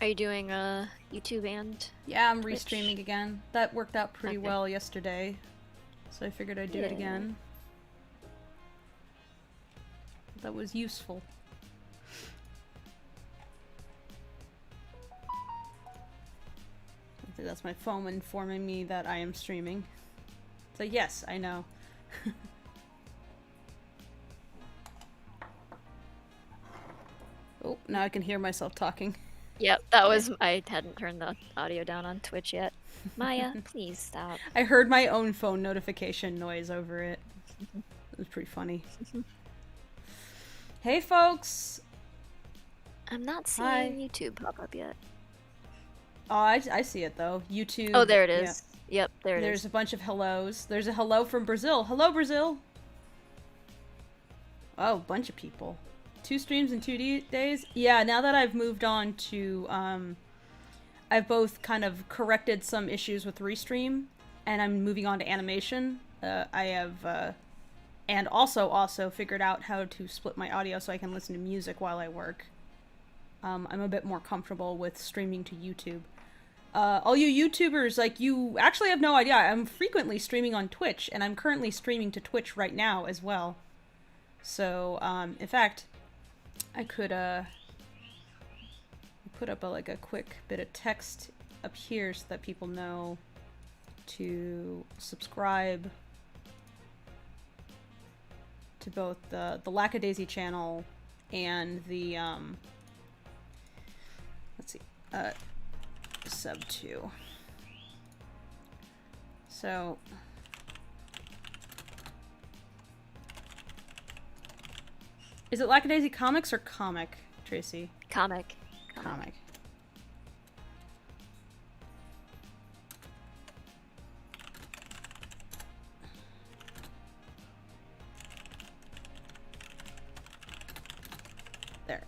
Are you doing YouTube and Yeah, I'm Twitch? restreaming again. That worked out pretty Okay. well yesterday, so I figured I'd do it again. That was useful. I think that's my phone informing me that I am streaming. So yes, I know. Oh, now I can hear myself talking. Yep, that was. I hadn't turned the audio down on Twitch yet. Maya, please stop. I heard my own phone notification noise over it. It was pretty funny. Hey, folks! I'm not seeing Hi. YouTube pop up yet. Oh, I see it though. YouTube. Oh, there it is. Yeah. Yep, there it is. There's a bunch of hellos. There's a hello from Brazil. Hello, Brazil! Oh, bunch of people. 2 streams in 2 days? Yeah, now that I've moved on to, I've both kind of corrected some issues with Restream, and I'm moving on to animation. I have, and also figured out how to split my audio so I can listen to music while I work. I'm a bit more comfortable with streaming to YouTube. All you YouTubers, like, you actually have no idea. I'm frequently streaming on Twitch, and I'm currently streaming to Twitch right now as well. So, in fact, I could, put up a quick bit of text up here so that people know to subscribe to both the Lackadaisy channel and the, let's see, sub 2. So, is it Lackadaisy Comics or Comic, Tracy? Comic. Comic. There.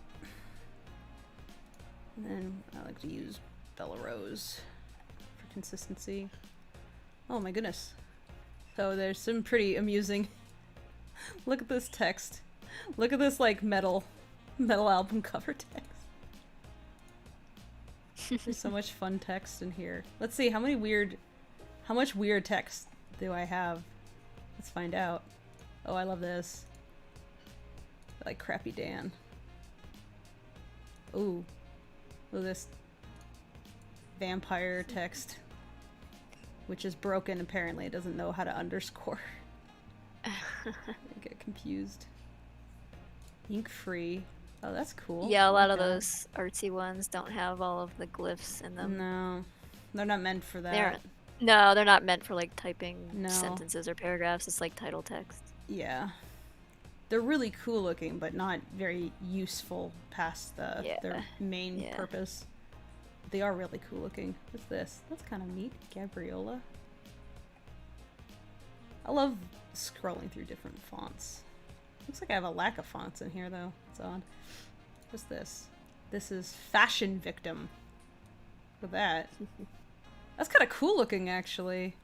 And then I like to use Bella Rose for consistency. Oh my goodness. So there's some pretty amusing... Look at this text. Look at this, like, metal album cover text. There's so much fun text in here. Let's see, how much weird text do I have? Let's find out. Oh, I love this. I like Crappy Dan. Ooh. Look at this vampire text. Which is broken, apparently. It doesn't know how to underscore. I get confused. Ink free. Oh, that's cool. Yeah, a lot of those artsy ones don't have all of the glyphs in them. No. They're not meant for that. No, they're not meant for, like, typing No. sentences or paragraphs. It's like title text. Yeah. They're really cool looking, but not very useful past their main purpose. They are really cool looking. What's this? That's kind of neat. Gabriola. I love scrolling through different fonts. Looks like I have a lack of fonts in here, though. It's odd. What's this? This is Fashion Victim. Look at that. That's kind of cool looking, actually.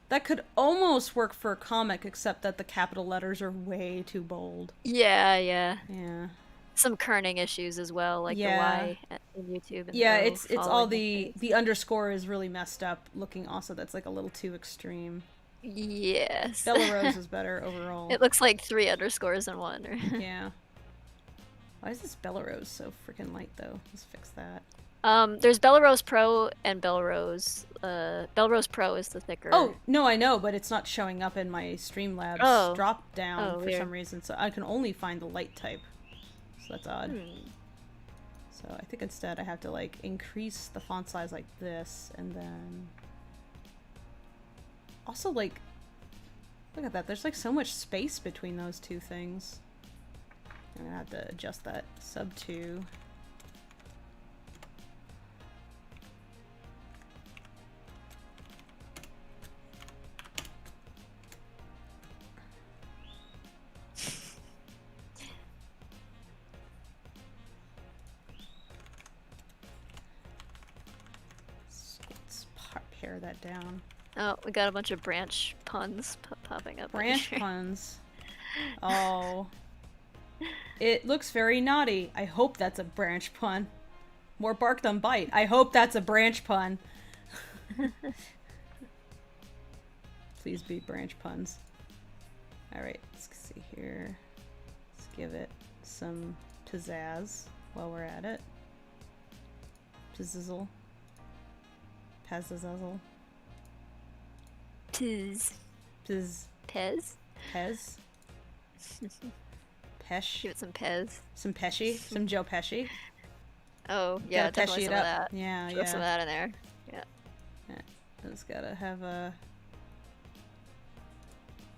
That could almost work for a comic, except that the capital letters are way too bold. Yeah. Yeah. Some kerning issues as well, like the Y in YouTube. And yeah, it's all the underscore is really messed up looking. Also, that's like a little too extreme. Yes. Bella Rose is better overall. It looks like 3 underscores in one. Yeah. Why is this Bella Rose so freaking light though? Let's fix that. There's Bella Rose Pro and Bella Rose. Bella Rose Pro is the thicker. Oh, no, I know, but it's not showing up in my Streamlabs drop down for some reason, so I can only find the light type. So that's odd. So I think instead I have to, like, increase the font size like this, and then... Also, like, look at that. There's, like, so much space between those two things. I'm gonna have to adjust that. Sub 2. Pare that down. Oh, we got a bunch of branch puns popping up. Branch puns. Oh. It looks very naughty. I hope that's a branch pun. More bark than bite. I hope that's a branch pun. Please be branch puns. Alright, let's see here. Let's give it some pizzazz while we're at it. Pizzizzle. Pazzazzle. Tiz. Piz. Pez? Pez. Pesh. Give it some Pez. Some Pesci. Some Joe Pesci. Oh, yeah, Gotta definitely Pesci it some of up. that. Yeah, Throw some of that in there. Yeah. It's gotta have a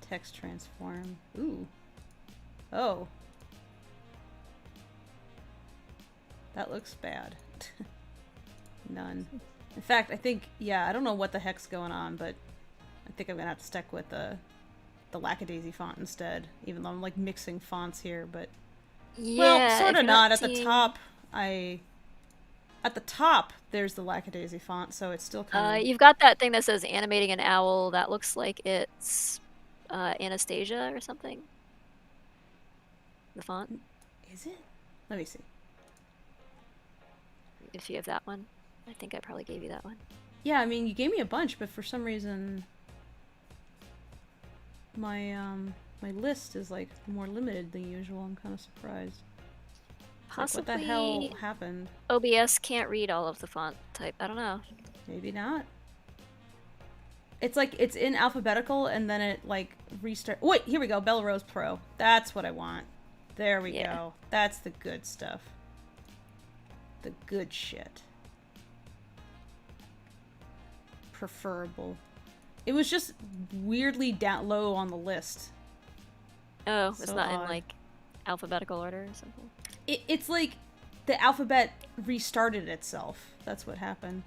text transform. Ooh. Oh. That looks bad. None. In fact, I think, yeah, I don't know what the heck's going on, but I think I'm gonna have to stick with the Lackadaisy font instead, even though I'm like mixing fonts here, but Yeah, well, sort if of you're not. At seeing- the top, at the top there's the Lackadaisy font, so it's still kind of You've got that thing that says animating an owl. That looks like it's Anastasia or something. The font, Is it? Let me see. if you have that one. I think I probably gave you that one. Yeah, I mean, you gave me a bunch, but for some reason my my list is like more limited than usual. I'm kind of surprised. It's like, Possibly what the hell happened? OBS can't read all of the font type. I don't know. Maybe not. It's like it's in alphabetical and then it like restart. Wait, here we go. Belrose Pro. That's what I want. There we Yeah. go. That's the good stuff. The good shit. Preferable. It was just weirdly down low on the list. Oh, it's So not odd. in like alphabetical order or something. It's like the alphabet restarted itself. That's what happened.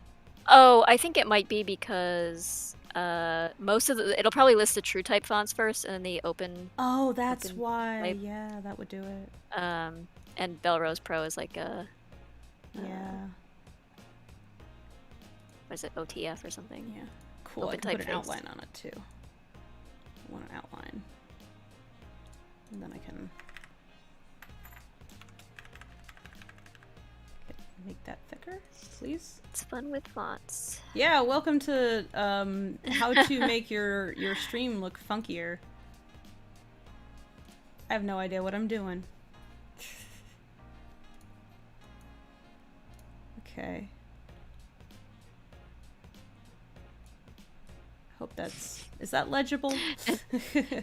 Oh, I think it might be because most of it'll probably list the true type fonts first and then the open Oh, that's Open why. type. Yeah, that would do it. and Belrose Pro is like a Yeah. what is it, OTF or something? Yeah. Cool. I Open can put an typeface. outline on it too. I want an outline. And then I can make that thicker, please. It's fun with fonts. Yeah, welcome to how to make your stream look funkier. I have no idea what I'm doing. Okay. Hope that's... Is that legible?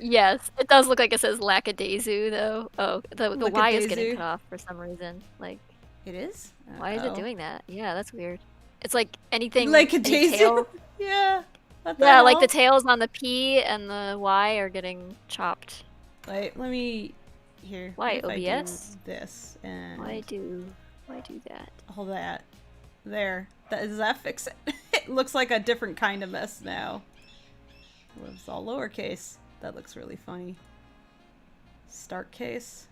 Yes, it does look like it says Lackadaisy though. Oh, the Y is Lackadaisy. getting cut off for some reason. Like, It is? why is it Uh-oh. doing that? Yeah, that's weird. It's like anything. Like a any daisy? tail- Yeah. What the Yeah, like the hell? tails on the P and the Y are getting chopped. Wait, let me... Here. Why, what if I do OBS? this and... Why do that? all that. There. Does that fix it? It looks like a different kind of mess now. It was all lowercase. That looks really funny. Start case.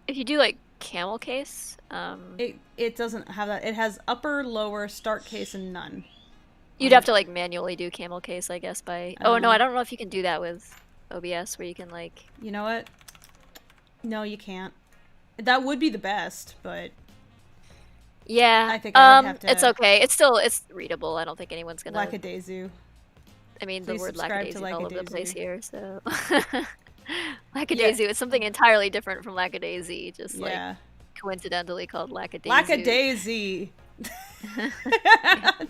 If you do like camel case, It doesn't have that. It has upper, lower, start case, and none. you'd have to like manually do camel case, I guess. By oh no, I don't know if you can do that with OBS, where you can like. You know what? No, you can't. That would be the best, but Yeah, I think I would have it's to- okay. It's readable. I don't think anyone's gonna. lackadaisy. I mean, Please the word subscribe to lackadaisy is all over the place Lackadaisy. here, so. Lackadaisy is something entirely different from lackadaisy, just like Yeah. coincidentally called lackadaisy. Lackadaisy.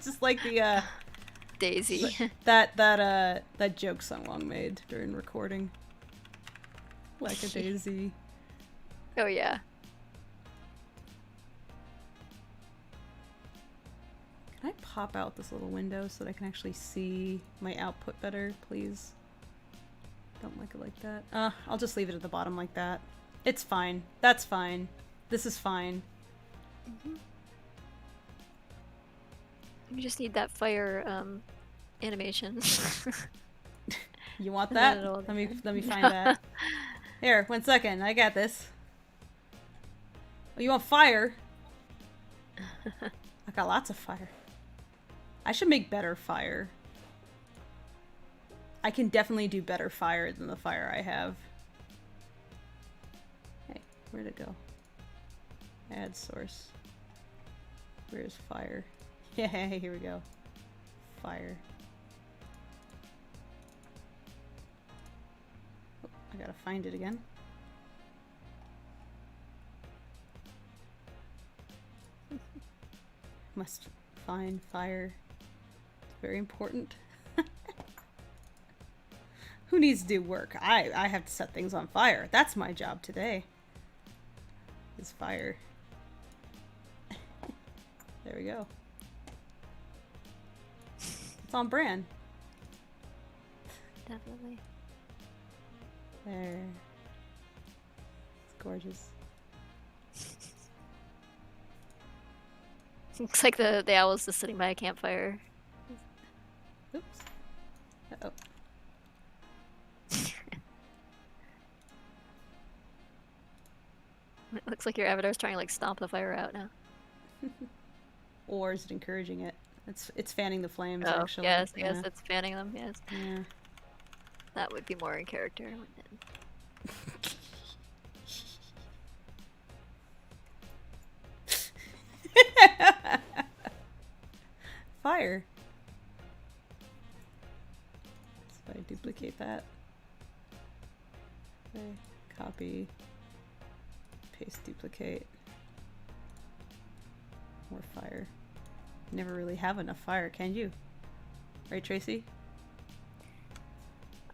Just like the Daisy. that joke someone made during recording. Lackadaisy. Oh yeah. Can I pop out this little window so that I can actually see my output better, please? Don't like it like that. I'll just leave it at the bottom like that. It's fine. That's fine. This is fine. You just need that fire animation. You want And that? then it'll- Let me find that. Here, 1 second. I got this. Oh, you want fire? I got lots of fire. I should make better fire. I can definitely do better fire than the fire I have. Hey, where'd it go? Add source. Where's fire? Yeah, here we go. Fire. Oh, I gotta find it again. Must find fire. It's very important. Who needs to do work? I have to set things on fire. That's my job today. Is fire. There we go. It's on brand. Definitely. There. It's gorgeous. Looks like the owl's just sitting by a campfire. Oops. Uh-oh. It looks like your avatar's trying to like stomp the fire out now. Or is it encouraging it? It's fanning the flames, Oh, actually. yes, Yeah. yes, it's fanning them, yes. Yeah. That would be more in character, wouldn't it? Fire. So I duplicate that. Okay. Copy. Paste, duplicate. More fire. Never really have enough fire, can you? Right, Tracy?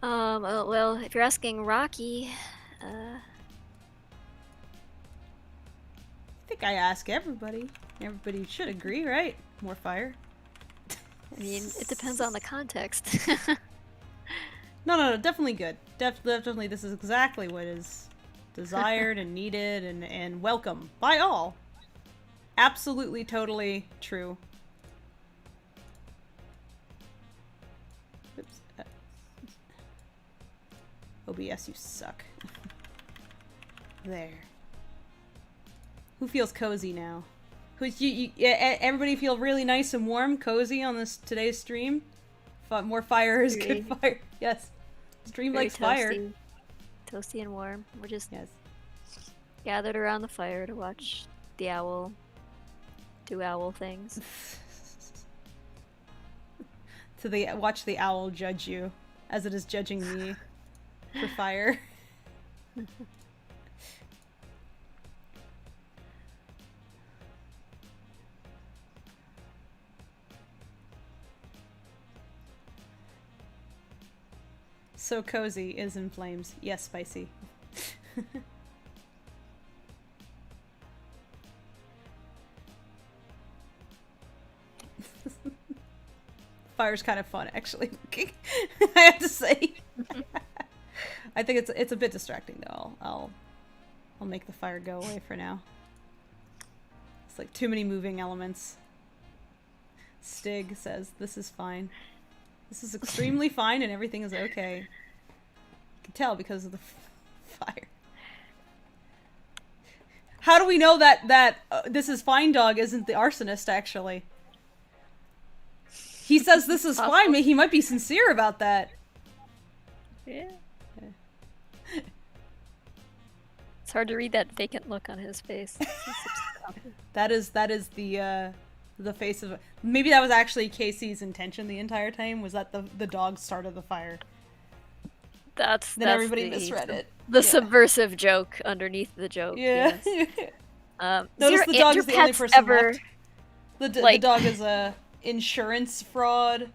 Well, if you're asking Rocky, I think I ask everybody. Everybody should agree, right? More fire. I mean, it depends on the context. No, definitely good. Definitely, this is exactly what is desired and needed and welcome by all. Absolutely, totally true. Oops. OBS, you suck. There. Who feels cozy now? Everybody feel really nice and warm, cozy on today's stream? More fire is good fire. Yes. Stream Very likes fire. Toasty and warm. We're just Yes. gathered around the fire to watch the owl do owl things. Watch the owl judge you, as it is judging me for fire. So cozy is in flames. Yes, spicy. Fire's kind of fun, actually. I have to say. I think it's a bit distracting though. I'll make the fire go away for now. It's like too many moving elements. Stig says this is fine. This is extremely fine and everything is okay. You can tell because of the fire. How do we know that this is fine dog isn't the arsonist, actually? He says this is fine. He might be sincere about that. Yeah. It's hard to read that vacant look on his face. That is the face of... Maybe that was actually Casey's intention the entire time, was that the dog started the fire. That's everybody misread it. The subversive joke underneath the joke. Yeah. Yes. Notice the dog is the only person left. The dog is a insurance fraud,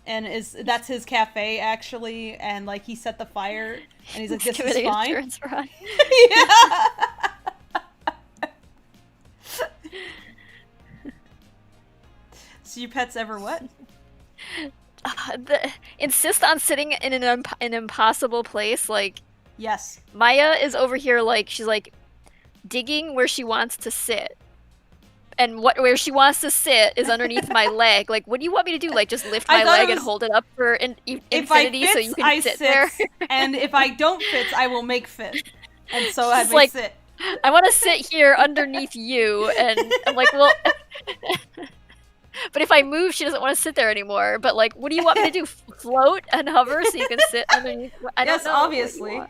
and that's his cafe actually, and like he set the fire, and he's like, this is fine. Insurance fraud. Yeah. So your pet's ever what? Insist on sitting in an impossible place. Like, yes, Maya is over here, like she's like digging where she wants to sit, and where she wants to sit is underneath my leg. Like, what do you want me to do? Like, just lift my leg and hold it up for infinity so you can sit there? And if I don't fit, I will make fit. And so I may sit. I want to sit here underneath you, and I'm like, well. But if I move, she doesn't want to sit there anymore. But like, what do you want me to do? Float and hover so you can sit underneath? I don't know. Obviously.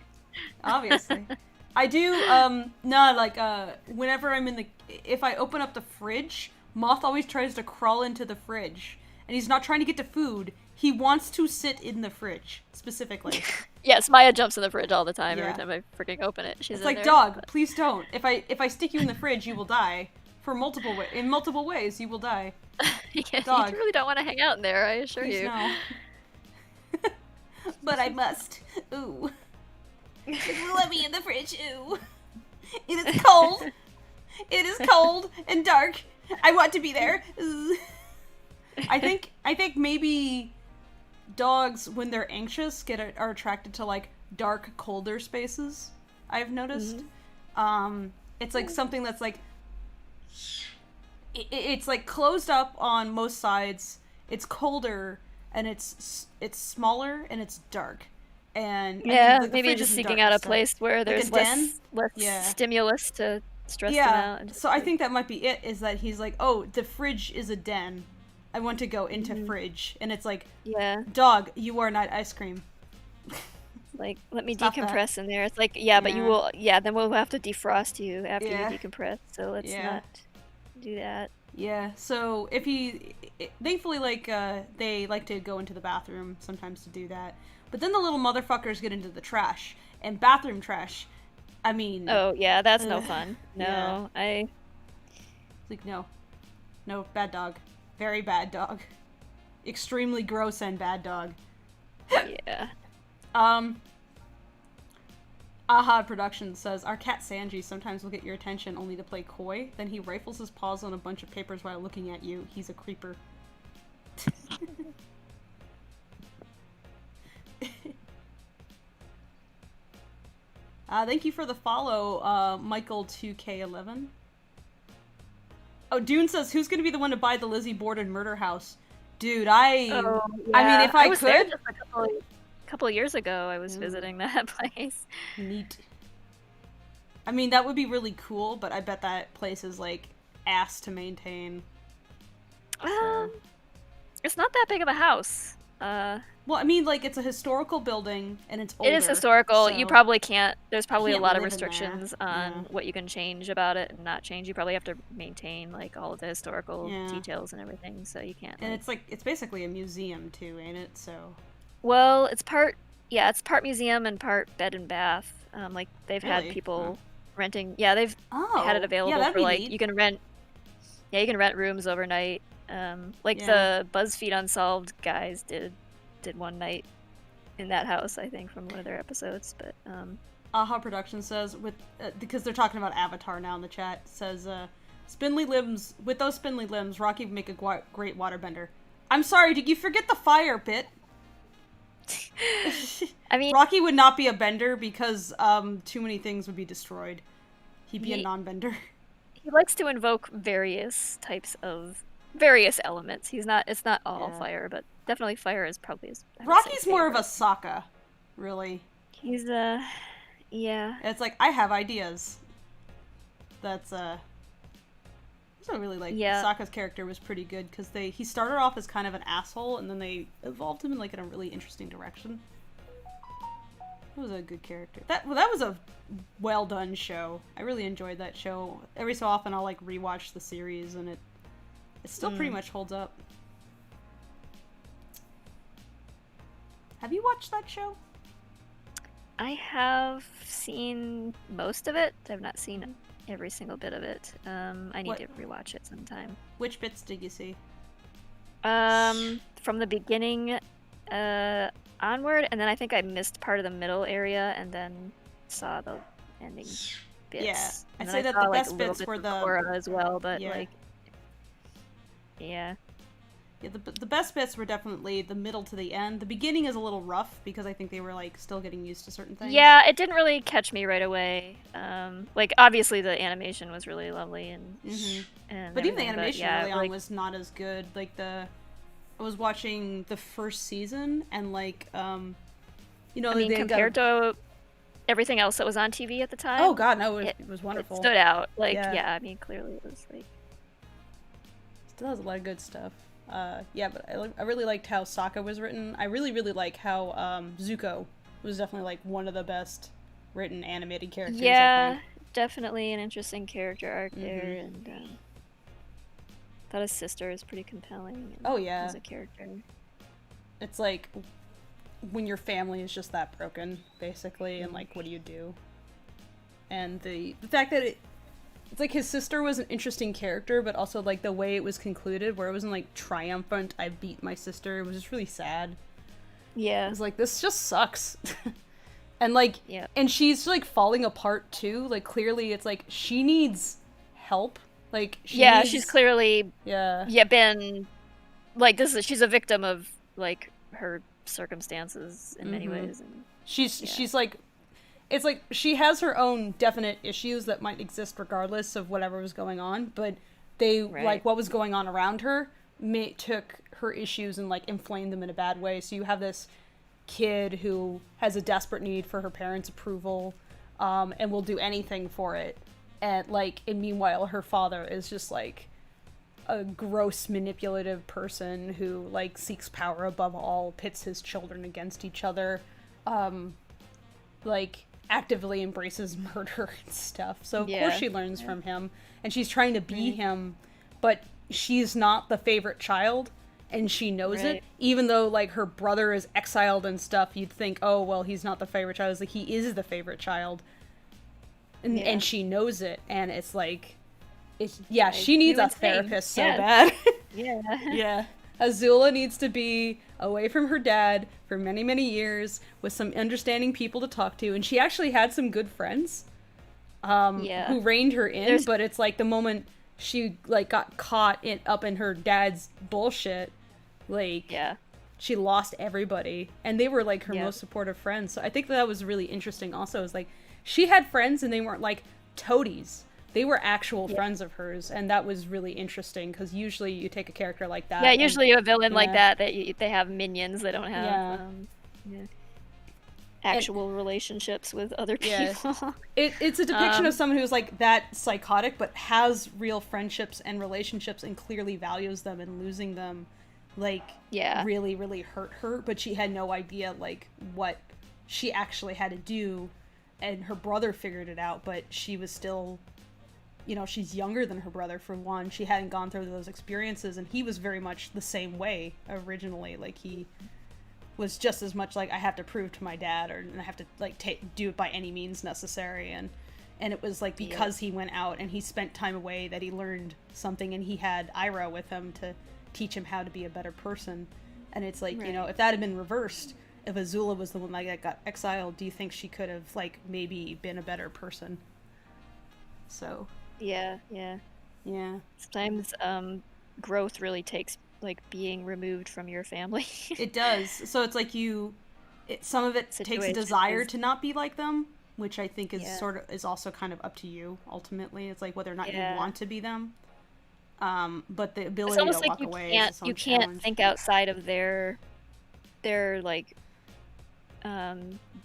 Obviously. I do, whenever I'm if I open up the fridge, Moth always tries to crawl into the fridge, and he's not trying to get to food. He wants to sit in the fridge, specifically. Yes, Maya jumps in the fridge all the time. Every time I freaking open it, she's in there. It's like, dog, please don't. If I stick you in the fridge, you will die. In multiple ways, you will die. Yeah, dog. You really don't want to hang out in there, I assure please you. No. But I must. Ooh. Let me in the fridge. Ooh. It is cold. It is cold and dark. I want to be there. Ooh. I think maybe dogs, when they're anxious, are attracted to like dark, colder spaces. I've noticed. Mm-hmm. It's like something that's like it's like closed up on most sides. It's colder and it's smaller and it's dark. And yeah, like, maybe just seeking out a place where there's like less stimulus to stress them out. And so I think that might be it. Is that he's like, oh, the fridge is a den. I want to go into fridge, and it's like, dog, you are not ice cream. Like, let me decompress in there. It's like, but you will, then we'll have to defrost you after you decompress, so let's not do that. Yeah, so thankfully, like, they like to go into the bathroom sometimes to do that, but then the little motherfuckers get into the trash, and bathroom trash, I mean... Oh, yeah, that's no fun. No, Like, no, bad dog. Very bad dog. Extremely gross and bad dog. Yeah. Aha Productions says, our cat Sanji sometimes will get your attention only to play coy, then he rifles his paws on a bunch of papers while looking at you. He's a creeper. Thank you for the follow, Michael2K11. Oh, Dune says, who's going to be the one to buy the Lizzie Borden murder house? Dude, I mean, if I was could... there just a couple of years ago, I was visiting that place. Neat. I mean, that would be really cool, but I bet that place is, like, ass to maintain. It's not that big of a house. Well, I mean, like, it's a historical building, and it's older. It is historical. So you probably can't... There's probably a lot of restrictions on what you can change about it and not change. You probably have to maintain, like, all of the historical details and everything, so you can't... And it's basically a museum, too, ain't it? So... Well, it's part museum and part bed and bath. Like, they've had people renting... Yeah, they've had it available for, like... Neat. You can rent rooms overnight. The BuzzFeed Unsolved guys did one night in that house, I think, from one of their episodes, but Aha Production says, because they're talking about Avatar now in the chat, says, with those spindly limbs, Rocky would make a great waterbender. I'm sorry, did you forget the fire bit? I mean... Rocky would not be a bender because, too many things would be destroyed. He'd be a non-bender. He likes to invoke various elements. It's not all fire, but definitely fire is probably his... Rocky's more of a Sokka, really. He's, It's like, I have ideas. That's, I really like Sokka's character was pretty good, because he started off as kind of an asshole, and then they evolved him in, like, in a really interesting direction. It was a good character. That was a well-done show. I really enjoyed that show. Every so often I'll, like, rewatch the series, and it still pretty much holds up. Have you watched that show? I have seen most of it. I've not seen every single bit of it. I need to rewatch it sometime. Which bits did you see? From the beginning onward, and then I think I missed part of the middle area, and then saw the ending bits. Yeah, I'd say that the best bits were the Korra as well, but Yeah, the best bits were definitely the middle to the end. The beginning is a little rough because I think they were like still getting used to certain things. Yeah, it didn't really catch me right away. Like obviously the animation was really lovely and but even the animation early on was not as good. Like I was watching the first season and like you know, compared to everything else that was on TV at the time. Oh god, no, it was wonderful. It stood out. Like I mean clearly it was like still has a lot of good stuff. But I really liked how Sokka was written. I really like how Zuko was definitely like one of the best written animated characters. Yeah, definitely an interesting character arc there, and thought his sister is pretty compelling. Oh yeah, as a character. It's like when your family is just that broken, basically, and like, what do you do? And the fact that it's like his sister was an interesting character, but also like the way it was concluded, where it wasn't like triumphant, I beat my sister. It was just really sad. Yeah. It was like, this just sucks. And like, yeah. And she's like falling apart too. Like clearly, it's like she needs help. Like she's clearly been like she's a victim of like her circumstances in many ways, and she's like, it's like she has her own definite issues that might exist regardless of whatever was going on, but they like what was going on around her took her issues and like inflamed them in a bad way. So you have this kid who has a desperate need for her parents' approval, and will do anything for it, and meanwhile her father is just like a gross manipulative person who like seeks power above all, pits his children against each other, like actively embraces murder and stuff. So of course she learns from him, and she's trying to be him, but she's not the favorite child, and she knows it. Even though like her brother is exiled and stuff, you'd think, oh well, he's not the favorite child. It's like, he is the favorite child, and she knows it, and it's like, she needs a therapist so bad. Azula needs to be away from her dad for many, many years with some understanding people to talk to, and she actually had some good friends who reined her in, but it's like the moment she like got caught up in her dad's bullshit, like she lost everybody, and they were like her most supportive friends. So I think that was really interesting also, is like she had friends and they weren't like toadies. They were actual friends of hers, and that was really interesting, because usually you take a character like that. Yeah, usually a villain like that, they have minions. They don't have actual relationships with other people. It's a depiction of someone who's like that psychotic, but has real friendships and relationships and clearly values them, and losing them like really, really hurt her. But she had no idea like what she actually had to do, and her brother figured it out, but she was still... she's younger than her brother, for one. She hadn't gone through those experiences, and he was very much the same way originally. Like, he was just as much like, I have to prove to my dad, or I have to like do it by any means necessary. And it was like, because he went out and he spent time away, that he learned something, and he had Iroh with him to teach him how to be a better person. And it's like, if that had been reversed, if Azula was the one that got exiled, do you think she could have like maybe been a better person? So Yeah. Sometimes growth really takes like being removed from your family. It does. So it's like some of it takes a desire to not be like them, which I think is is also kind of up to you ultimately. It's like whether or not you want to be them. But the ability to walk away is its own challenge. You can't think outside of their like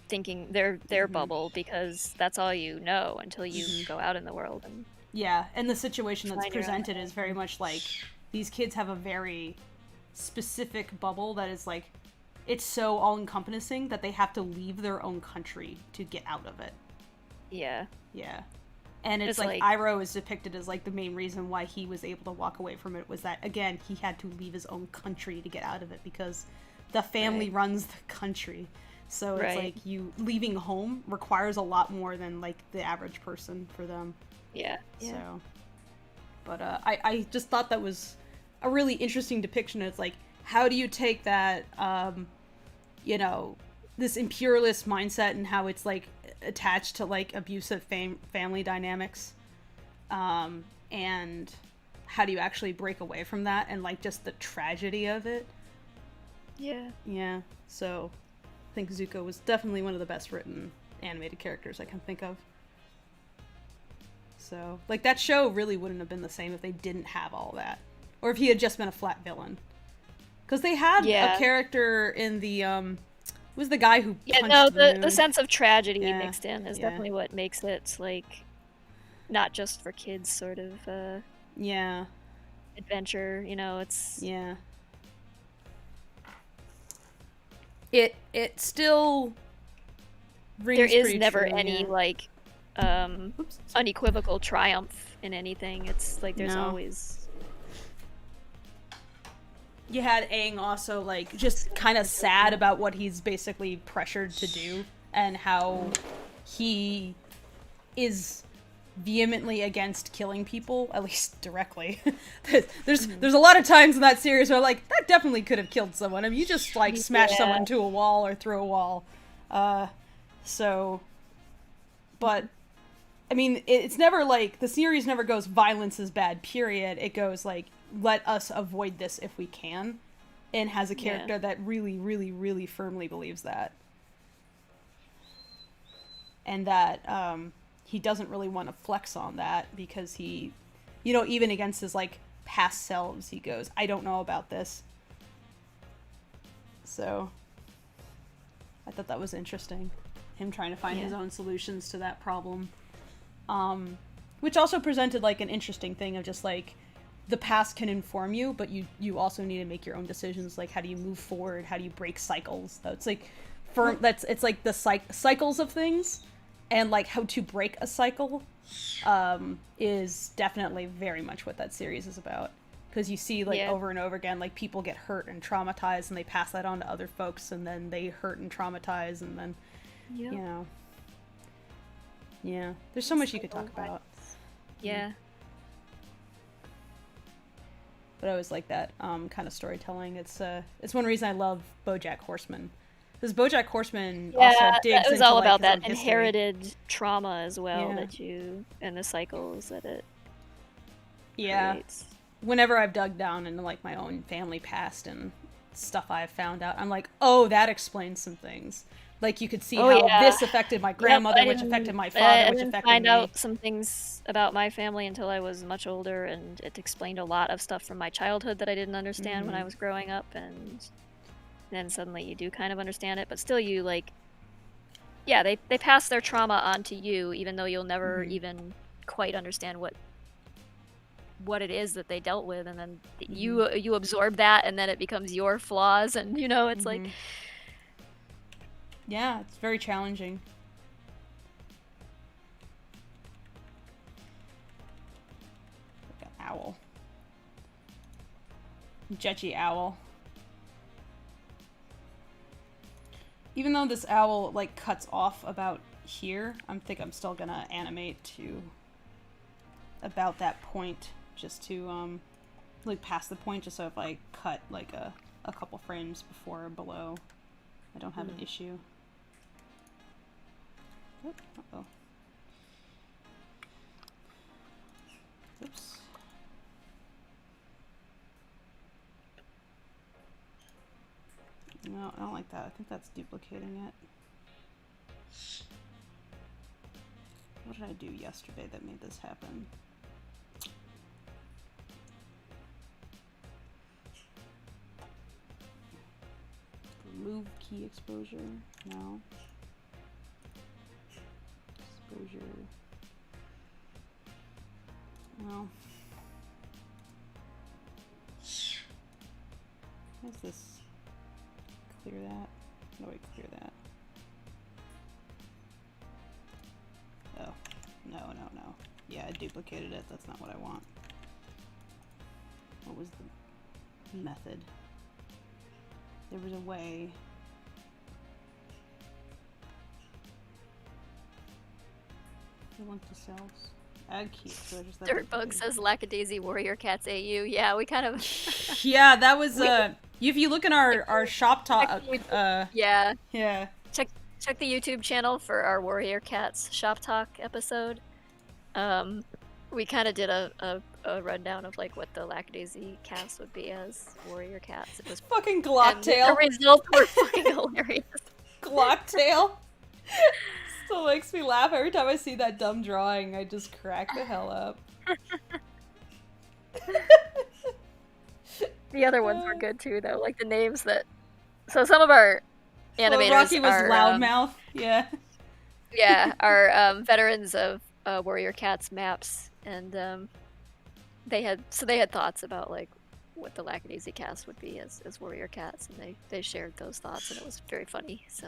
thinking their bubble, because that's all you know until you go out in the world. And and the situation that's presented is very much like, these kids have a very specific bubble that is like, it's so all-encompassing that they have to leave their own country to get out of it. And it's like Iroh is depicted as like the main reason why he was able to walk away from it, was that, again, he had to leave his own country to get out of it, because the family runs the country. So it's like, you leaving home requires a lot more than like the average person for them. So, but I just thought that was a really interesting depiction. It's like, how do you take that, this imperialist mindset, and how it's like attached to like abusive family dynamics, and how do you actually break away from that, and like just the tragedy of it. So I think Zuko was definitely one of the best written animated characters I can think of. So, like, that show really wouldn't have been the same if they didn't have all that. Or if he had just been a flat villain. Because they had a character in the, was the guy who punched the moon. The sense of tragedy mixed in is definitely what makes it, like, not just for kids sort of, adventure, it's... It still rings there is pretty never true, any, like, unequivocal triumph in anything. It's like there's always you had Aang also, like, just kind of sad about what he's basically pressured to do, and how he is vehemently against killing people, at least directly. There's a lot of times in that series where, like, that definitely could have killed someone. I mean, you just, like, smash someone to a wall or through a wall. But, I mean, it's never, like, the series never goes, violence is bad, period. It goes, like, let us avoid this if we can, and has a character that really, really, really firmly believes that. And that, he doesn't really want to flex on that, because he, you know, even against his, like, past selves, he goes, I don't know about this. So, I thought that was interesting. Him trying to find his own solutions to that problem. Which also presented, like, an interesting thing of just, like, the past can inform you, but you also need to make your own decisions. Like, how do you move forward? How do you break cycles? So it's like, it's like the cycles of things, and, like, how to break a cycle is definitely very much what that series is about. Because you see, like, over and over again, like, people get hurt and traumatized, and they pass that on to other folks, and then they hurt and traumatize, and then, you know. Yeah. There's so much you could talk about. Yeah. But I always like that kind of storytelling. It's one reason I love BoJack Horseman. Because BoJack Horseman also digs into, all like, about his that own history. inherited trauma as well, that you, and the cycles that it creates. Whenever I've dug down into, like, my own family past and stuff I've found out, I'm like, oh, that explains some things. Like, you could see how this affected my grandmother, which affected my father, which affected me. I didn't find out some things about my family until I was much older, and it explained a lot of stuff from my childhood that I didn't understand when I was growing up, and then suddenly you do kind of understand it, but still you, like, they pass their trauma on to you, even though you'll never even quite understand what it is that they dealt with, and then you absorb that, and then it becomes your flaws, and, you know, it's like... Yeah, it's very challenging. Like an owl. Jetty owl. Even though this owl, like, cuts off about here, I think I'm still gonna animate to about that point, just to, like, past the point, just so if I cut, like, a couple frames before or below, I don't have an issue. Uh-oh. Oops. No, I don't like that. I think that's duplicating it. What did I do yesterday that made this happen? Remove key exposure. No. Exposure. No. What's this? Clear that. No, wait, clear that. Oh. No. Yeah, I duplicated it. That's not what I want. What was the method? There was a way. Link to cells. Add keys. So Dirtbug says Lackadaisy Warrior Cats AU. Yeah, we kind of... yeah, that was, if you look in our shop talk, yeah. Yeah. Check the YouTube channel for our Warrior Cats shop talk episode. We kind of did a rundown of, like, what the Lackadaisy cast would be as Warrior Cats. It was fucking Glocktail. The results were fucking hilarious. Glocktail. Still makes me laugh every time I see that dumb drawing. I just crack the hell up. The other ones were good too, though. Like the names that. So some of our animators Rocky was are, Loudmouth. Yeah. Yeah, are veterans of Warrior Cats maps, and they had thoughts about, like, what the Lackadaisy cast would be as Warrior Cats, and they shared those thoughts, and it was very funny. So.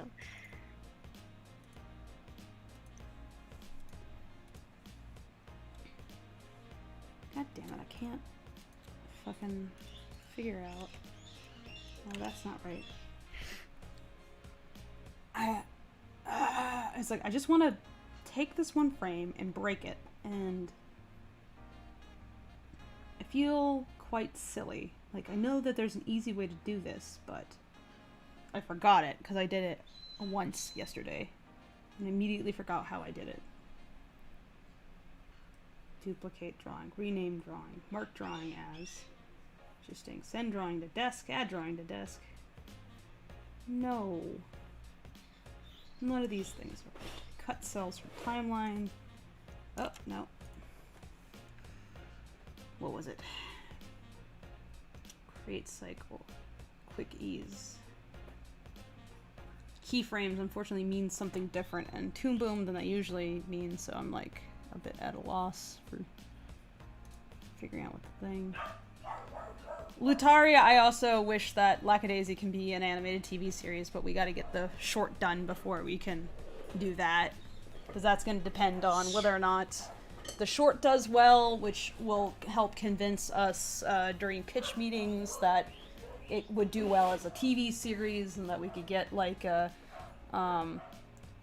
God damn it, I can't fucking figure out. No, that's not right. It's like, I just want to take this one frame and break it, and I feel quite silly. Like, I know that there's an easy way to do this, but I forgot it because I did it once yesterday and immediately forgot how I did it. Duplicate drawing, rename drawing, mark drawing as. Interesting. Send drawing to desk, add drawing to desk. No. None of these things are right. Cut cells from timeline. Oh, no. What was it? Create cycle. Quick ease. Keyframes unfortunately means something different in Toon Boom than that usually means, so I'm like a bit at a loss for figuring out what the thing. Lutaria, I also wish that Lackadaisy can be an animated TV series, but we gotta get the short done before we can do that. Because that's gonna depend on whether or not the short does well, which will help convince us during pitch meetings that it would do well as a TV series, and that we could get like a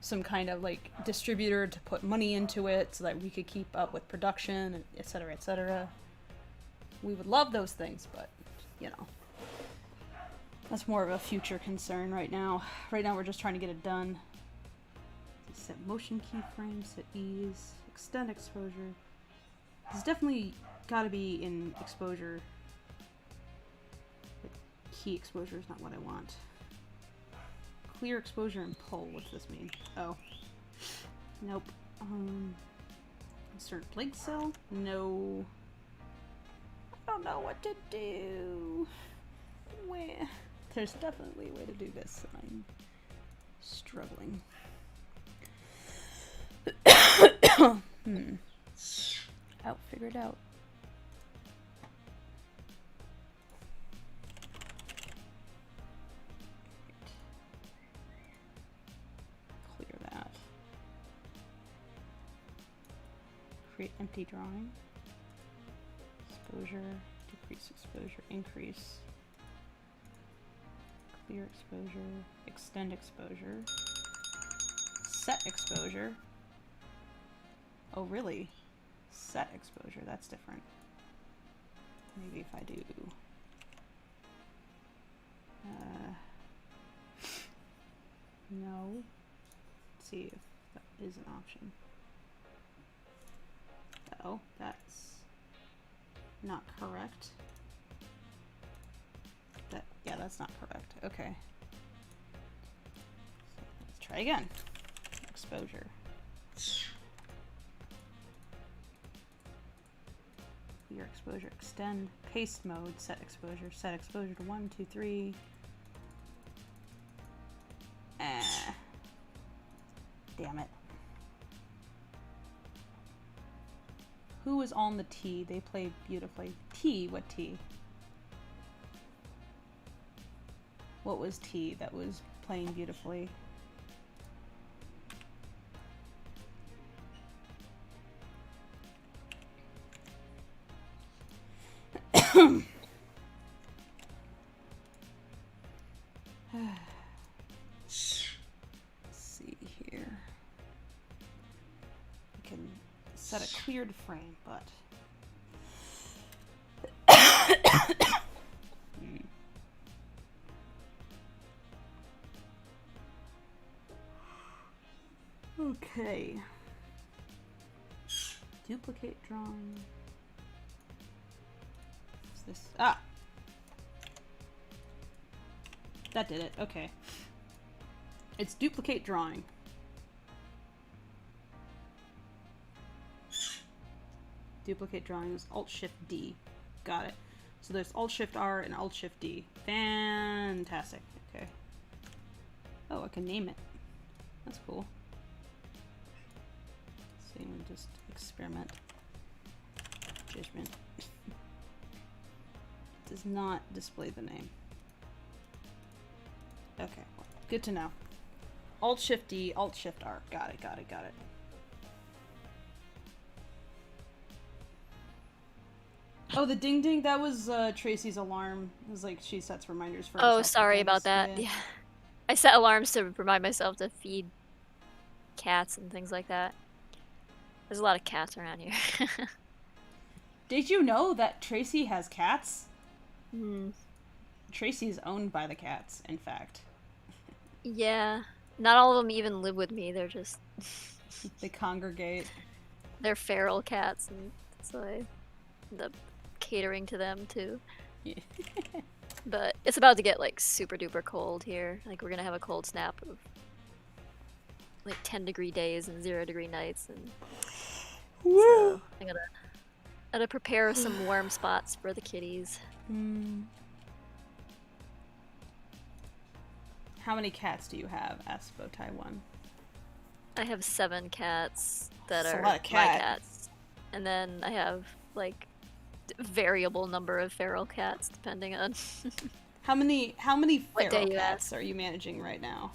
some kind of like distributor to put money into it so that we could keep up with production, etc., etc. We would love those things, but you know, that's more of a future concern right now. Right now we're just trying to get it done. Set motion keyframe, set ease, extend exposure. It's definitely got to be in exposure. But key exposure is not what I want. Clear exposure and pull. What's this mean? Oh. Nope. Insert blank cell? No. I don't know what to do. Where? There's definitely a way to do this, and I'm struggling. Figure it out. Clear that. Create empty drawing. Exposure, decrease exposure, increase. Clear exposure, extend exposure. Set exposure. Oh, really? Set exposure, that's different. Maybe if I do... no. Let's see if that is an option. Oh, that's not correct. Yeah, that's not correct. Okay. Let's try again. Exposure. Clear exposure, extend, paste mode, set exposure to 1, 2, 3. Damn it. Who is on the T? They play beautifully. T? What T? What was T that was playing beautifully? Let's see here. I can set a cleared frame, but okay. Duplicate drawing. What's this? Ah! That did it. Okay. It's duplicate drawing. Duplicate drawing is Alt-Shift-D. Got it. So there's Alt-Shift-R and Alt-Shift-D. Fantastic. Okay. Oh, I can name it. That's cool. So you can just experiment. Judgment. Does not display the name. Okay, good to know. Alt-Shift-D, Alt-Shift-R. Got it, got it, got it. Oh, the ding ding, that was Tracy's alarm. It was like she sets reminders for Oh, herself. sorry about that. Yeah. I set alarms to remind myself to feed cats and things like that. There's a lot of cats around here. Did you know that Tracy has cats? Hmm. Tracy's owned by the cats, in fact. Yeah. Not all of them even live with me. They're just... They congregate. They're feral cats, and so I end up catering to them, too. Yeah. But it's about to get, like, super duper cold here. Like, we're gonna have a cold snap of, like, 10-degree days and 0-degree nights, and... Woo! So I gotta prepare some warm spots for the kitties. How many cats do you have? Asked Bowtie 1. I have 7 cats that That's are a lot of my cat. cats. And then I have, like, variable number of feral cats, depending on... How many What feral day you cats ask? are you managing right now?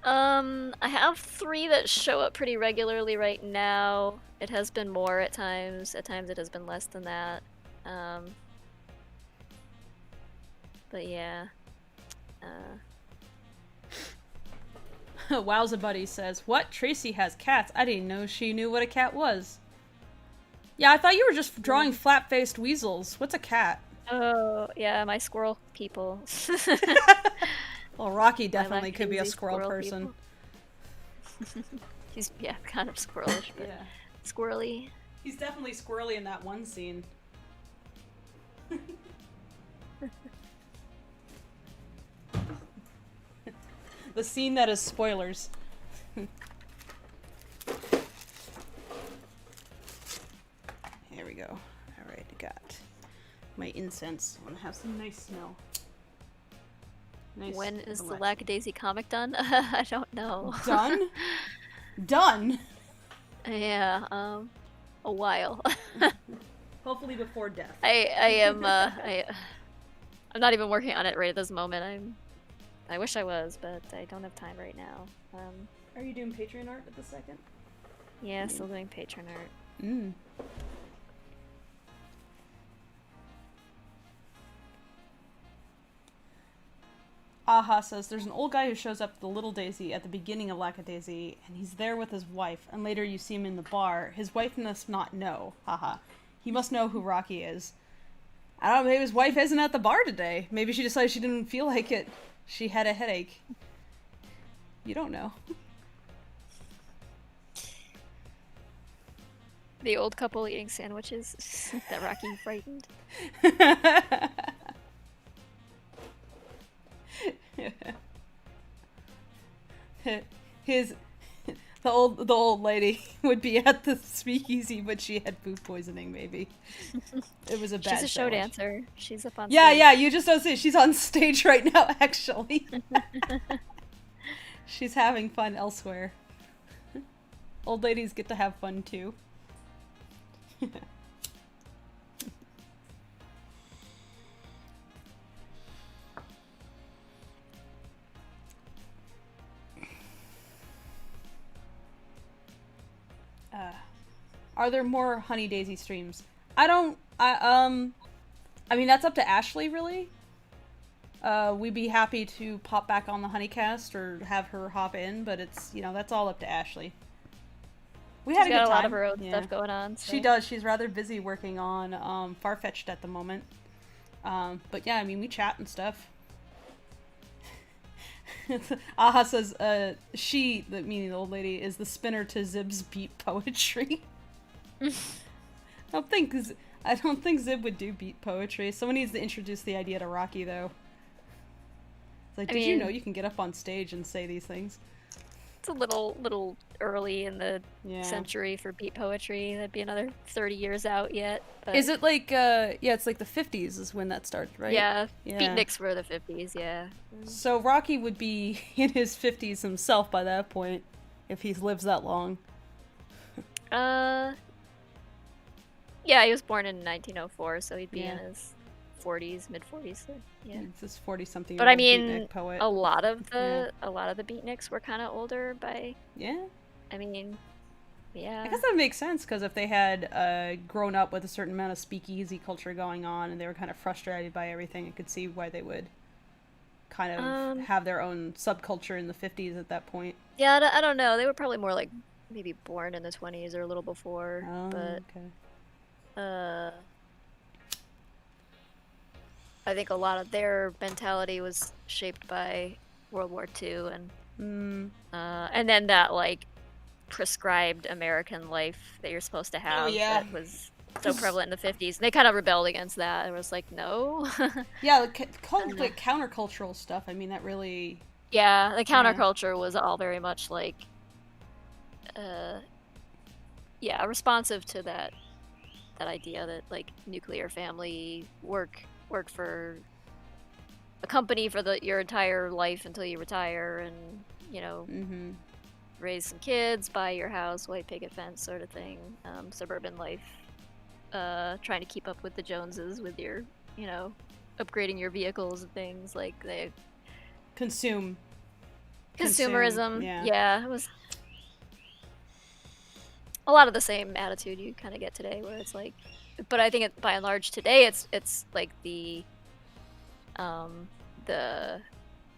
I have 3 that show up pretty regularly right now. It has been more at times. At times it has been less than that. But yeah. Wowza Buddy says, "What? Tracy has cats? I didn't know she knew what a cat was." Yeah, I thought you were just drawing flap-faced weasels. What's a cat? Oh, yeah, my squirrel people. Well, Rocky definitely could be a Lackadaisy squirrel person. He's, yeah, kind of squirrelish, but Yeah. squirrely. He's definitely squirrely in that one scene. The scene that is spoilers. Here we go. Alright, I got my incense. I want to have some nice smell. Nice. When is the Lackadaisy comic done? I don't know. Done? Done? Yeah, a while. Hopefully before death. I'm not even working on it right at this moment. I wish I was, but I don't have time right now. Are you doing Patreon art at the second? Yeah, still doing Patreon art. Aha says, "There's an old guy who shows up to the Little Daisy at the beginning of Lackadaisy, and he's there with his wife, and later you see him in the bar. His wife must not know. Haha. He must know who Rocky is." I don't know, maybe his wife isn't at the bar today. Maybe she decided she didn't feel like it. She had a headache. You don't know. The old couple eating sandwiches that Rocky frightened. The old lady would be at the speakeasy, but she had food poisoning. Maybe it was a bad. She's a show sandwich. dancer. She's up on. Yeah, stage. yeah. You just don't see it. She's on stage right now. Actually, she's having fun elsewhere. Old ladies get to have fun too. Are there more Honey Daisy streams? I mean, that's up to Ashley, really. We'd be happy to pop back on the Honeycast or have her hop in, but it's, that's all up to Ashley. We had She's a good got time. a lot of her own stuff going on. So. She does. She's rather busy working on Farfetched at the moment. But yeah, I mean, we chat and stuff. Aha says, meaning the old lady, is the spinner to Zib's beat poetry. I don't think Zib would do beat poetry. Someone needs to introduce the idea to Rocky, though. It's like, did you know you can get up on stage and say these things? It's a little early in the century for beat poetry. That'd be another 30 years out yet. But... Is it like, it's like the 50s is when that started, right? Yeah, beatniks were the 50s, yeah. So Rocky would be in his 50s himself by that point, if he lives that long. Yeah, he was born in 1904, so he'd be in his 40s, mid-40s. So, yeah, it's this 40-something. But I mean, beatnik poet. a lot of the beatniks were kind of older by. Yeah. I mean, I Yeah. guess that makes sense, because if they had grown up with a certain amount of speakeasy culture going on and they were kind of frustrated by everything, I could see why they would kind of have their own subculture in the 50s at that point. Yeah, I don't know. They were probably more like maybe born in the 20s or a little before, Oh, but okay. uh I think a lot of their mentality was shaped by World War II and then that like prescribed American life that you're supposed to Oh, have yeah. that was so prevalent in the 50s. And they kind of rebelled against that. It was like, no. Yeah, like countercultural stuff. I mean, that really. Yeah, the Yeah. counterculture was all very much like uh yeah, responsive to that idea that like nuclear family work for a company for your entire life until you retire and, you know, Mm-hmm. raise some kids, buy your house, white picket fence sort of thing. Suburban life. Trying to keep up with the Joneses with your, you know, upgrading your vehicles and things like the Consume. consumerism. Yeah. Yeah, it was a lot of the same attitude you kind of get today, where it's like, but I think by and large today it's like um the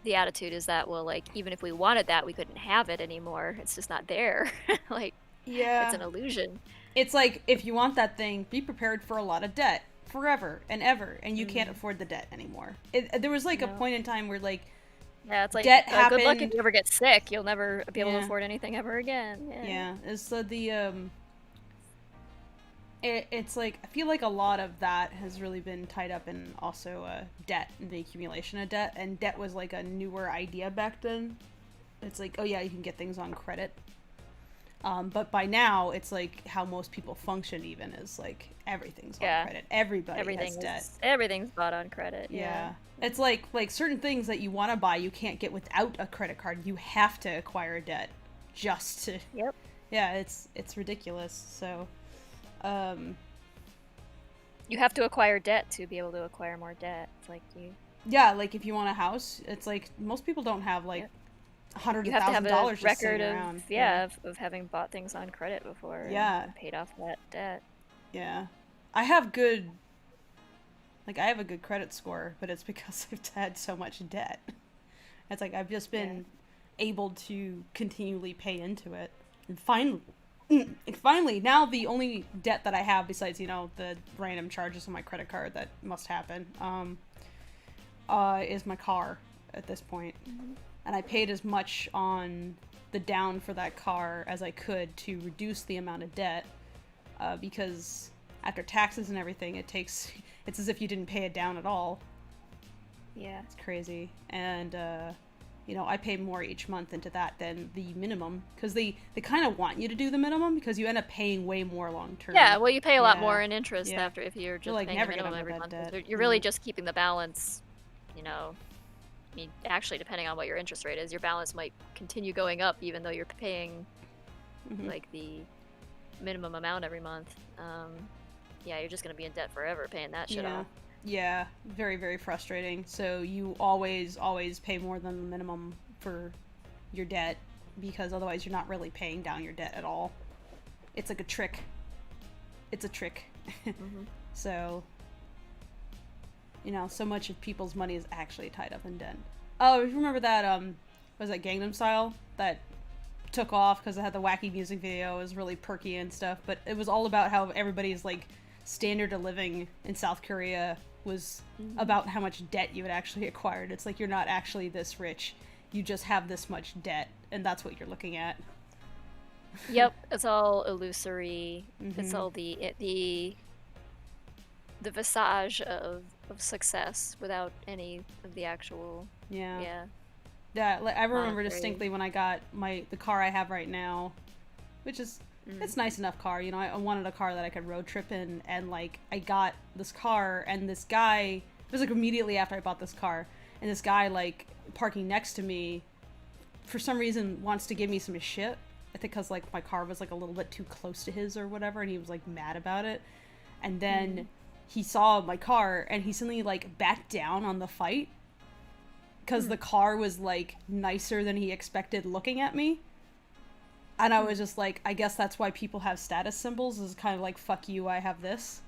the attitude is that, well, like, even if we wanted that, we couldn't have it anymore. It's just not there. Like, it's Yeah. an illusion. It's like, if you want that thing, be prepared for a lot of debt forever and ever, and you can't afford the debt anymore. There was like a point in time where like Yeah, it's like debt good luck if happened. you ever get sick. You'll never be able to Yeah. afford anything ever again. Yeah. So it's like, I feel like a lot of that has really been tied up in also debt and the accumulation of debt, and debt was like a newer idea back then. It's like, oh yeah, you can get things on credit. But by now, it's like how most people function even is like everything's on credit. Everybody has debt. Everything's bought on credit. Yeah. It's like certain things that you want to buy, you can't get without a credit card. You have to acquire debt just to. Yep. Yeah, it's ridiculous. So, you have to acquire debt to be able to acquire more debt. It's like yeah, like if you want a house, it's like most people don't have like $100,000 you have to have a just record sitting around. of having bought things on credit before. Yeah. And paid off that debt. Yeah. I have good. Like, I have a good credit score, but it's because I've had so much debt. It's like I've just been able to continually pay into it. And finally, now the only debt that I have, besides, you know, the random charges on my credit card that must happen, is my car at this point. Mm-hmm. And I paid as much on the down for that car as I could to reduce the amount of debt, because after taxes and everything, it's as if you didn't pay it down at all. Yeah. It's crazy. And, you know, I pay more each month into that than the minimum, because they kind of want you to do the minimum, because you end up paying way more long term. Yeah, well, you pay a lot more in interest after if you're just like, paying never the minimum every month. debt. You're really just keeping the balance, you know. I mean, actually, depending on what your interest rate is, your balance might continue going up even though you're paying like the minimum amount every month. Yeah, you're just going to be in debt forever paying that shit off. Yeah, very, very frustrating. So you always pay more than the minimum for your debt, because otherwise you're not really paying down your debt at all. It's like a trick. It's a trick. So, you know, so much of people's money is actually tied up in debt. Oh, you remember that, was that Gangnam Style? That took off because it had the wacky music video. It was really perky and stuff, but it was all about how everybody's, like, standard of living in South Korea was about how much debt you had actually acquired. It's like, you're not actually this rich. You just have this much debt, and that's what you're looking at. Yep, it's all illusory. It's all the visage of success without any of the actual. Yeah. Like, I remember distinctly when I got the car I have right now, which is it's a nice enough car. You know, I wanted a car that I could road trip in, and like I got this car, and this guy, it was like immediately after I bought this car, and this guy, like, parking next to me, for some reason wants to give me some shit. I think because like my car was like a little bit too close to his or whatever, and he was like mad about it. And then he saw my car, and he suddenly like backed down on the fight because the car was like nicer than he expected looking at me. And I was just like, I guess that's why people have status symbols, is kind of like, fuck you, I have this.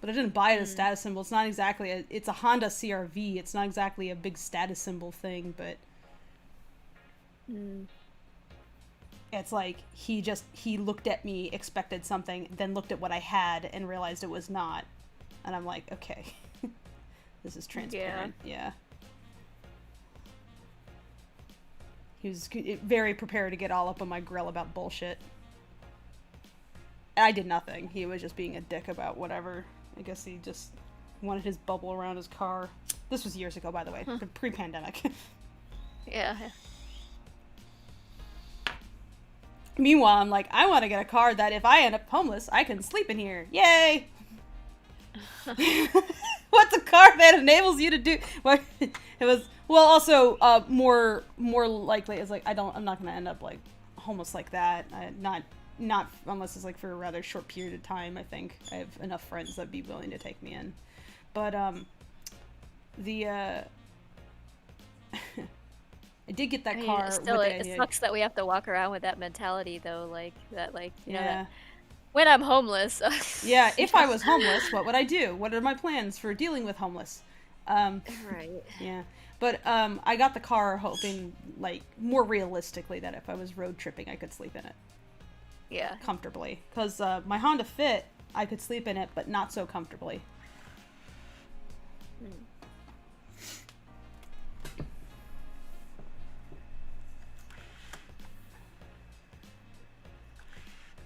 But I didn't buy it as a status symbol. It's not exactly it's a Honda CRV. It's not exactly a big status symbol thing, but it's like he looked at me, expected something, then looked at what I had and realized it was not. And I'm like, okay. This is transparent. Yeah. He was very prepared to get all up on my grill about bullshit. I did nothing. He was just being a dick about whatever. I guess he just wanted his bubble around his car. This was years ago, by the way. Pre-pandemic. Yeah. Meanwhile, I'm like, I want to get a car that if I end up homeless, I can sleep in here. Yay! What's a car that enables you to do? What it was. Well, also, more likely, it's like I'm not gonna end up like homeless like that. Not unless it's like for a rather short period of time. I think I have enough friends that'd be willing to take me in. But I did get that car. Still, it sucks that we have to walk around with that mentality, though. Like that, like you know, yeah. When I'm homeless. Yeah, if I was homeless, what would I do? What are my plans for dealing with homeless? Right. Yeah. But I got the car hoping, like, more realistically that if I was road tripping, I could sleep in it. Yeah. Comfortably. Because my Honda Fit, I could sleep in it, but not so comfortably.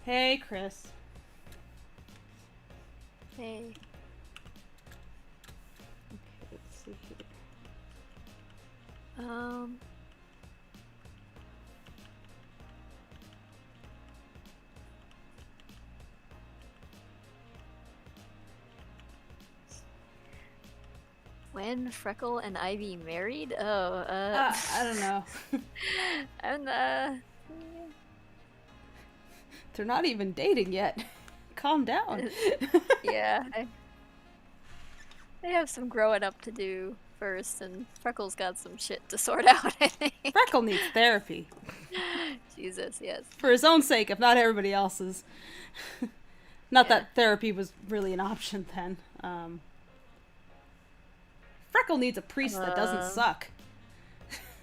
Hey, Chris. Hey. Okay, let's see here. When Freckle and Ivy married? I don't know. And they're not even dating yet. Calm down. Yeah. They have some growing up to do first, and Freckle's got some shit to sort out, I think. Freckle needs therapy. Jesus, yes. For his own sake, if not everybody else's. Not that therapy was really an option then. Freckle needs a priest that doesn't suck.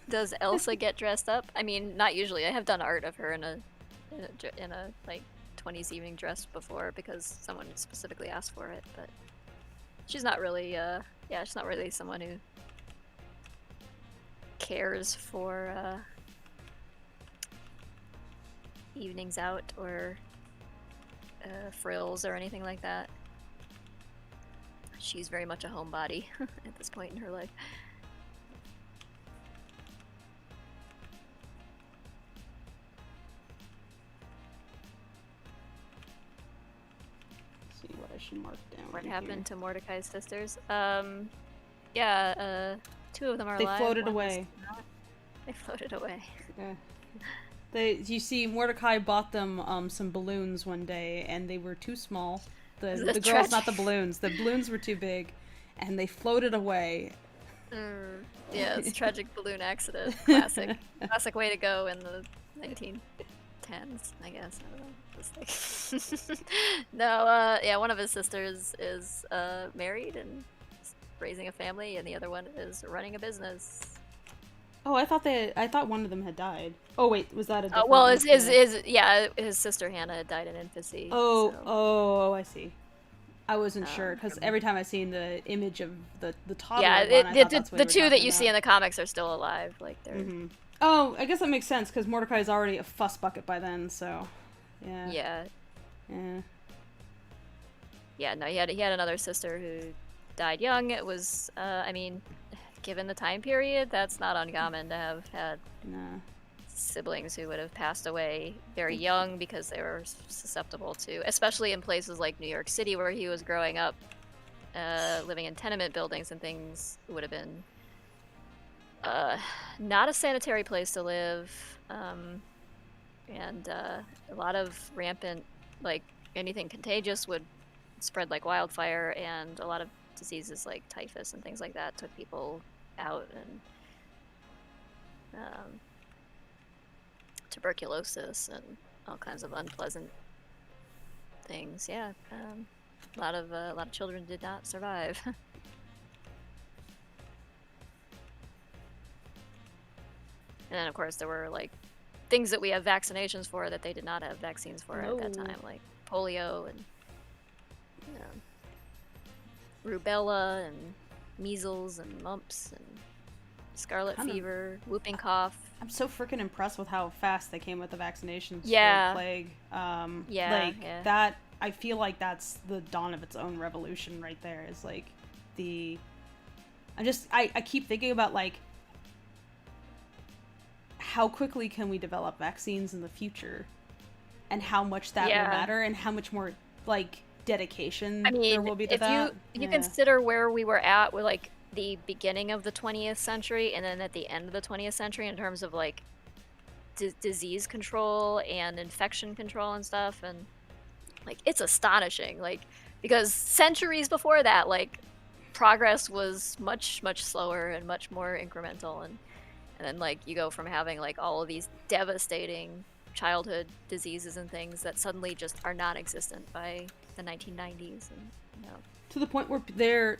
Does Elsa get dressed up? I mean, not usually. I have done art of her in a like 20s evening dress before because someone specifically asked for it, but she's not really she's not really someone who cares for evenings out or frills or anything like that. She's very much a homebody at this point in her life. What I should mark down. What happened to Mordecai's sisters? Yeah, two of them are alive. They floated away. They floated away. Yeah. You see, Mordecai bought them some balloons one day, and they were too small. The girls, not the balloons. The balloons were too big, and they floated away. Yeah, it's a tragic balloon accident. Classic. Classic way to go in the 1910s, I guess. I don't know. No, yeah, one of his sisters is married and raising a family, and the other one is running a business. Oh, I thought one of them had died. Oh wait, was that a different well, his sister Hannah had died in infancy. Oh, I see. I wasn't sure because every time I seen the image of the toddler one, the two that you see in the comics are still alive. Like they're. Mm-hmm. Oh, I guess that makes sense because Mordecai is already a fuss bucket by then, so. Yeah. Yeah. Yeah. Yeah. No, he had another sister who died young. It was, I mean, given the time period, that's not uncommon to have had siblings who would have passed away very young because they were susceptible to, especially in places like New York City where he was growing up, living in tenement buildings and things. It would have been not a sanitary place to live. And a lot of rampant, like anything contagious would spread like wildfire, and a lot of diseases like typhus and things like that took people out, and tuberculosis and all kinds of unpleasant things. Yeah, a lot of children did not survive. And then of course there were like things that we have vaccinations for that they did not have vaccines for at that time, like polio and rubella and measles and mumps and scarlet fever, whooping cough. I'm so freaking impressed with how fast they came with the vaccinations for plague. That, I feel like that's the dawn of its own revolution right there, is like I keep thinking about like how quickly can we develop vaccines in the future and how much that will matter and how much more like dedication there will be to that. If you consider where we were at with like the beginning of the 20th century and then at the end of the 20th century in terms of like disease control and infection control and stuff, and like it's astonishing, like because centuries before that like progress was much slower and much more incremental, and then like you go from having like all of these devastating childhood diseases and things that suddenly just are non-existent by the 1990s, and to the point where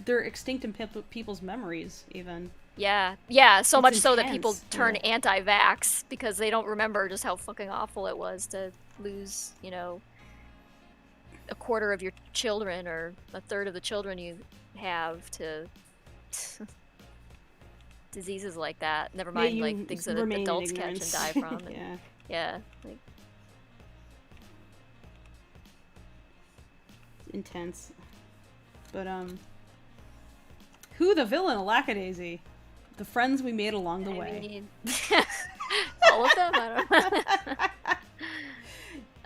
they're extinct in people's memories even. So it's much intense. So that people turn anti-vax because they don't remember just how fucking awful it was to lose, a quarter of your children or a third of the children you have to diseases like that. Never mind like things that adults catch and die from. Like intense. But who the villain of Lackadaisy? The friends we made along the way. All of them? I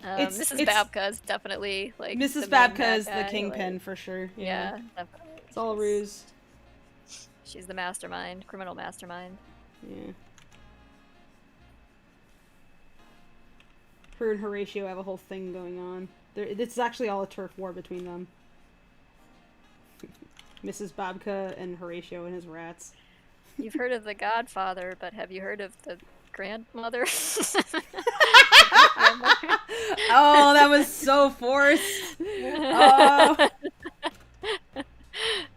don't know. Mrs. Babka is definitely like Mrs. Babka is the kingpin, like, for sure. Yeah, definitely. It's all a ruse. She's the mastermind, criminal mastermind. Yeah. Her and Horatio have a whole thing going on. It's actually all a turf war between them. Mrs. Babka and Horatio and his rats. You've heard of the Godfather, but have you heard of the grandmother? Oh, that was so forced. Oh.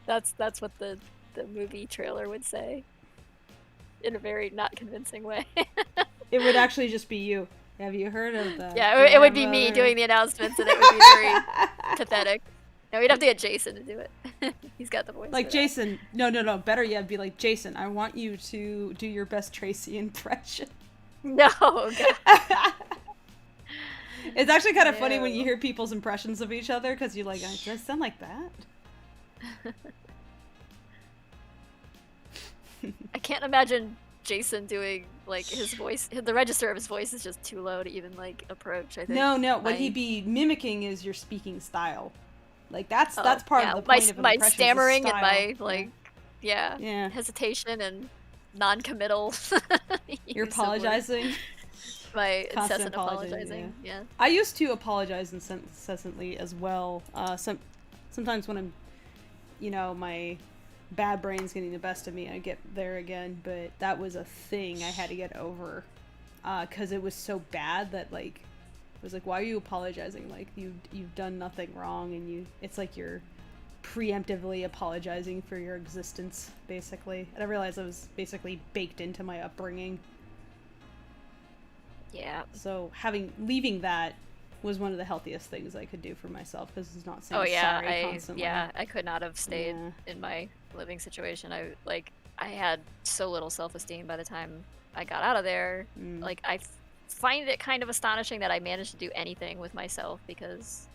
That's what the movie trailer would say. In a very not convincing way. It would actually just be you. Have you heard of the it would be me doing the announcements, and it would be very pathetic. No, we'd have to get Jason to do it. He's got the voice. Like Jason. No. Better yet, be like, Jason, I want you to do your best Tracy impression. No, God. It's actually kind of funny when you hear people's impressions of each other, because you're like, does it sound like that? I can't imagine Jason doing like his voice. The register of his voice is just too low to even like approach. I think. No. What he'd be mimicking is your speaking style. Like that's part of the point of my stammering and my hesitation and non-committal. You're apologizing. My incessant apologizing. Yeah. I used to apologize incessantly as well. Sometimes when I'm, my bad brain's getting the best of me, I get there again. But that was a thing I had to get over, because it was so bad that like. It was like, why are you apologizing? Like you've done nothing wrong, and it's like you're preemptively apologizing for your existence, basically. And I realized I was basically baked into my upbringing. Yeah. So leaving that was one of the healthiest things I could do for myself, because it's not saying sorry constantly. I could not have stayed in my living situation. I had so little self-esteem by the time I got out of there. Like I find it kind of astonishing that I managed to do anything with myself, because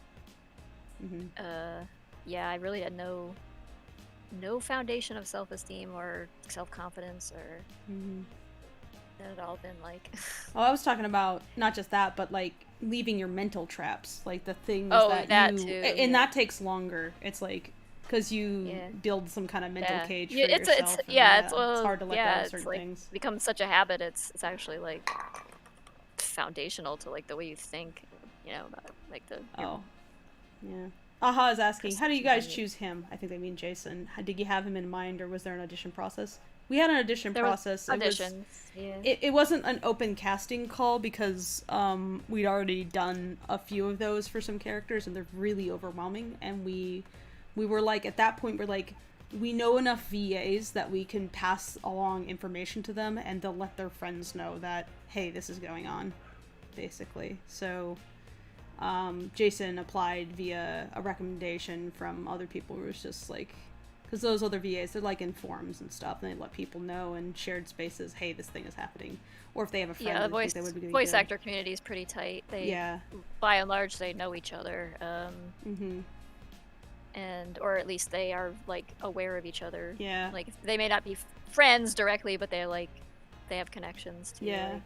I really had no foundation of self-esteem or self-confidence, or that had all been like I was talking about not just that, but like leaving your mental traps, like the things that too, and that takes longer. It's like because you build some kind of mental cage for yourself. It's hard to let go of certain things. It becomes such a habit. It's actually like foundational to like the way you think, about like Aha is asking, how do you guys choose him? I think they mean Jason. Did you have him in mind, or was there an audition process? We had an audition process. Auditions, yeah. It wasn't an open casting call because we'd already done a few of those for some characters, and they're really overwhelming. And we were like, at that point, we're like, we know enough VAs that we can pass along information to them, and they'll let their friends know that, hey, this is going on, basically. So Jason applied via a recommendation from other people. It was just like, because those other VAs, they're like in forums and stuff, and they let people know in shared spaces, hey, this thing is happening. Or if they have a friend, yeah, they would be voice actor community is pretty tight. They, by and large, they know each other. And or at least they are like aware of each other. Yeah. Like they may not be friends directly, but they have connections to. Yeah. Like,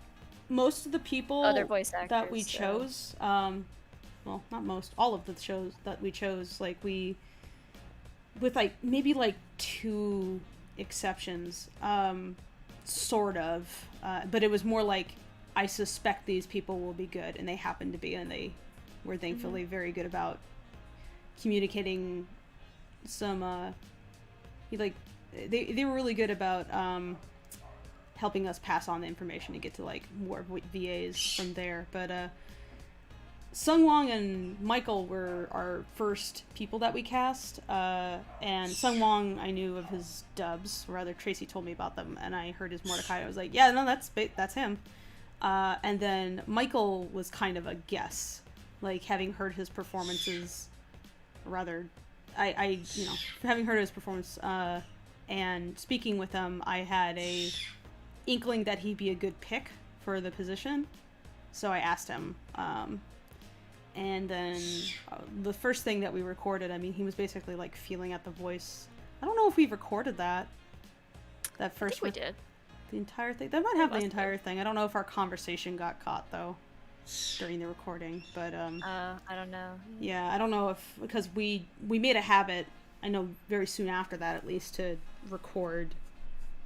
most of the people other voice actors that we chose, well, not most, all of the shows that we chose, like we, with like maybe like 2 exceptions, sort of, but it was more like, I suspect these people will be good, and they happened to be, and they were thankfully very good about communicating some, like, they were really good about, helping us pass on the information and get to like more VAs from there. But Sung Wong and Michael were our first people that we cast, and Sung Wong, I knew of his dubs, or rather Tracy told me about them, and I heard his Mordecai. I was like, yeah, no, that's him. And then Michael was kind of a guess, like having heard his performances, or rather, I having heard his performance and speaking with him, I had a inkling that he'd be a good pick for the position, so I asked him. And then the first thing that we recorded, I mean, he was basically like feeling out the voice. I don't know if we recorded that first. I think we did. The entire thing. That might have the entire thing. I don't know if our conversation got caught though during the recording, but I don't know. Yeah, I don't know if, because we made a habit, I know very soon after that at least, to record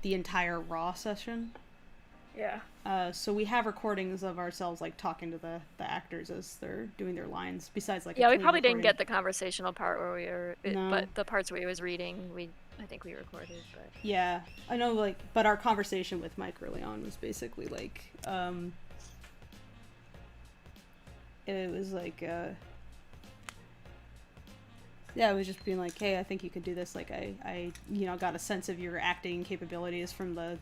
the entire raw session. Yeah. So we have recordings of ourselves like talking to the actors as they're doing their lines. Besides, like, yeah, we probably didn't get the conversational part where we were, No. but the parts where he was reading, I think we recorded. But yeah, I know, like, but our conversation with Mike early on was basically like, it was like, yeah, it was just being like, hey, I think you could do this. Like, I got a sense of your acting capabilities from the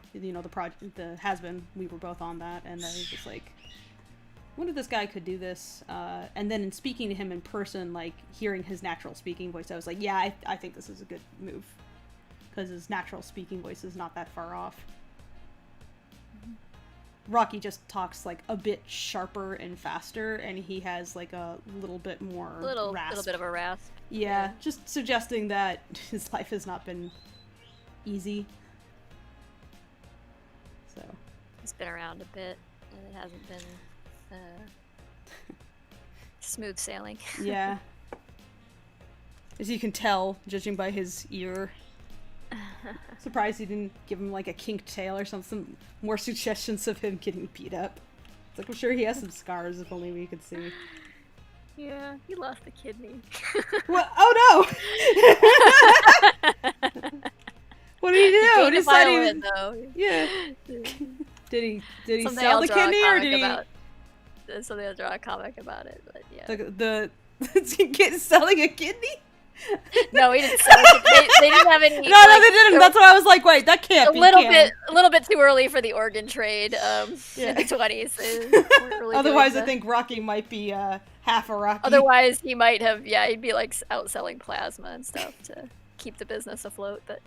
project, the Has-Been. We were both on that, and I was just like, I wonder if this guy could do this. And then in speaking to him in person, like, hearing his natural speaking voice, I was like, yeah, I think this is a good move. Because his natural speaking voice is not that far off. Rocky just talks like a bit sharper and faster, and he has like a little bit more rasp. Little bit of a rasp. Yeah, just suggesting that his life has not been easy. So he's been around a bit, and it hasn't been smooth sailing. Yeah, as you can tell, judging by his ear. Surprised he didn't give him like a kinked tail or some more suggestions of him getting beat up. It's like, I'm sure he has some scars, if only we could see. Yeah, he lost a kidney. What? Oh no! What did he do? He violent, though. Yeah. Did he Someday sell I'll the draw kidney, or did he? Someday I'll draw a comic about it, but yeah. The selling a kidney? No, he didn't sell it. They didn't have any. No, they didn't. That's why I was like, wait, that can't be. A little bit too early for the organ trade. In the 20s. Really otherwise, I think Rocky might be half a Rocky. Otherwise, he might have. Yeah, he'd be like out selling plasma and stuff to keep the business afloat. But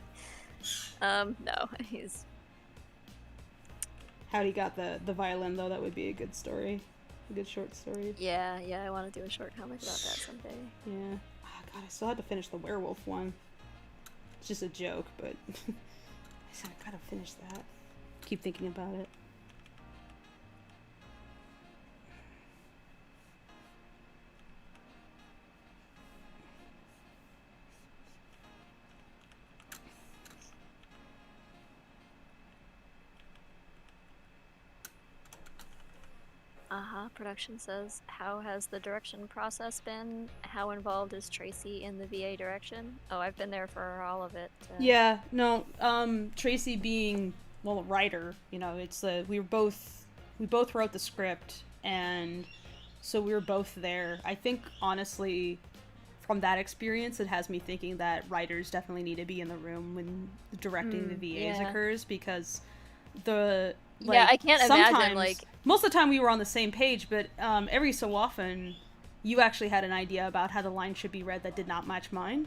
no, he's. How he got the violin, though, that would be a good story, a good short story. Yeah, I want to do a short comic about that someday. Yeah. God, I still had to finish the werewolf one. It's just a joke, but I said I gotta finish that. Keep thinking about it. Production says, how has the direction process been? How involved is Tracy in the VA direction? Oh, I've been there for all of it. Yeah, no, Tracy being, well, a writer, it's we both wrote the script, and so we were both there. I think, honestly, from that experience, it has me thinking that writers definitely need to be in the room when directing the VAs occurs, because I can't imagine, like, most of the time we were on the same page, but every so often you actually had an idea about how the line should be read that did not match mine.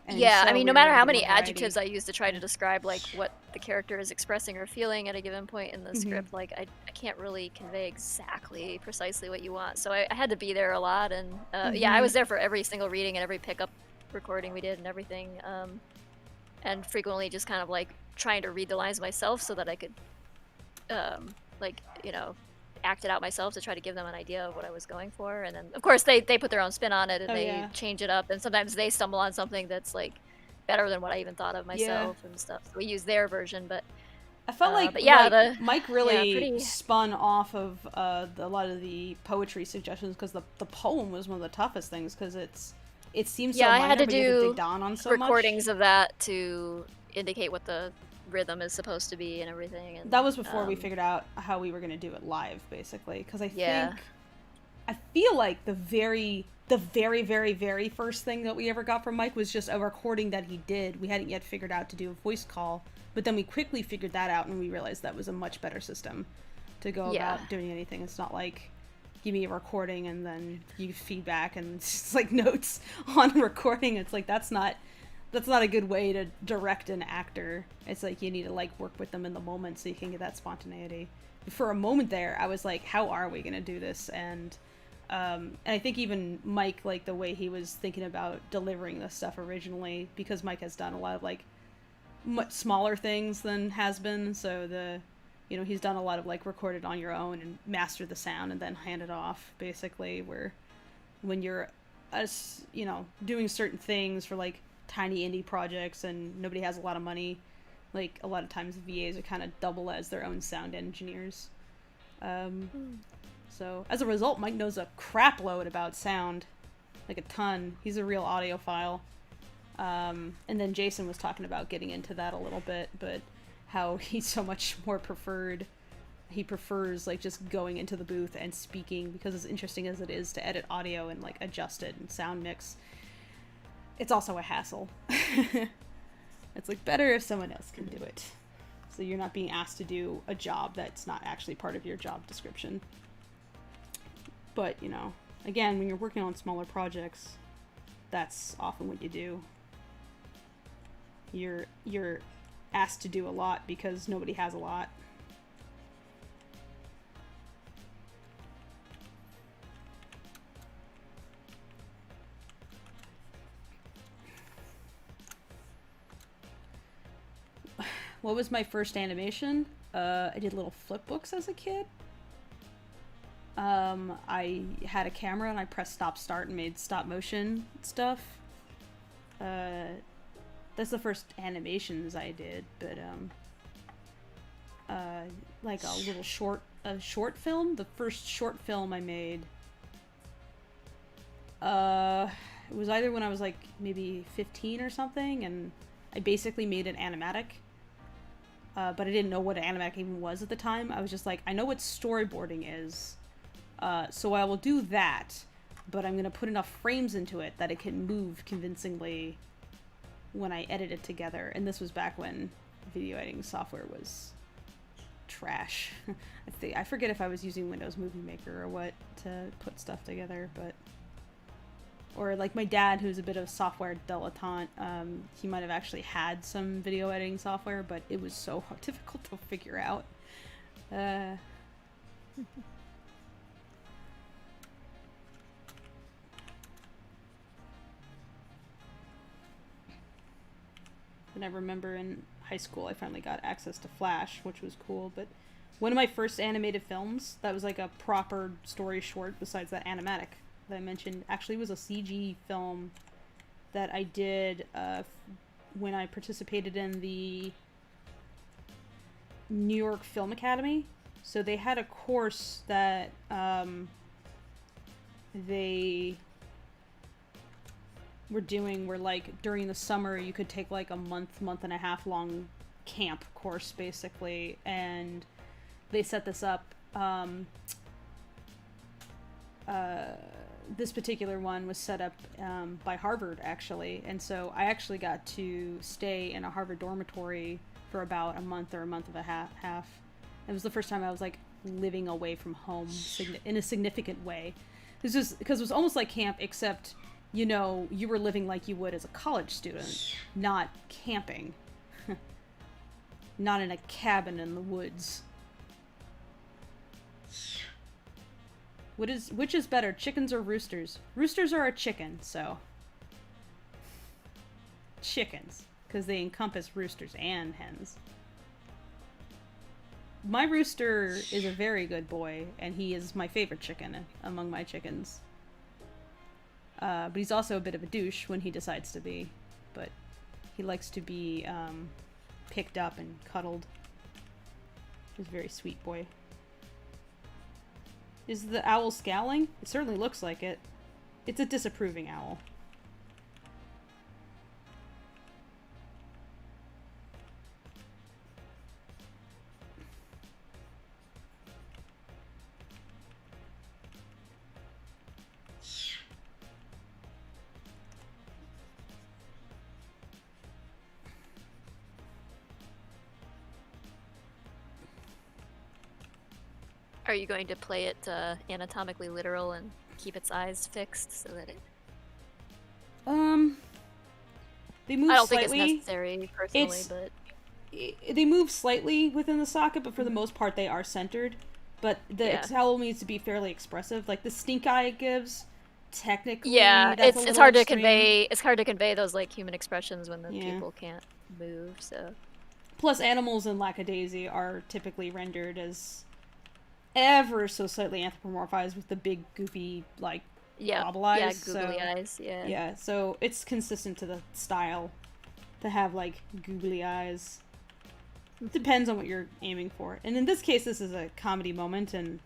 And yeah, so I mean, no matter how many adjectives I use to try to describe, like, what the character is expressing or feeling at a given point in the script, like, I can't really convey exactly, precisely what you want. So I had to be there a lot, and yeah, I was there for every single reading and every pickup recording we did and everything, and frequently just kind of, like, trying to read the lines myself so that I could, like, act it out myself to try to give them an idea of what I was going for. And then, of course, they put their own spin on it, and they change it up, and sometimes they stumble on something that's, like, better than what I even thought of myself and stuff. So we use their version, but I felt like Mike really spun off of a lot of the poetry suggestions, because the poem was one of the toughest things, because it seems so minor, I had to but you had to dig down on so recordings of that to indicate what the rhythm is supposed to be and everything. And that was before we figured out how we were going to do it live, basically, because I feel like the very very first thing that we ever got from Mike was just a recording that he did. We hadn't yet figured out to do a voice call, but then we quickly figured that out, and we realized that was a much better system to go about doing anything. It's not like, give me a recording and then you feedback and it's just like notes on recording. It's like, that's not a good way to direct an actor. It's like, you need to, like, work with them in the moment so you can get that spontaneity. For a moment there, I was like, how are we gonna do this? And I think even Mike, like, the way he was thinking about delivering this stuff originally, because Mike has done a lot of, like, much smaller things than has been, so he's done a lot of, like, recorded on your own and master the sound and then hand it off, basically, where when you're doing certain things for, like, tiny indie projects and nobody has a lot of money, like, a lot of times VAs are kind of double as their own sound engineers. So as a result, Mike knows a crap load about sound, like a ton. He's a real audiophile. And then Jason was talking about getting into that a little bit, but how he's so much more he prefers, like, just going into the booth and speaking, because as interesting as it is to edit audio and, like, adjust it and sound mix, it's also a hassle. It's, like, better if someone else can do it, so you're not being asked to do a job that's not actually part of your job description. But, again, when you're working on smaller projects, that's often what you do. You're asked to do a lot because nobody has a lot. What was my first animation? I did little flip books as a kid. I had a camera and I pressed stop start and made stop motion stuff. That's the first animations I did, but like a little short film. The first short film I made, it was either when I was like maybe 15 or something, and I basically made an animatic. But I didn't know what an animatic even was at the time. I was just like, I know what storyboarding is, so I will do that, but I'm going to put enough frames into it that it can move convincingly when I edit it together. And this was back when video editing software was trash. I forget if I was using Windows Movie Maker or what to put stuff together, but... Or, like, my dad, who's a bit of a software dilettante, he might have actually had some video editing software, but it was so difficult to figure out. And I remember in high school I finally got access to Flash, which was cool, but one of my first animated films that was like a proper story short besides that animatic that I mentioned actually was a CG film that I did when I participated in the New York Film Academy. So they had a course that they were doing where, like, during the summer you could take like a month and a half long camp course basically, and they set this up. This particular one was set up by Harvard, actually, and so I actually got to stay in a Harvard dormitory for about a month or a month and a half. It was the first time I was, like, living away from home in a significant way. This was because it was almost like camp, except, you know, you were living like you would as a college student, not camping. Not in a cabin in the woods. Which is better, chickens or roosters? Roosters are a chicken, so chickens, because they encompass roosters and hens. My rooster is a very good boy, and he is my favorite chicken among my chickens. But he's also a bit of a douche when he decides to be. But he likes to be picked up and cuddled. He's a very sweet boy. Is the owl scowling? It certainly looks like it. It's a disapproving owl. Are you going to play it anatomically literal and keep its eyes fixed so that it... They move slightly. I don't think it's necessary, personally, but... They move slightly within the socket, but for the most part they are centered. But the owl needs to be fairly expressive. Like, the stink eye it gives, technically... Yeah, it's hard to convey... It's hard to convey those, like, human expressions when the people can't move, so... Plus, animals in Lackadaisy are typically rendered as... ever so slightly anthropomorphized with the big goofy, like, bobble eyes. Yeah, googly eyes, yeah. Yeah, so it's consistent to the style to have, like, googly eyes. It depends on what you're aiming for. And in this case, this is a comedy moment, and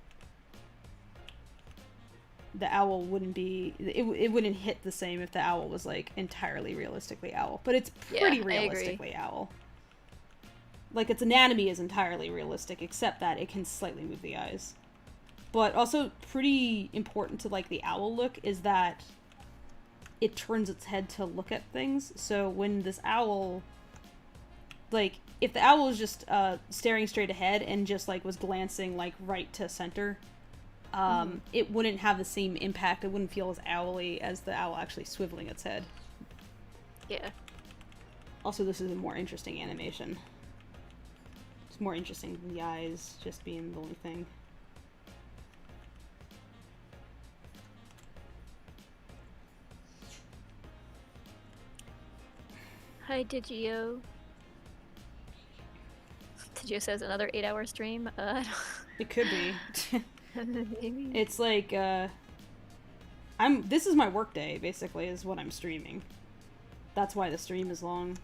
the owl wouldn't be... It wouldn't hit the same if the owl was, like, entirely realistically owl. But it's pretty realistically owl. Like, its anatomy is entirely realistic, except that it can slightly move the eyes. But also, pretty important to, like, the owl look is that it turns its head to look at things. So when this owl... Like, if the owl was just staring straight ahead and just, like, was glancing, like, right to center, it wouldn't have the same impact. It wouldn't feel as owly as the owl actually swiveling its head. Yeah. Also, this is a more interesting animation. More interesting than the eyes just being the only thing. Hi, Digio. Digio says another 8-hour stream. It could be. Maybe. It's like, this is my work day, basically, is what I'm streaming. That's why the stream is long.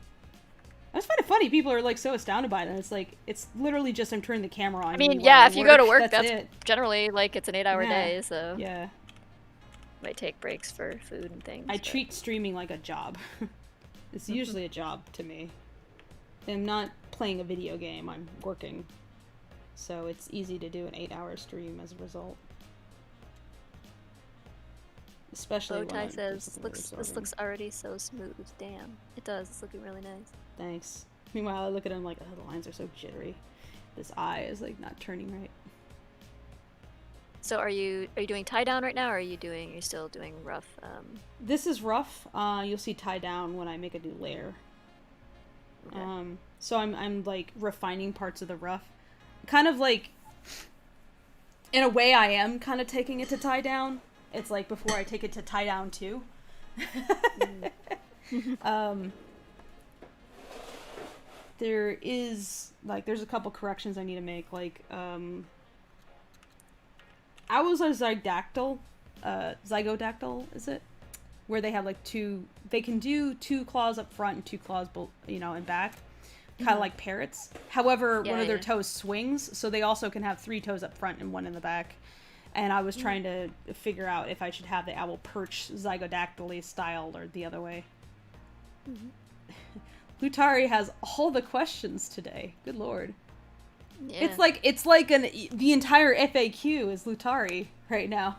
I just find it funny. People are, like, so astounded by that. It's like, it's literally just I'm turning the camera on. I mean, yeah, if you go to work, that's generally, like, it's an 8-hour day, so... Yeah. Might take breaks for food and things. I treat streaming like a job. It's usually a job to me. I'm not playing a video game, I'm working. So it's easy to do an 8-hour stream as a result. Especially when Bowtie says, this looks already so smooth. Damn. It does. It's looking really nice. Thanks. Meanwhile, I look at him like, oh, the lines are so jittery. This eye is, like, not turning right. So are you doing tie down right now, or are you still doing rough? This is rough. You'll see tie down when I make a new layer. Okay. So I'm like refining parts of the rough. Kind of like, in a way I am kind of taking it to tie down. It's like before I take it to tie down too. There is, like, there's a couple corrections I need to make, like, owls are zygodactyl, is it? Where they have, like, they can do 2 claws up front and 2 claws, in back. kind of like parrots. However, one of their yeah. toes swings, so they also can have 3 toes up front and 1 in the back. And I was trying to figure out if I should have the owl perch zygodactyly style or the other way. Lutari has all the questions today. Good lord. Yeah. It's like the entire FAQ is Lutari right now.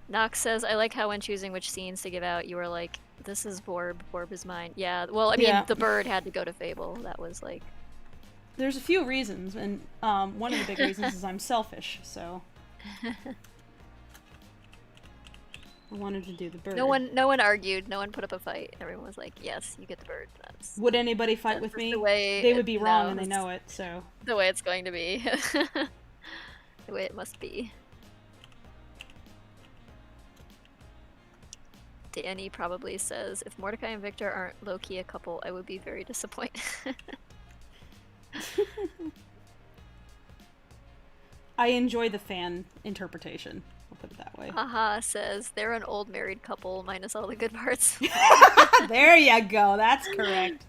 Nox says, I like how when choosing which scenes to give out, you were like, this is Borb, Borb is mine. Yeah, well, I mean, the bird had to go to Fable. That was like... There's a few reasons, and one of the big reasons is I'm selfish, so... I wanted to do the bird. No one argued. No one put up a fight. Everyone was like, yes, you get the bird. Would anybody fight with me? They would be wrong, and they know it, so... The way it's going to be. The way it must be. Danny probably says, if Mordecai and Victor aren't low-key a couple, I would be very disappointed. I enjoy the fan interpretation. I'll put it that way. Haha says, they're an old married couple, minus all the good parts. There you go. That's correct.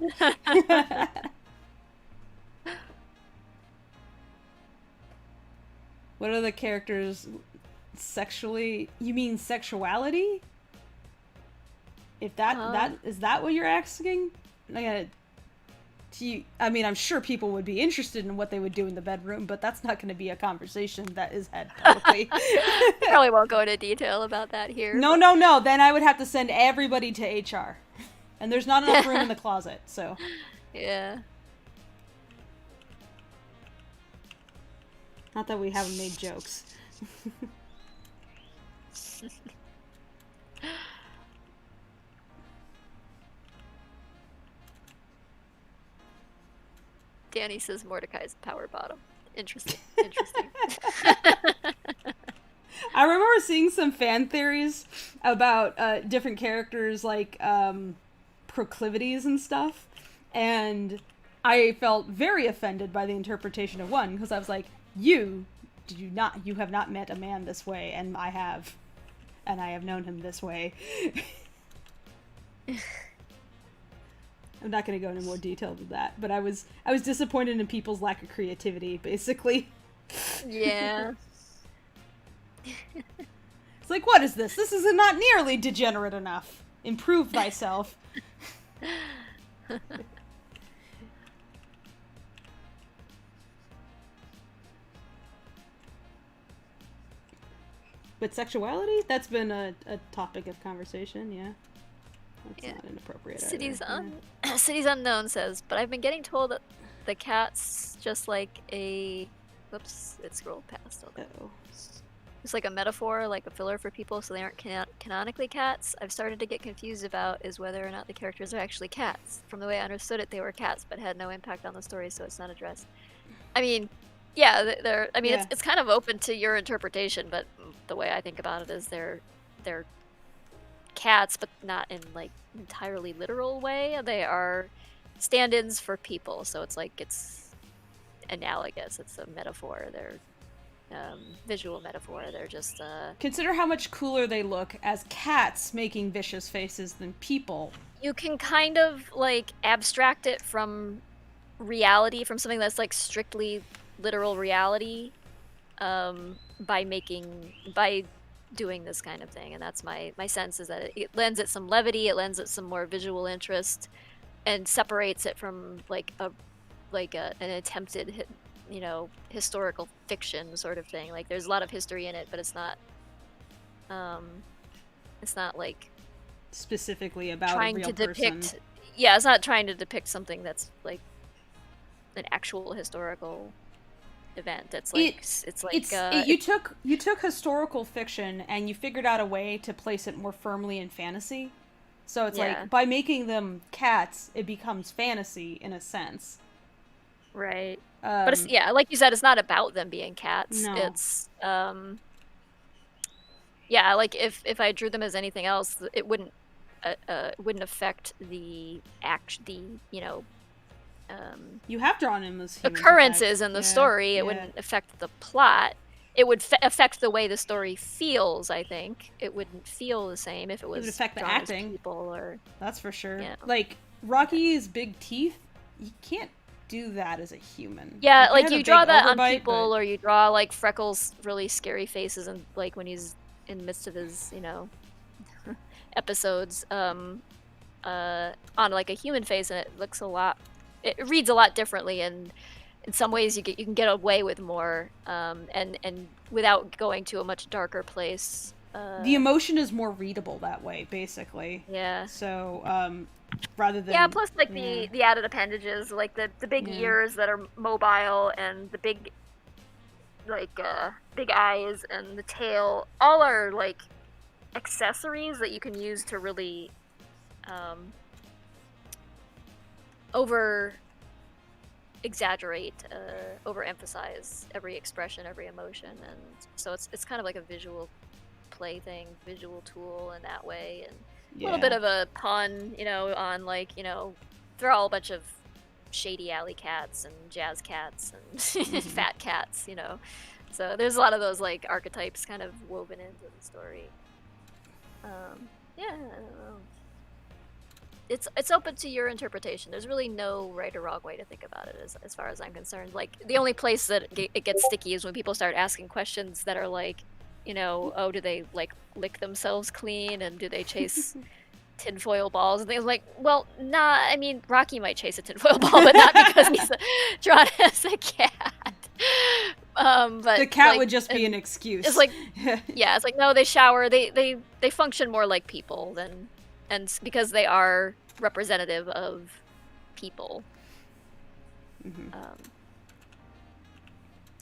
What are the characters sexually? You mean sexuality? If that is that what you're asking? I mean, I'm sure people would be interested in what they would do in the bedroom, but that's not going to be a conversation that is had publicly. Probably won't go into detail about that here. No. Then I would have to send everybody to HR. And there's not enough room in the closet, so. Yeah. Not that we haven't made jokes. Danny says Mordecai's power bottom. Interesting. I remember seeing some fan theories about different characters, like proclivities and stuff, and I felt very offended by the interpretation of one, because I was like, you have not met a man this way, and I have known him this way. I'm not going to go into more detail than that, but I was disappointed in people's lack of creativity, basically. Yeah. It's like, what is this? This is not nearly degenerate enough. Improve thyself. But sexuality? That's been a topic of conversation, yeah. That's not inappropriate either. Cities Unknown says, but I've been getting told that the cat's just like a... Whoops, it scrolled past. Uh-oh. It's like a metaphor, like a filler for people, so they aren't canonically cats. I've started to get confused about is whether or not the characters are actually cats. From the way I understood it, they were cats, but had no impact on the story, so it's not addressed. I mean, yeah, they're. I mean, yeah. It's kind of open to your interpretation, but the way I think about it is they're cats, but not in like entirely literal way. They are stand-ins for people, so it's like it's analogous. It's a metaphor. They're visual metaphor. They're just consider how much cooler they look as cats making vicious faces than people. You can kind of like abstract it from reality, from something that's like strictly literal reality, by doing this kind of thing. And that's my sense, is that it lends it some levity, it lends it some more visual interest, and separates it from like an attempted historical fiction sort of thing. Like there's a lot of history in it, but it's not like specifically about trying a real to depict person. Yeah, it's not trying to depict something that's like an actual historical event. You took historical fiction and you figured out a way to place it more firmly in fantasy. So it's like by making them cats, it becomes fantasy in a sense. Right. But it's, like you said, it's not about them being cats. No. It's like if I drew them as anything else, it wouldn't affect the you have drawn him as humans, occurrences in the story. It wouldn't affect the plot. It would affect the way the story feels. I think it wouldn't feel the same if it was affect the drawn acting. as people, or that's for sure. Yeah. Like Rocky's big teeth, you can't do that as a human. Yeah, like you you draw that on overbite, people, but... or you draw like Freckles' really scary faces, and like when he's in the midst of his, episodes, on like a human face, and it reads a lot differently, and in some ways you can get away with more, and without going to a much darker place. The emotion is more readable that way, basically. Yeah. So, rather than... Yeah, plus like the added appendages, like the big ears that are mobile, and the big big eyes, and the tail, all are like accessories that you can use to really over exaggerate, overemphasize every expression, every emotion, and so it's kind of like a visual plaything, visual tool in that way, and a little bit of a pun, on like, they're all a bunch of shady alley cats and jazz cats and fat cats, so there's a lot of those like archetypes kind of woven into the story. Yeah, I don't know. It's open to your interpretation. There's really no right or wrong way to think about it, as far as I'm concerned. Like, the only place that it gets sticky is when people start asking questions that are like, oh, do they like lick themselves clean, and do they chase tinfoil balls and things? Like, well, nah. I mean, Rocky might chase a tinfoil ball, but not because he's drawn as a cat. But the cat would just be an excuse. It's like, yeah, it's like, no, they shower. They function more like people than. And because they are representative of people.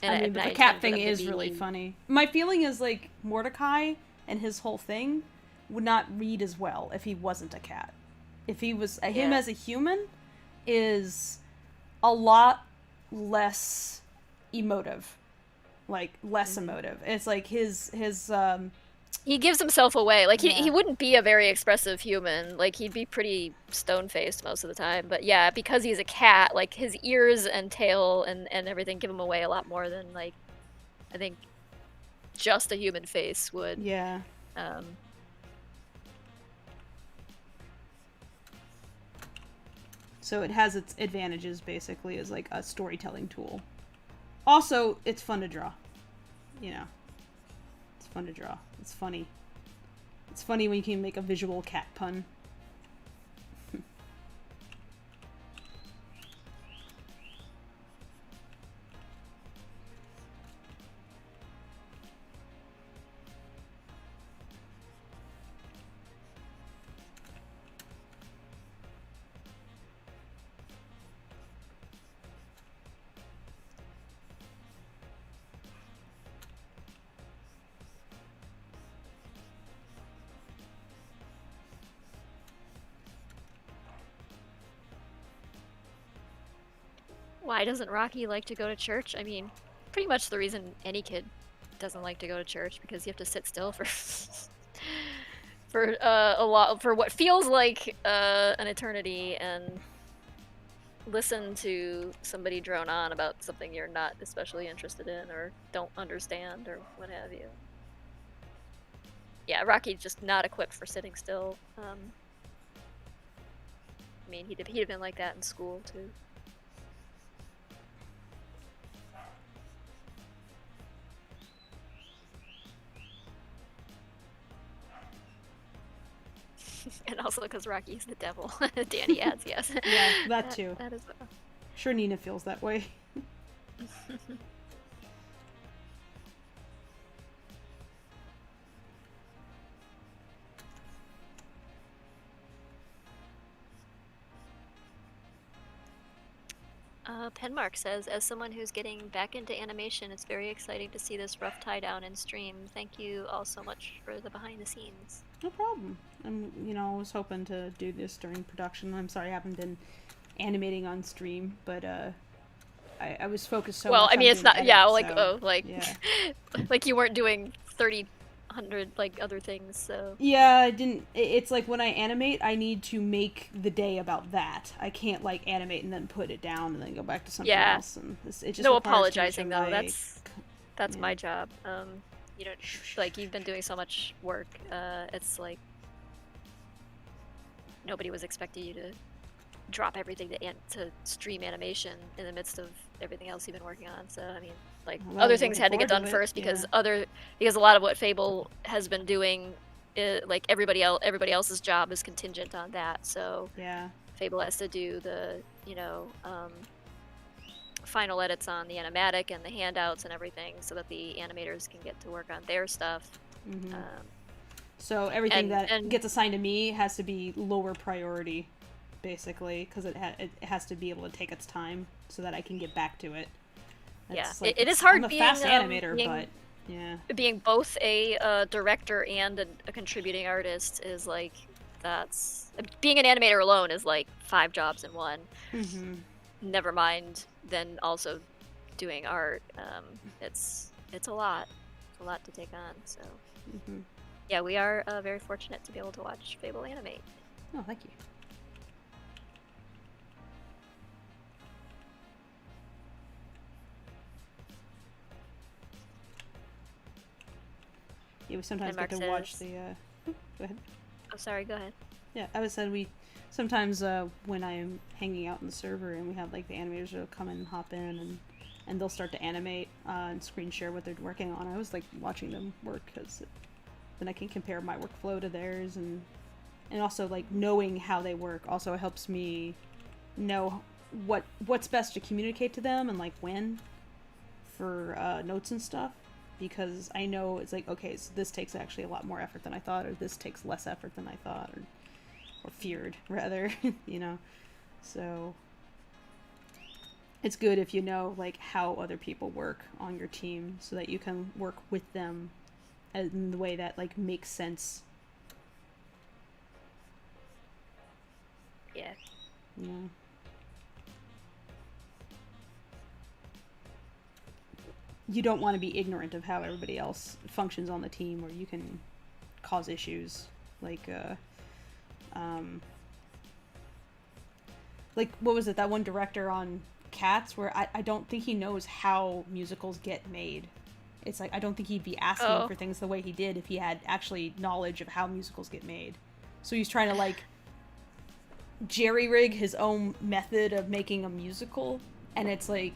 And the cat thing is really funny. My feeling is like Mordecai and his whole thing would not read as well if he wasn't a cat. If he was him as a human is a lot less emotive. Like less emotive. It's like his he gives himself away. Like, he wouldn't be a very expressive human. Like, he'd be pretty stone-faced most of the time. But yeah, because he's a cat, like, his ears and tail and everything give him away a lot more than, like, I think just a human face would. Yeah. So it has its advantages, basically, as, like, a storytelling tool. Also, it's fun to draw. It's fun to draw. It's funny. It's funny when you can make a visual cat pun. Why doesn't Rocky like to go to church? I mean, pretty much the reason any kid doesn't like to go to church, because you have to sit still for for what feels like an eternity, and listen to somebody drone on about something you're not especially interested in or don't understand or what have you. Yeah, Rocky's just not equipped for sitting still. I mean, he'd have been like that in school too. And also because Rocky's the devil. Danny adds, yes. Yeah, that too. That as well. Sure, Nina feels that way. Penmark says, as someone who's getting back into animation, it's very exciting to see this rough tie down in stream. Thank you all so much for the behind the scenes. No problem. I was hoping to do this during production. I'm sorry I haven't been animating on stream, but I was focused so much on it's not edit, yeah, like you weren't doing 300 like other things, so yeah, I didn't. It's like when I animate, I need to make the day about that. I can't like animate and then put it down and then go back to something else. And it just no apologizing though. That's my job. Like, you've been doing so much work. It's like nobody was expecting you to drop everything to stream animation in the midst of everything else you've been working on. So I mean, like Well, other things had to get done first because because a lot of what Fable has been doing, like everybody else's job is contingent on that. So yeah, Fable has to do the final edits on the animatic and the handouts and everything, so that the animators can get to work on their stuff. Mm-hmm. So everything that gets assigned to me has to be lower priority, basically, because it has to be able to take its time so that I can get back to it. It is hard. I'm a fast animator, but yeah, being both a director and a contributing artist is like being an animator alone is like 5 jobs in one. Mm-hmm. Never mind then also doing art. It's a lot. It's a lot to take on. So yeah, we are very fortunate to be able to watch Fable animate. Oh, thank you. Yeah, we sometimes get to watch the. Go ahead. Oh, sorry. Go ahead. Yeah, I was saying we sometimes when I'm hanging out in the server and we have like the animators will come in and hop in and they'll start to animate and screen share what they're working on. I was like watching them work because then I can compare my workflow to theirs and also like knowing how they work also helps me know what's best to communicate to them and like when for notes and stuff. Because I know it's like, okay, so this takes actually a lot more effort than I thought, or this takes less effort than I thought, or feared, rather, you know? So, it's good if you know, like, how other people work on your team, so that you can work with them in the way that, like, makes sense. Yeah. Yeah. You don't want to be ignorant of how everybody else functions on the team, or you can cause issues. Like what was it? That one director on Cats, where I don't think he knows how musicals get made. It's like, I don't think he'd be asking for things the way he did if he had actually knowledge of how musicals get made. So he's trying to, like, jerry-rig his own method of making a musical, and it's like,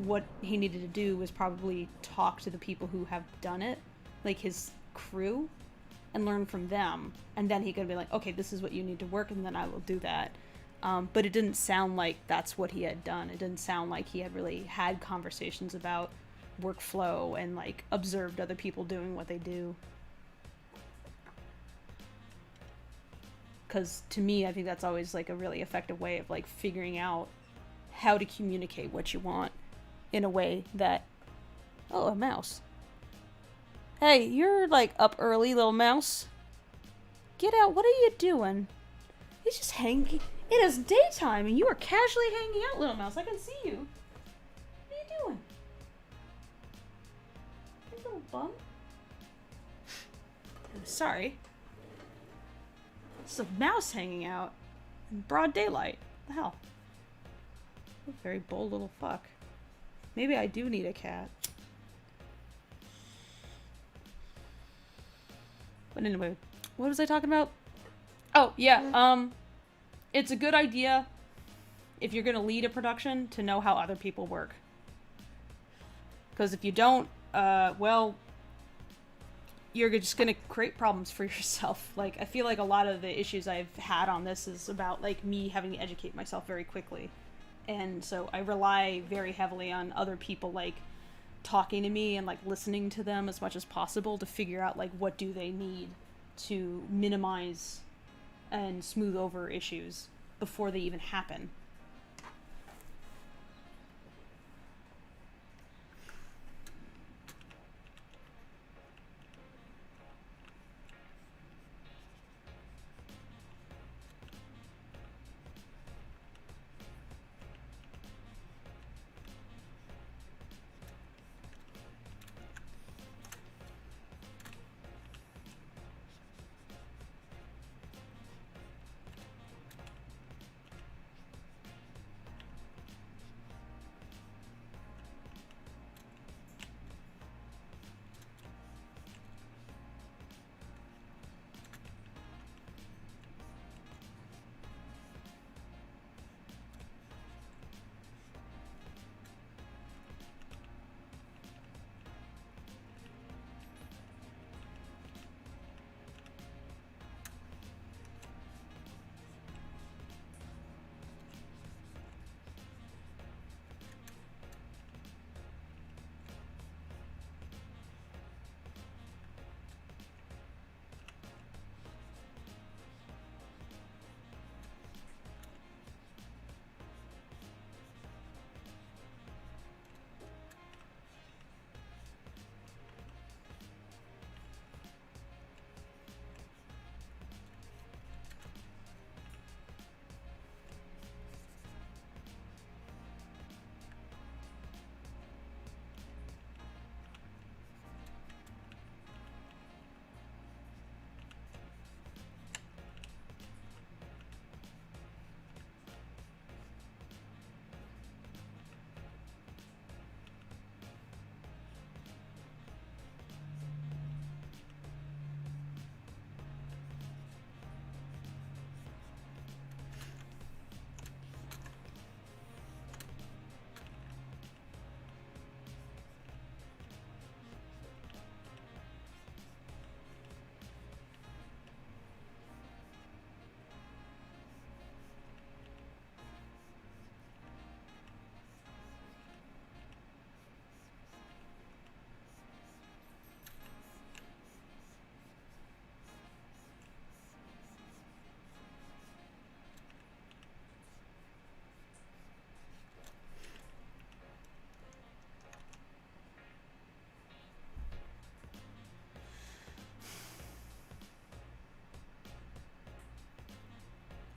what he needed to do was probably talk to the people who have done it, like his crew, and learn from them, and then he could be like, okay, this is what you need to work, and then I will do that. But it didn't sound like that's what he had done. It didn't sound like he had really had conversations about workflow and like observed other people doing what they do. Because to me, I think that's always like a really effective way of like figuring out how to communicate what you want in a way that, oh, a mouse. Hey, you're like up early, little mouse. Get out, what are you doing? He's just hanging. It is daytime and you are casually hanging out, little mouse. I can see you. What are you doing? You little bum. Sorry. It's a mouse hanging out in broad daylight. What the hell? A very bold little fuck. Maybe I do need a cat. But anyway, what was I talking about? Oh, yeah, it's a good idea if you're gonna lead a production to know how other people work. Because if you don't, well, you're just gonna create problems for yourself. Like, I feel like a lot of the issues I've had on this is about, like, me having to educate myself very quickly. And so I rely very heavily on other people, like, talking to me and, like, listening to them as much as possible to figure out, like, what do they need to minimize and smooth over issues before they even happen.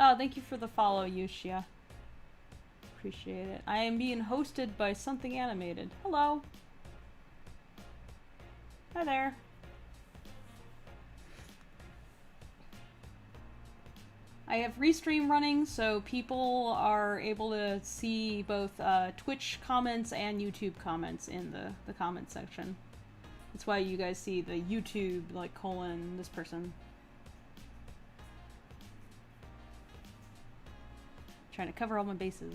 Oh, thank you for the follow, Yushia. Appreciate it. I am being hosted by something animated. Hello. Hi there. I have Restream running, so people are able to see both Twitch comments and YouTube comments in the comment section. That's why you guys see the YouTube, like, colon, this person. Trying to cover all my bases.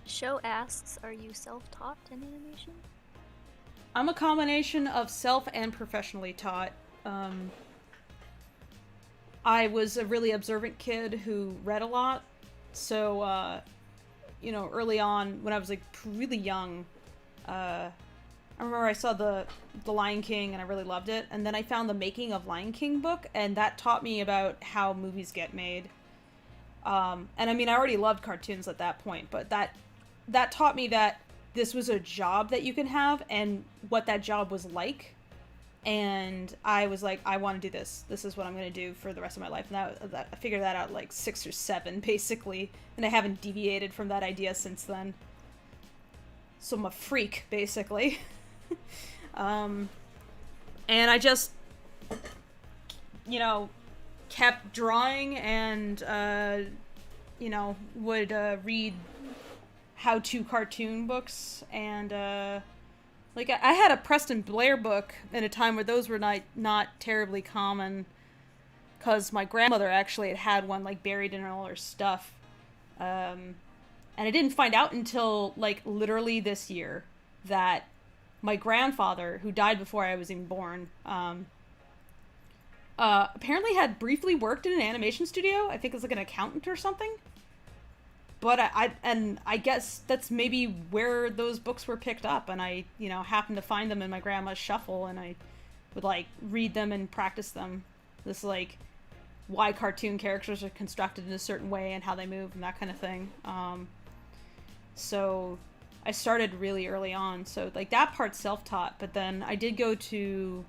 Show asks, are you self-taught in animation? I'm a combination of self and professionally taught. I was a really observant kid who read a lot, so, you know, early on, when I was, like, really young, I remember I saw the Lion King and I really loved it, and then I found the Making of Lion King book, and that taught me about how movies get made. And I mean, I already loved cartoons at that point, but that taught me that this was a job that you can have and what that job was like. And I was like, I want to do this. This is what I'm going to do for the rest of my life. And I figured that out like 6 or 7, basically. And I haven't deviated from that idea since then. So I'm a freak, basically. And I just, you know, kept drawing and, you know, would read how-to cartoon books and, like, I had a Preston Blair book in a time where those were not terribly common, because my grandmother actually had one, like, buried in all her stuff. And I didn't find out until, like, literally this year that my grandfather, who died before I was even born, apparently had briefly worked in an animation studio. I think as, like, an accountant or something. But I guess that's maybe where those books were picked up, and I, you know, happened to find them in my grandma's shuffle, and I would, like, read them and practice them. This, like, why cartoon characters are constructed in a certain way and how they move and that kind of thing. So I started really early on, so, like, that part's self-taught, but then I did go to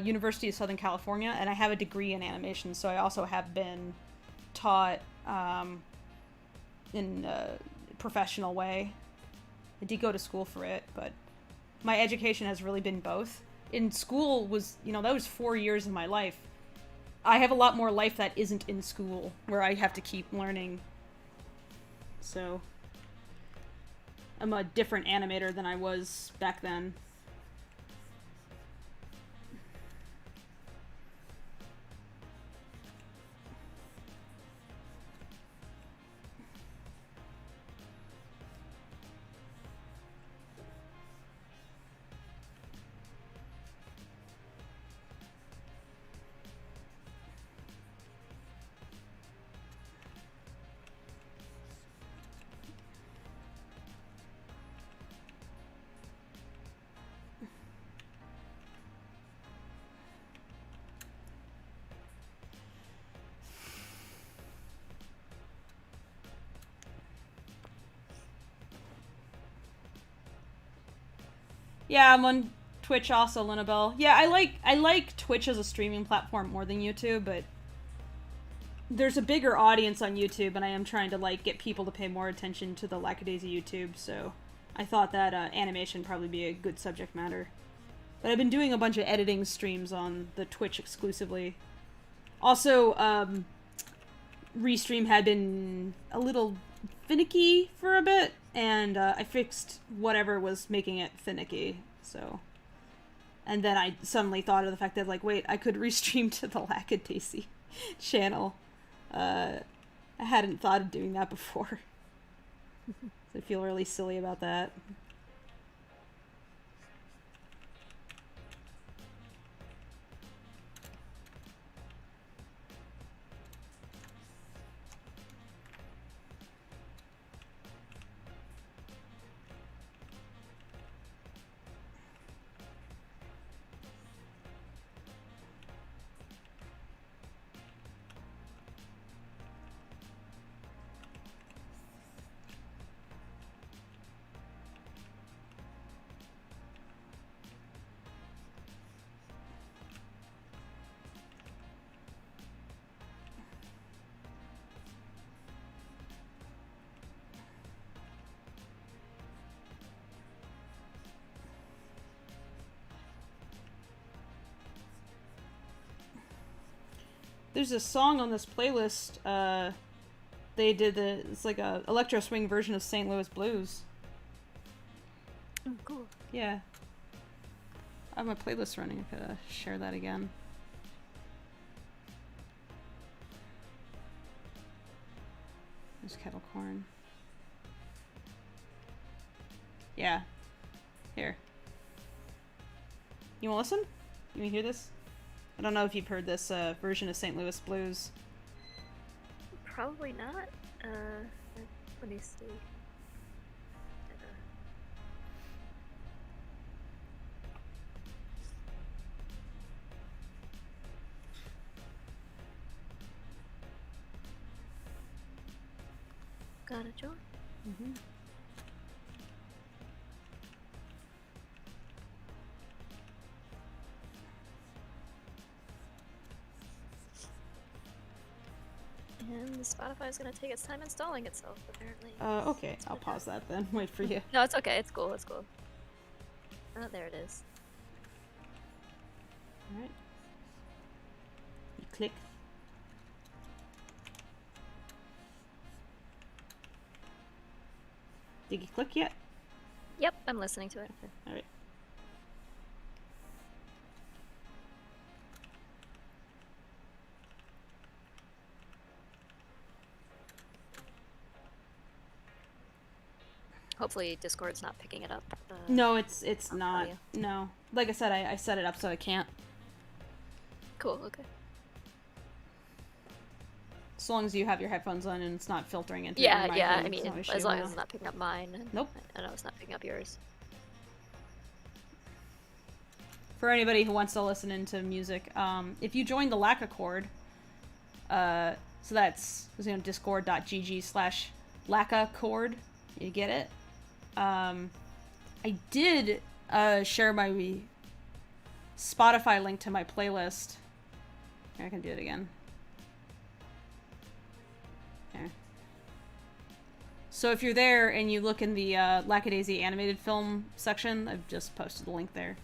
University of Southern California, and I have a degree in animation, so I also have been taught in a professional way. I did go to school for it, but my education has really been both. In school was, you know, that was 4 years of my life. I have a lot more life that isn't in school, where I have to keep learning. So I'm a different animator than I was back then. Yeah, I'm on Twitch also, Linabelle. Yeah, I like Twitch as a streaming platform more than YouTube, but there's a bigger audience on YouTube, and I am trying to, like, get people to pay more attention to the Lackadaisy YouTube, so I thought that animation probably be a good subject matter. But I've been doing a bunch of editing streams on the Twitch exclusively. Also, Restream had been a little finicky for a bit, and I fixed whatever was making it finicky, so. And then I suddenly thought of the fact that, like, wait, I could restream to the Lackadaisy channel. I hadn't thought of doing that before. So I feel really silly about that. There's a song on this playlist. They did it's like a electro swing version of St. Louis Blues. Oh, cool. Yeah. I have my playlist running. I could share that again. There's kettle corn. Yeah. Here. You want to listen? You want to hear this? I don't know if you've heard this version of St. Louis Blues. Probably not. Let me see. Got it, Joe? Mm-hmm. And Spotify is gonna take its time installing itself, apparently. Okay. I'll pause that then. Wait for you. No, it's okay. It's cool. It's cool. Oh, there it is. Alright. You click. Did you click yet? Yep, I'm listening to it. Okay. Alright. Hopefully Discord's not picking it up. No, it's not. No. Like I said, I set it up so I can't. Cool, okay. As long as you have your headphones on and it's not filtering into Yeah, your yeah, microphone, I mean, it's no issue, as long no. as it's not picking up mine. And Nope. I know it's not picking up yours. For anybody who wants to listen into music, if you join the Lackaccord, so that's discord.gg/Lackaccord, you get it. I did share my Spotify link to my playlist. Here, I can do it again. Here. So if you're there and you look in the Lackadaisy animated film section, I've just posted the link there.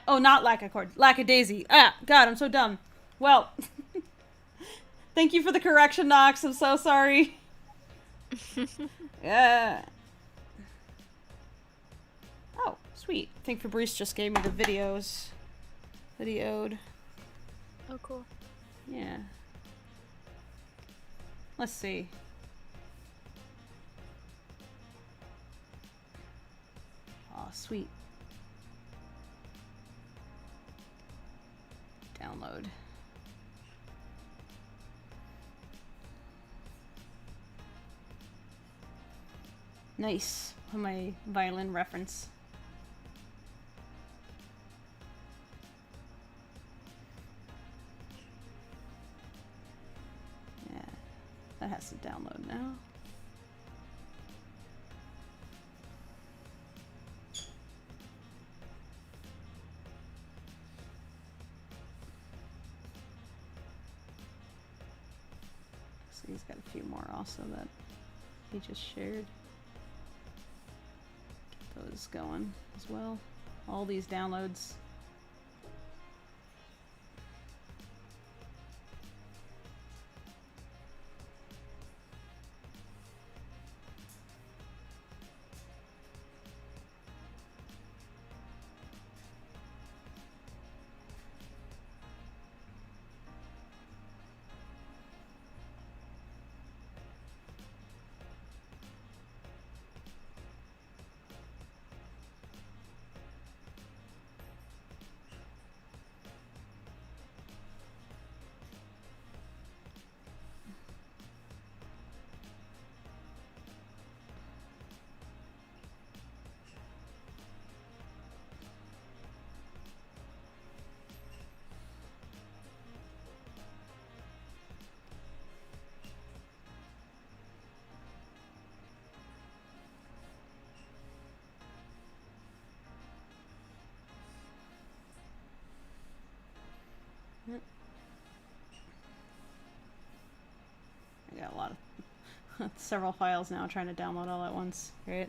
Not Lackaccord. Lackadaisy. Ah, God, I'm so dumb. Well, thank you for the correction, Nox. I'm so sorry. Yeah. Oh, sweet. I think Fabrice just gave me the videos. Videoed. Oh, cool. Yeah. Let's see. Oh, sweet. Download. Nice. My violin reference. Yeah. That has to download now. also that he just shared. Get those going as well. All these downloads. I got a lot of several files now trying to download all at once, right?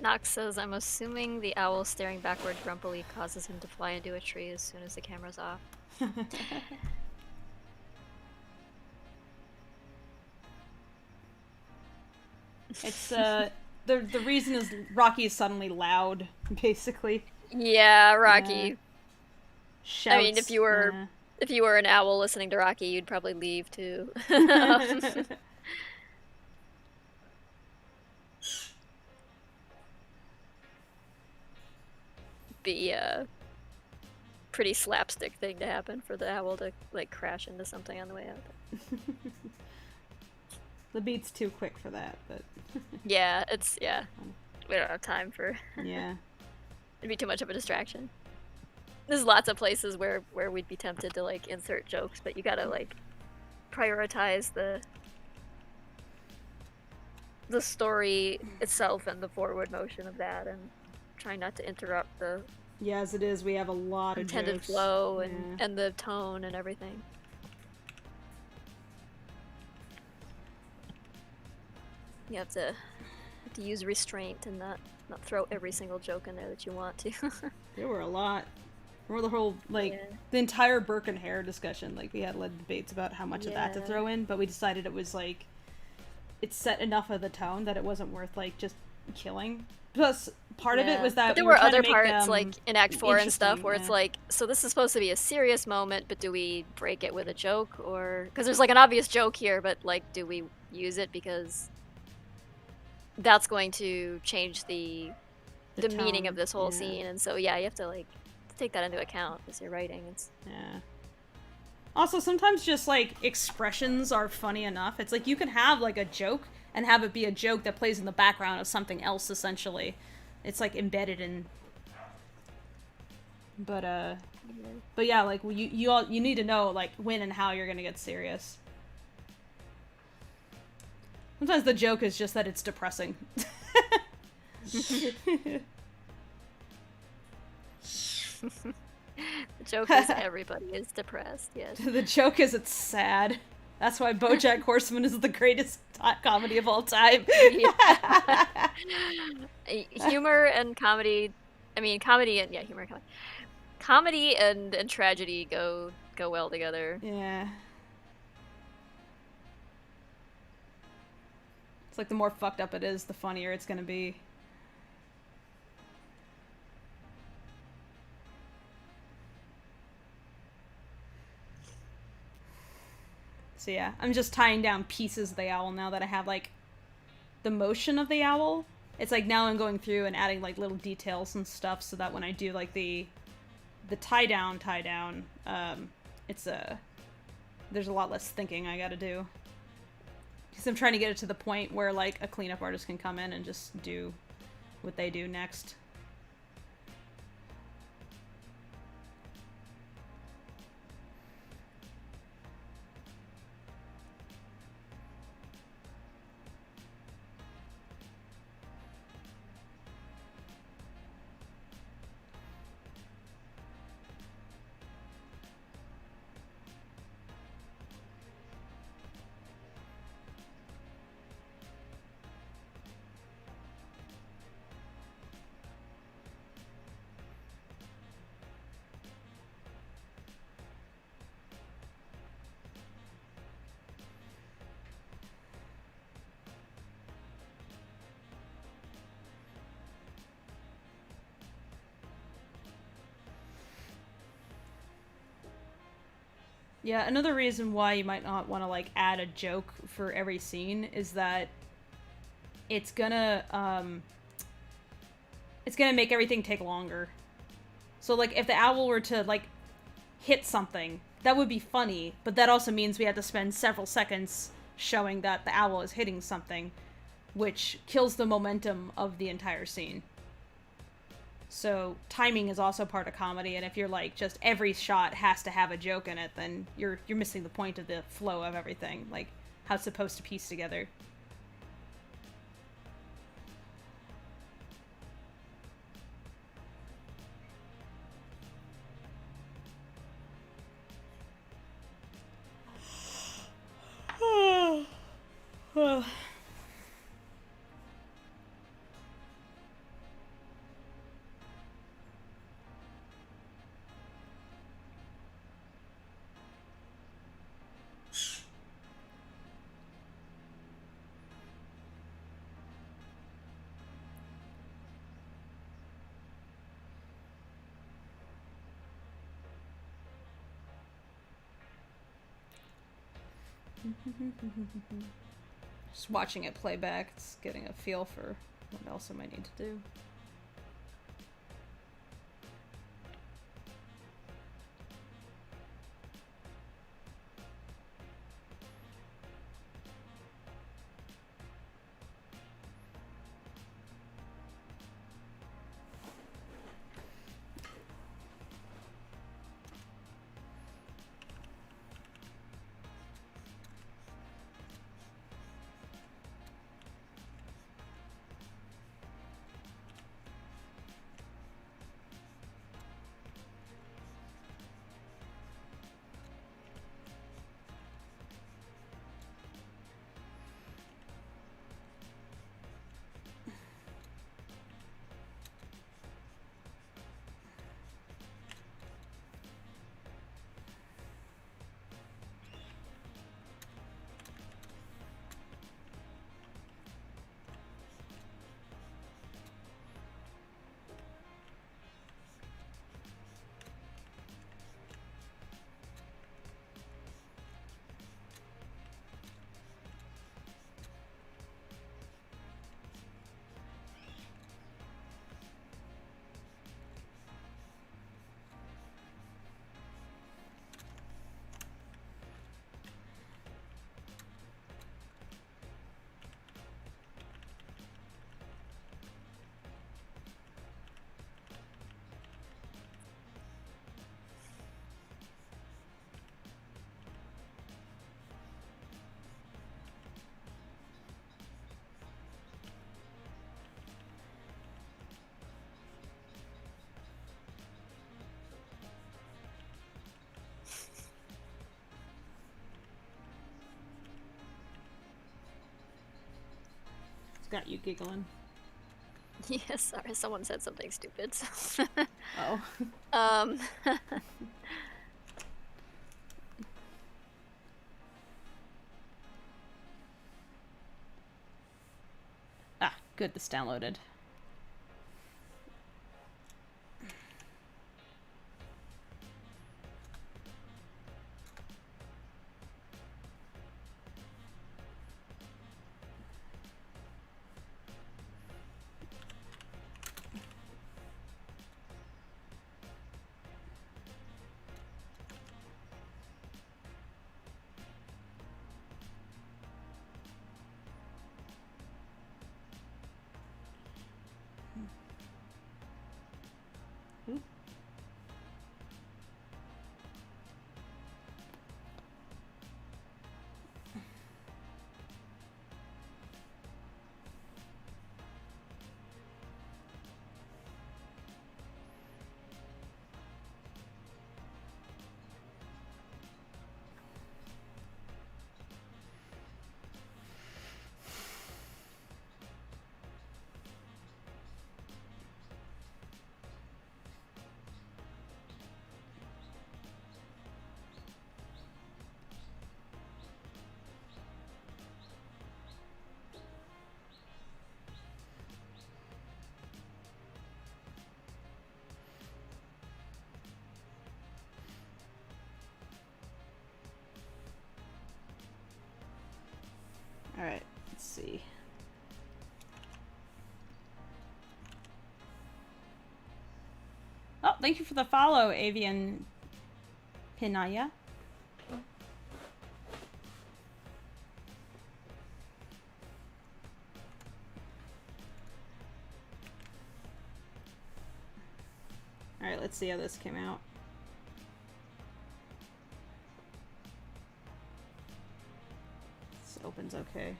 Knox says, I'm assuming the owl staring backward grumpily causes him to fly into a tree as soon as the camera's off. It's the reason is Rocky is suddenly loud, basically. Yeah, Rocky. Shouts, I mean, if you were an owl listening to Rocky, you'd probably leave too. Be pretty slapstick thing to happen for the owl to like crash into something on the way out. The beat's too quick for that, but yeah, we don't have time for yeah. It'd be too much of a distraction. There's lots of places where we'd be tempted to like insert jokes, but you gotta like prioritize the story itself and the forward motion of that, and try not to interrupt the as it is, we have a lot of intended jokes. flow and the tone and everything. You have to use restraint and not throw every single joke in there that you want to. There were a lot. Remember the whole the entire Burke and Hare discussion? Like we had debates about how much of that to throw in, but we decided it was like it set enough of the tone that it wasn't worth like just killing. Plus, part of it was that but there were other parts like in Act 4 and stuff where it's like, so this is supposed to be a serious moment, but do we break it with a joke, or because there's like an obvious joke here, but like do we use it because that's going to change the meaning of this whole scene? And so you have to like take that into account as you're writing. Also, sometimes just like expressions are funny enough. It's like you can have like a joke and have it be a joke that plays in the background of something else. Essentially, it's like embedded in. But yeah, like you need to know like when and how you're gonna get serious. Sometimes the joke is just that it's depressing. The joke is everybody is depressed, yes. The joke is it's sad. That's why BoJack Horseman is the greatest comedy of all time. Humor and comedy, I mean comedy and humor and comedy. Comedy and tragedy go well together. Yeah. It's like the more fucked up it is, the funnier it's gonna be. So yeah, I'm just tying down pieces of the owl now that I have like the motion of the owl. It's like now I'm going through and adding like little details and stuff so that when I do like the tie down, it's there's a lot less thinking I gotta do. Because I'm trying to get it to the point where like a cleanup artist can come in and just do what they do next. Yeah, another reason why you might not want to like add a joke for every scene is that it's gonna make everything take longer. So like if the owl were to like hit something, that would be funny, but that also means we have to spend several seconds showing that the owl is hitting something, which kills the momentum of the entire scene. So timing is also part of comedy, and if you're like just every shot has to have a joke in it, then you're missing the point of the flow of everything, like how it's supposed to piece together. Just watching it play back, it's getting a feel for what else I might need to do. Got you giggling. Yes, sorry, someone said something stupid. Oh. Ah, good, this downloaded. Ooh. Alright, let's see. Oh, thank you for the follow, Avian Pinaya. Alright, let's see how this came out. This opens okay.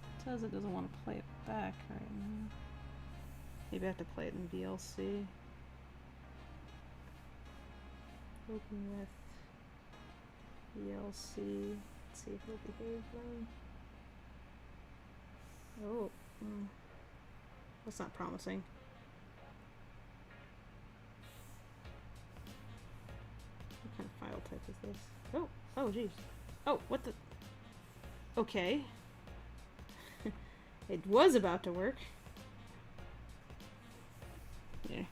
It says it doesn't want to play it back right now. Maybe I have to play it in VLC. Open with VLC. Let's see if it'll behave then. Oh, that's not promising. What kind of file type is this? Oh geez. Oh, what the? Okay. It was about to work. Yeah.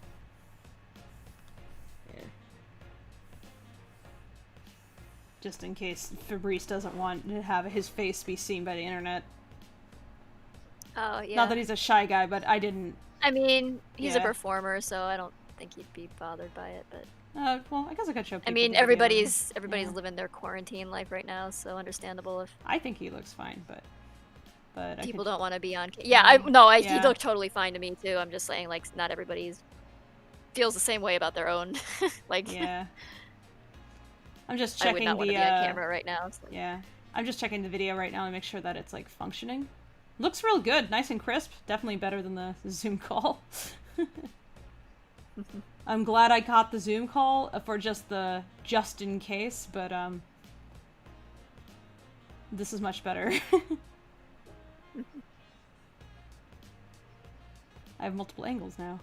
Just in case Fabrice doesn't want to have his face be seen by the internet. Oh, yeah. Not that he's a shy guy, but I didn't... I mean, he's a performer, so I don't think he'd be bothered by it, but... well, I guess I could show people. I mean, everybody's living their quarantine life right now, so understandable if... I think he looks fine, but people don't want to be on... Yeah, he looked totally fine to me, too. I'm just saying, like, not everybody's... feels the same way about their own. Like... Yeah. I'm just checking I would not want to be on camera right now. So. Yeah. I'm just checking the video right now to make sure that it's, like, functioning. Looks real good. Nice and crisp. Definitely better than the Zoom call. I'm glad I caught the Zoom call for just in case, but, this is much better. I have multiple angles now.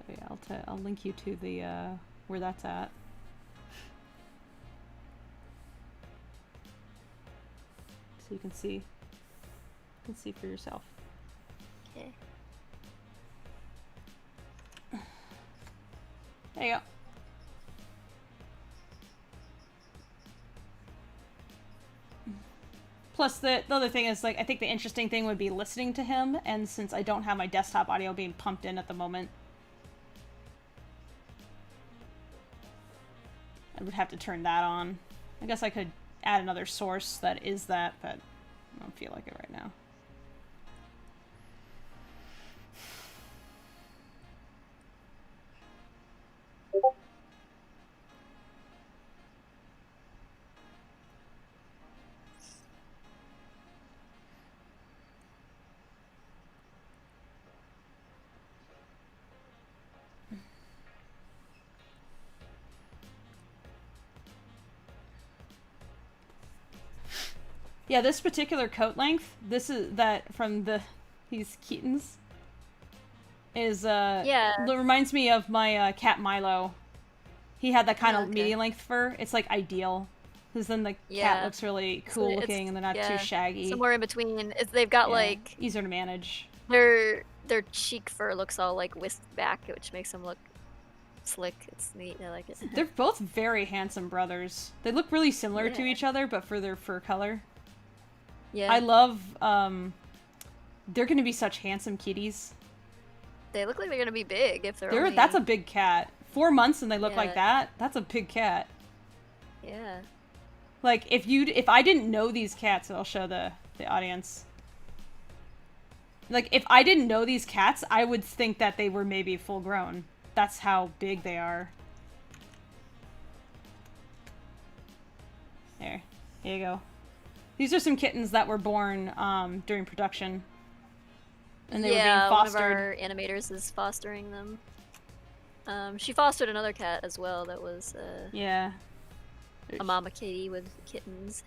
Yeah, I'll link you to the where that's at. So you can see for yourself. Okay. There you go. Plus, the other thing is, like, I think the interesting thing would be listening to him, and since I don't have my desktop audio being pumped in at the moment, I would have to turn that on. I guess I could add another source that is that, but I don't feel like it right now. Yeah, this particular coat length, this is that from these kittens, is reminds me of my cat Milo. He had that kind of medium length fur. It's like ideal, because then the cat looks really cool looking and they're not too shaggy. Somewhere in between, they've got like easier to manage. Their cheek fur looks all like whisked back, which makes them look slick. It's neat. I like it. They're both very handsome brothers. They look really similar to each other, but for their fur color. Yeah. I love, they're gonna be such handsome kitties. They look like they're gonna be big if they're only... That's a big cat. 4 months and they look like that? That's a big cat. Yeah. Like, if I didn't know these cats, I'll show the audience. Like, if I didn't know these cats, I would think that they were maybe full grown. That's how big they are. Here you go. These are some kittens that were born during production, and they were being fostered. One of our animators is fostering them. She fostered another cat as well that was a mama kitty with kittens.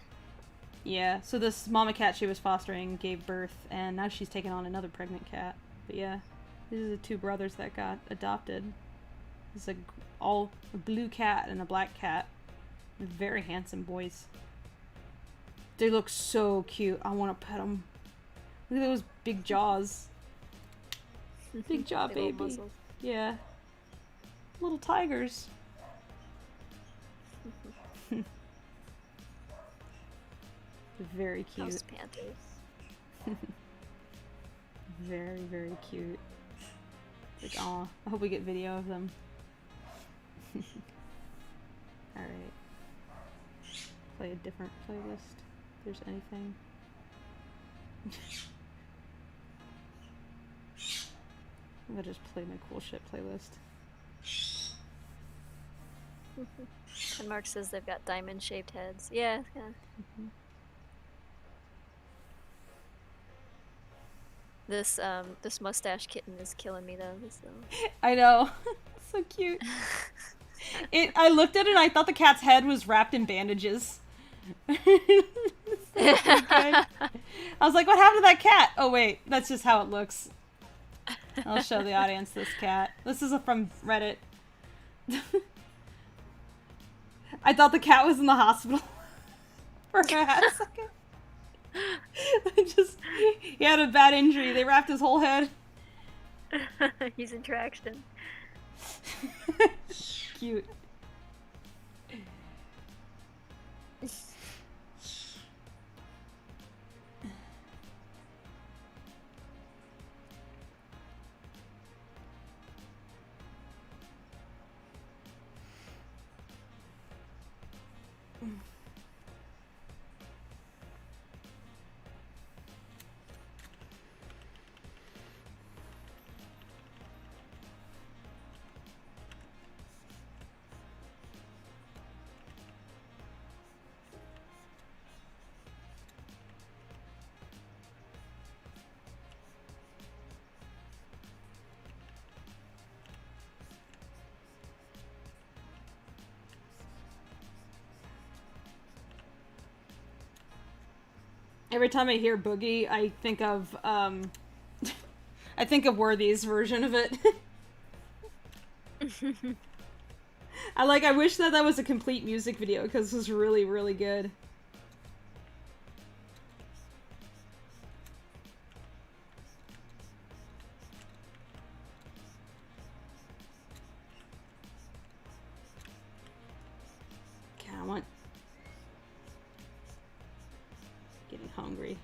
Yeah, so this mama cat she was fostering gave birth, and now she's taken on another pregnant cat. But yeah, these are the two brothers that got adopted. It's a blue cat and a black cat. Very handsome boys. They look so cute. I want to pet them. Look at those big jaws. Big jaw baby. Yeah. Little tigers. Very cute. House panthers. Very, very cute. Like, aw. I hope we get video of them. Alright. Play a different playlist. If there's anything. I'm gonna just play my cool shit playlist. And Mark says they've got diamond-shaped heads. Yeah. This mustache kitten is killing me though. I know. It's so cute. I looked at it and I thought the cat's head was wrapped in bandages. I was like, what happened to that cat? Oh wait, that's just how it looks. I'll show the audience this cat. This is from Reddit. I thought the cat was in the hospital for a hot second. He had a bad injury. They wrapped his whole head. He's in traction. Cute. Every time I hear Boogie, I think of Worthy's version of it. I wish that was a complete music video, because it was really, really good. Okay, I want... Getting hungry.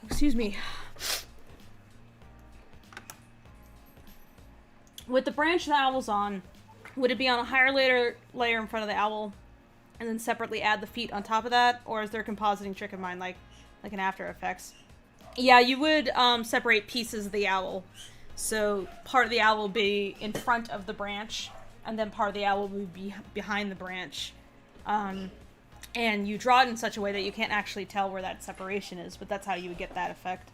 Excuse me. With the branch the owl's on, would it be on a higher layer in front of the owl, and then separately add the feet on top of that, or is there a compositing trick in mind, like an After Effects? Yeah, you would separate pieces of the owl. So part of the owl will be in front of the branch, and then part of the owl will be behind the branch. And you draw it in such a way that you can't actually tell where that separation is, but that's how you would get that effect.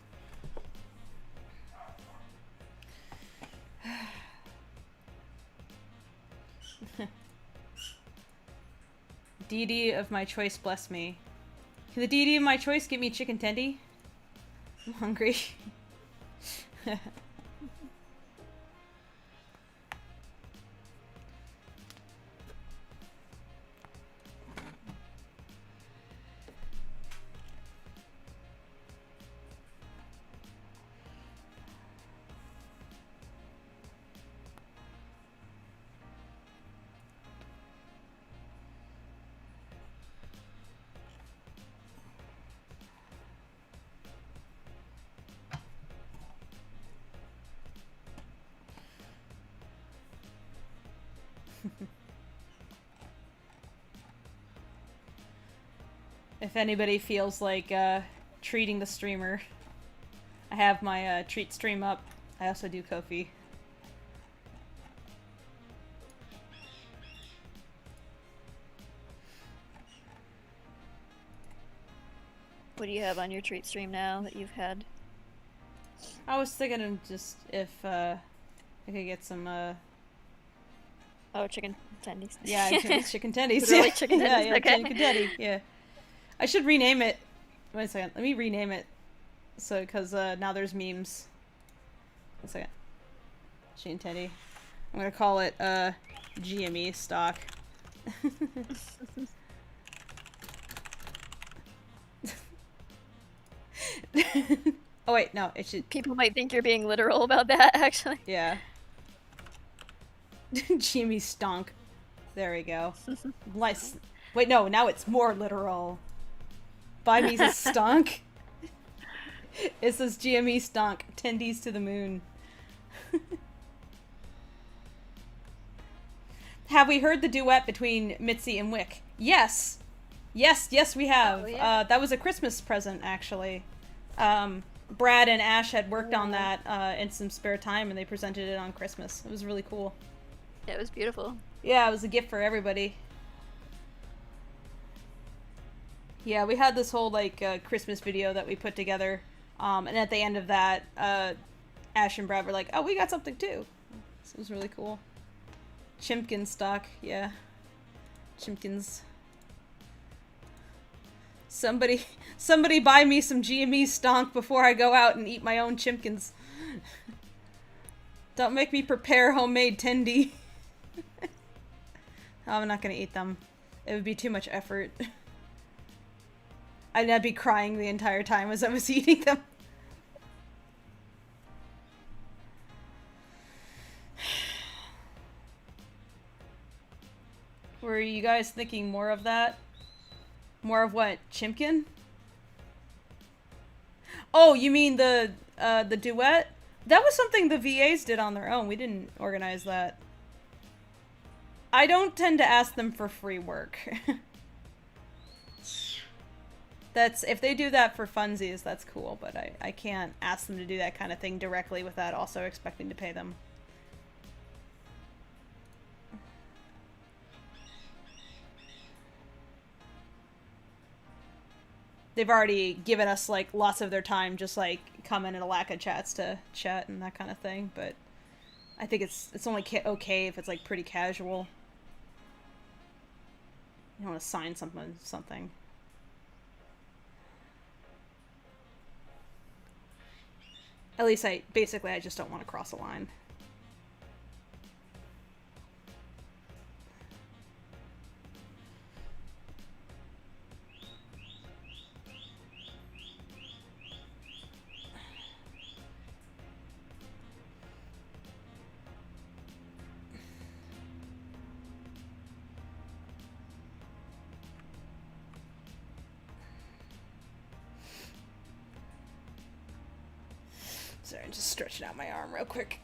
Deity of my choice bless me. Can the deity of my choice give me chicken tendy? I'm hungry. If anybody feels like treating the streamer, I have my treat stream up. I also do Ko-fi. What do you have on your treat stream now that you've had? I was thinking of just if I could get some Oh, chicken tendies. Yeah, chicken tendies. Literally chicken tendies. Yeah, okay. chicken tendy. Yeah. I should rename it. Wait a second. Let me rename it. So, because now there's memes. One second. Chicken tendy. I'm gonna call it GME stock. Oh wait, no, it should. People might think you're being literal about that, actually. Yeah. Jimmy stonk. There we go. Wait, no, now it's more literal. Buy me a stonk. It says GME stonk. Tendies to the moon. Have we heard the duet between Mitzi and Wick? Yes. Yes, we have. Oh, yeah. That was a Christmas present, actually. Brad and Ash had worked on that in some spare time, and they presented it on Christmas. It was really cool. Yeah, it was beautiful. Yeah, it was a gift for everybody. Yeah, we had this whole, like, Christmas video that we put together, and at the end of that, Ash and Brad were like, oh, we got something too. So it was really cool. Chimpkin stock, yeah. Chimkins. Somebody buy me some GME stonk before I go out and eat my own chimkins. Don't make me prepare homemade tendy. I'm not gonna eat them. It would be too much effort. I'd be crying the entire time as I was eating them. Were you guys thinking more of that? More of what? Chimkin? Oh, you mean the duet? That was something the VAs did on their own. We didn't organize that. I don't tend to ask them for free work. That's, if they do that for funsies, that's cool, but I can't ask them to do that kind of thing directly without also expecting to pay them. They've already given us, like, lots of their time just, like, coming in a Lacka chats to chat and that kind of thing, but I think it's only okay if it's, like, pretty casual. You don't want to sign something. At least I just don't want to cross a line. Sorry, I'm just stretching out my arm real quick.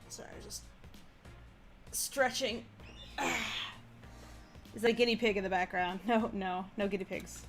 Sorry, just stretching. Is that a guinea pig in the background? No guinea pigs.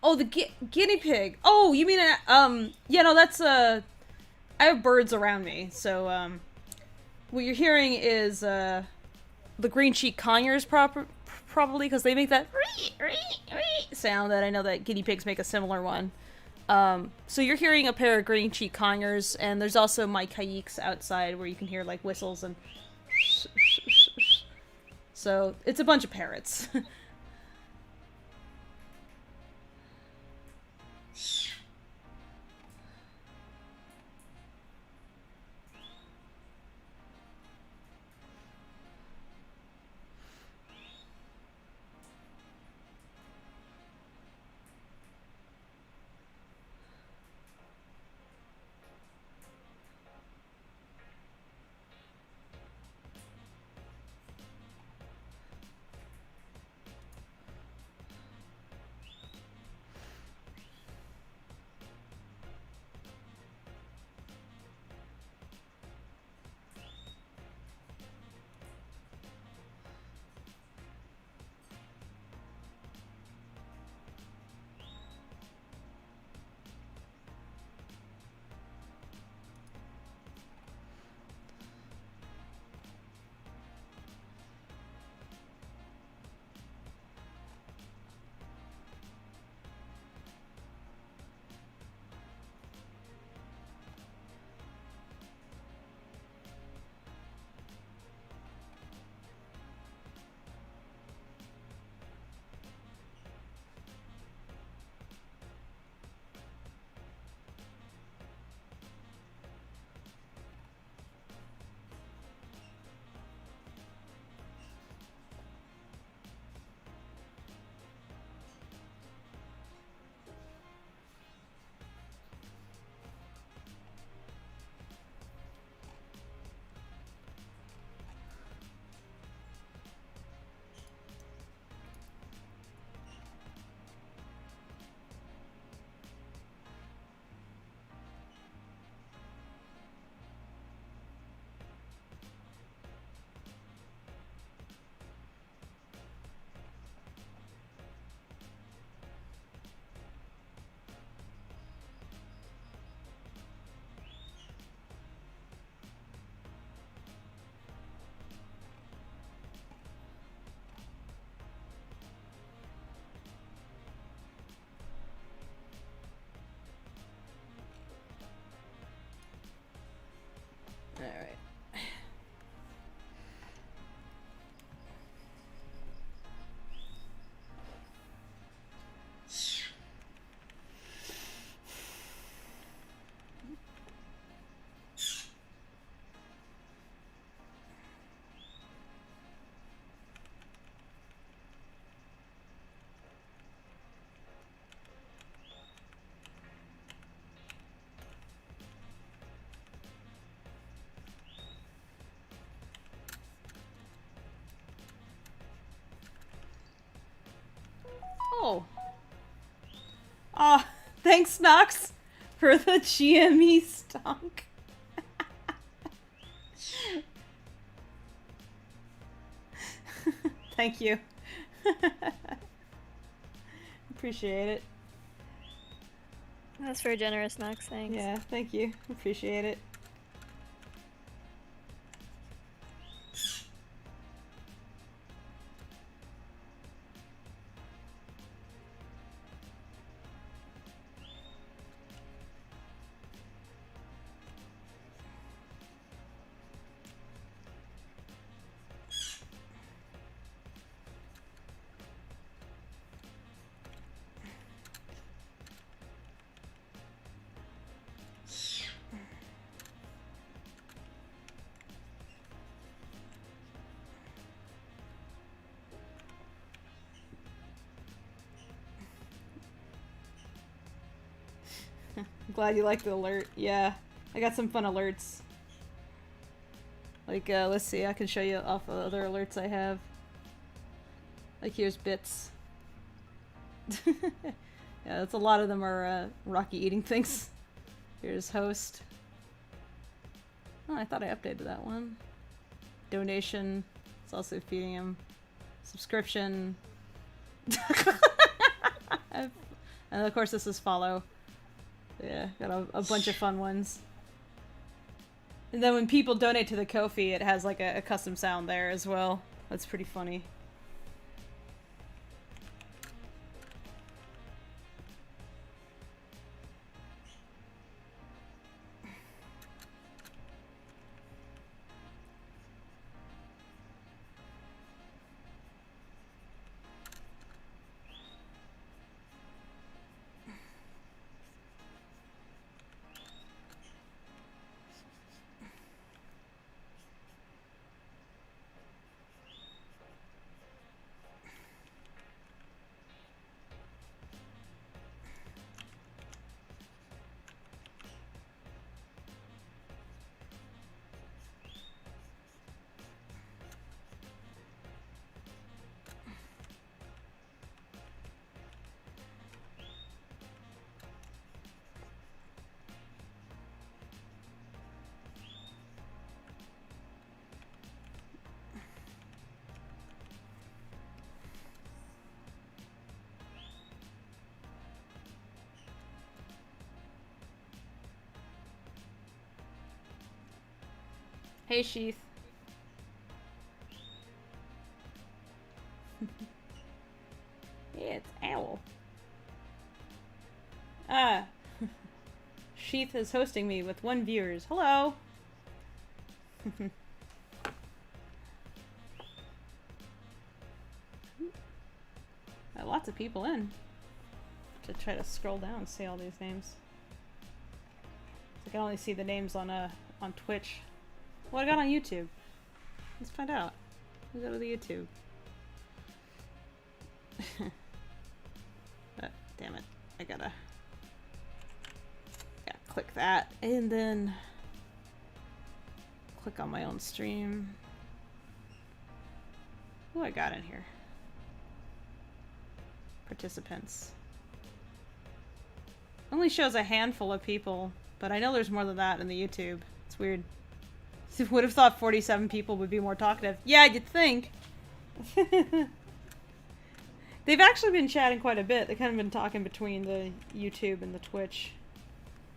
Oh, the guinea pig. Oh, you mean yeah, no, that's I have birds around me, so what you're hearing is the green cheek conures probably because they make that sound that I know that guinea pigs make a similar one. So you're hearing a pair of green cheek conures, and there's also my caiques outside where you can hear like whistles and. So it's a bunch of parrots. All right. Oh. Ah, thanks, Nox, for the GME stunk. Thank you. Appreciate it. That's very generous, Nox. Thanks. Yeah, thank you. Appreciate it. I'm glad you like the alert. Yeah, I got some fun alerts. Like, let's see, I can show you off of other alerts I have. Like, here's bits. Yeah, that's a lot of them are Rocky eating things. Here's host. Oh, I thought I updated that one. Donation. It's also feeding him. Subscription. And of course this is follow. Yeah, got a bunch of fun ones. And then when people donate to the Ko-fi, it has like a custom sound there as well. That's pretty funny. Hey, Sheath. Yeah, it's Owl. Ah. Sheath is hosting me with 1 viewers. Hello! Lots of people in. To try to scroll down and see all these names. I can only see the names on Twitch. What I got on YouTube? Let's find out. Let's go to the YouTube. Damn it. I gotta... Yeah, click that. And then... click on my own stream. Who I got in here? Participants. Only shows a handful of people, but I know there's more than that in the YouTube. It's weird. Would have thought 47 people would be more talkative. Yeah, you'd think. They've actually been chatting quite a bit. They kind of been talking between the YouTube and the Twitch,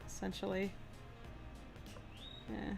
essentially. Yeah.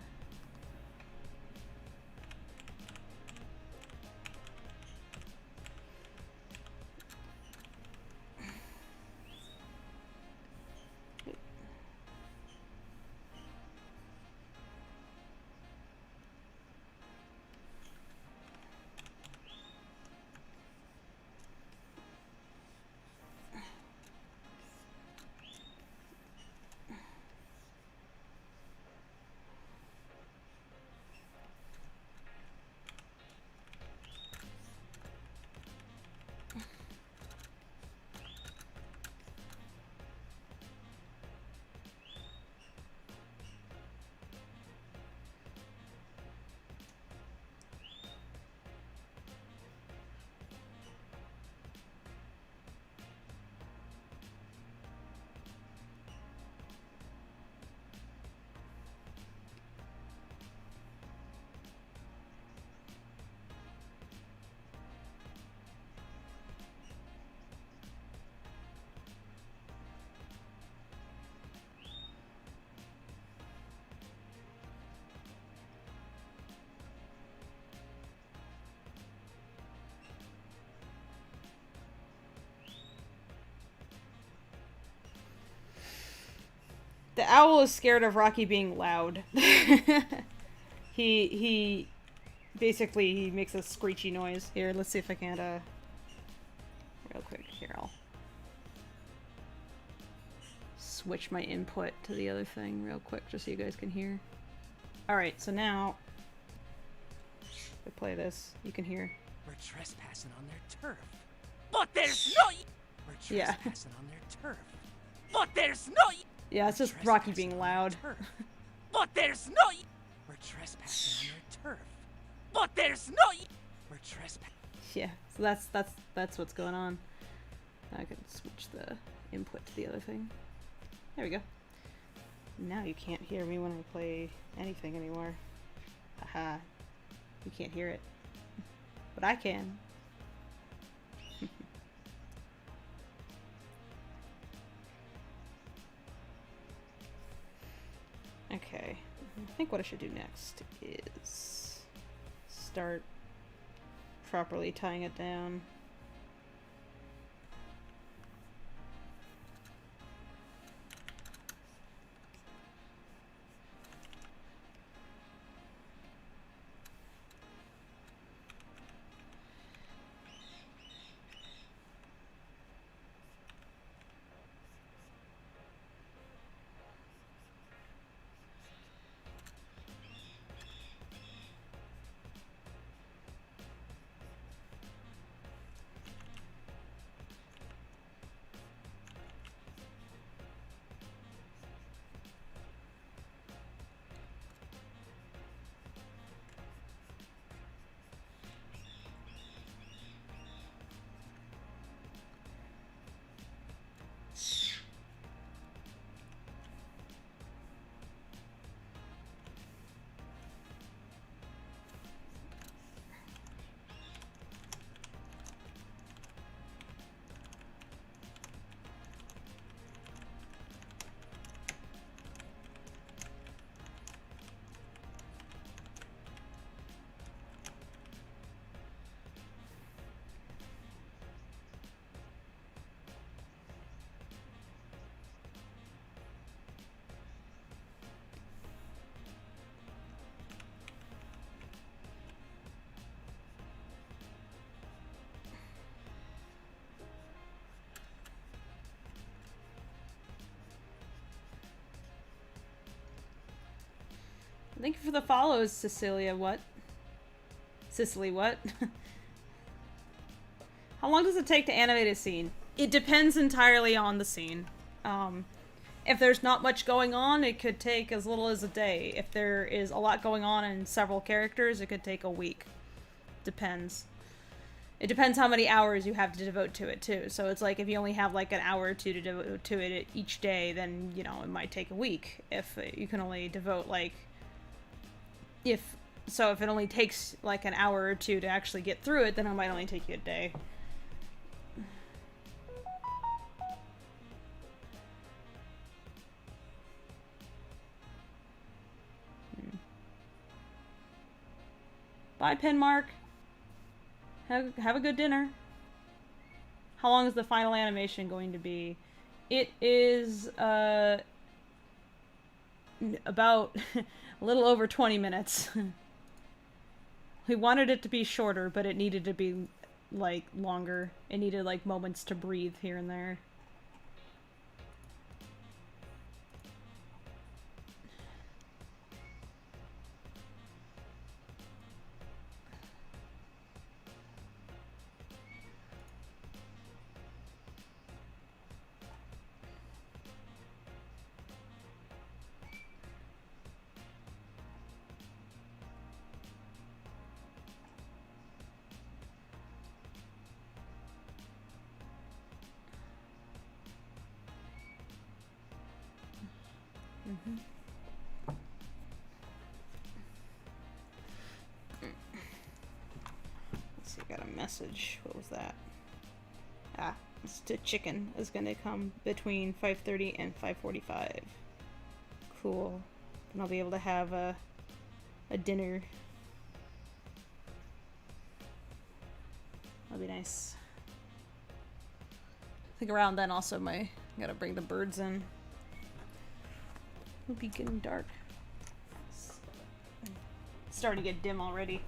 The owl is scared of Rocky being loud. he basically he makes a screechy noise. Here, let's see if I can real quick. Here, I'll switch my input to the other thing real quick just so you guys can hear. Alright, so now if I play this, you can hear. We're trespassing on their turf. But there's no... We're trespassing on their turf. But there's no... Yeah, it's just Rocky being loud. But there's no... We're trespassing on their turf. But there's no... We're trespassing... Yeah, so that's what's going on. I can switch the input to the other thing. There we go. Now you can't hear me when I play anything anymore. Haha. You can't hear it. But I can. think what I should do next is start properly tying it down. Thank you for the follows, Cecilia. What? Cicely, what? How long does it take to animate a scene? It depends entirely on the scene. If there's not much going on, it could take as little as a day. If there is a lot going on and several characters, it could take a week. Depends. It depends how many hours you have to devote to it, too. So it's like, if you only have like an hour or two to devote to it each day, then, you know, it might take a week. If you can only devote like... If it only takes like an hour or two to actually get through it, then it might only take you a day. Bye, Pinmark. Have a good dinner. How long is the final animation going to be? It is about a little over 20 minutes. We wanted it to be shorter, but it needed to be like longer. It needed like moments to breathe here and there. Let's see, I got a message. What was that? The chicken is gonna come between 5:30 and 5:45. Cool. And I'll be able to have a dinner. That'll be nice. I think around then also I gotta bring the birds in. It'll be getting dark. It's starting to get dim already.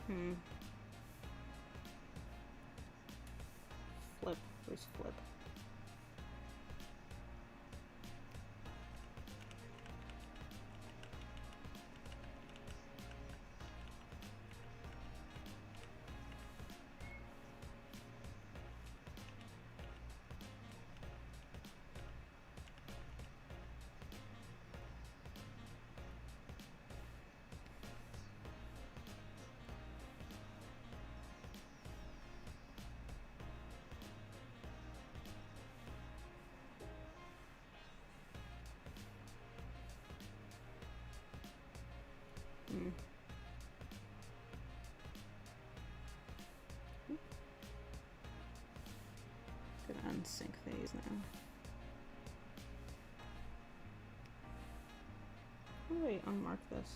Hmm. Flip. Where's Flip? Hmm. Gonna unsync these now. How do I unmark this?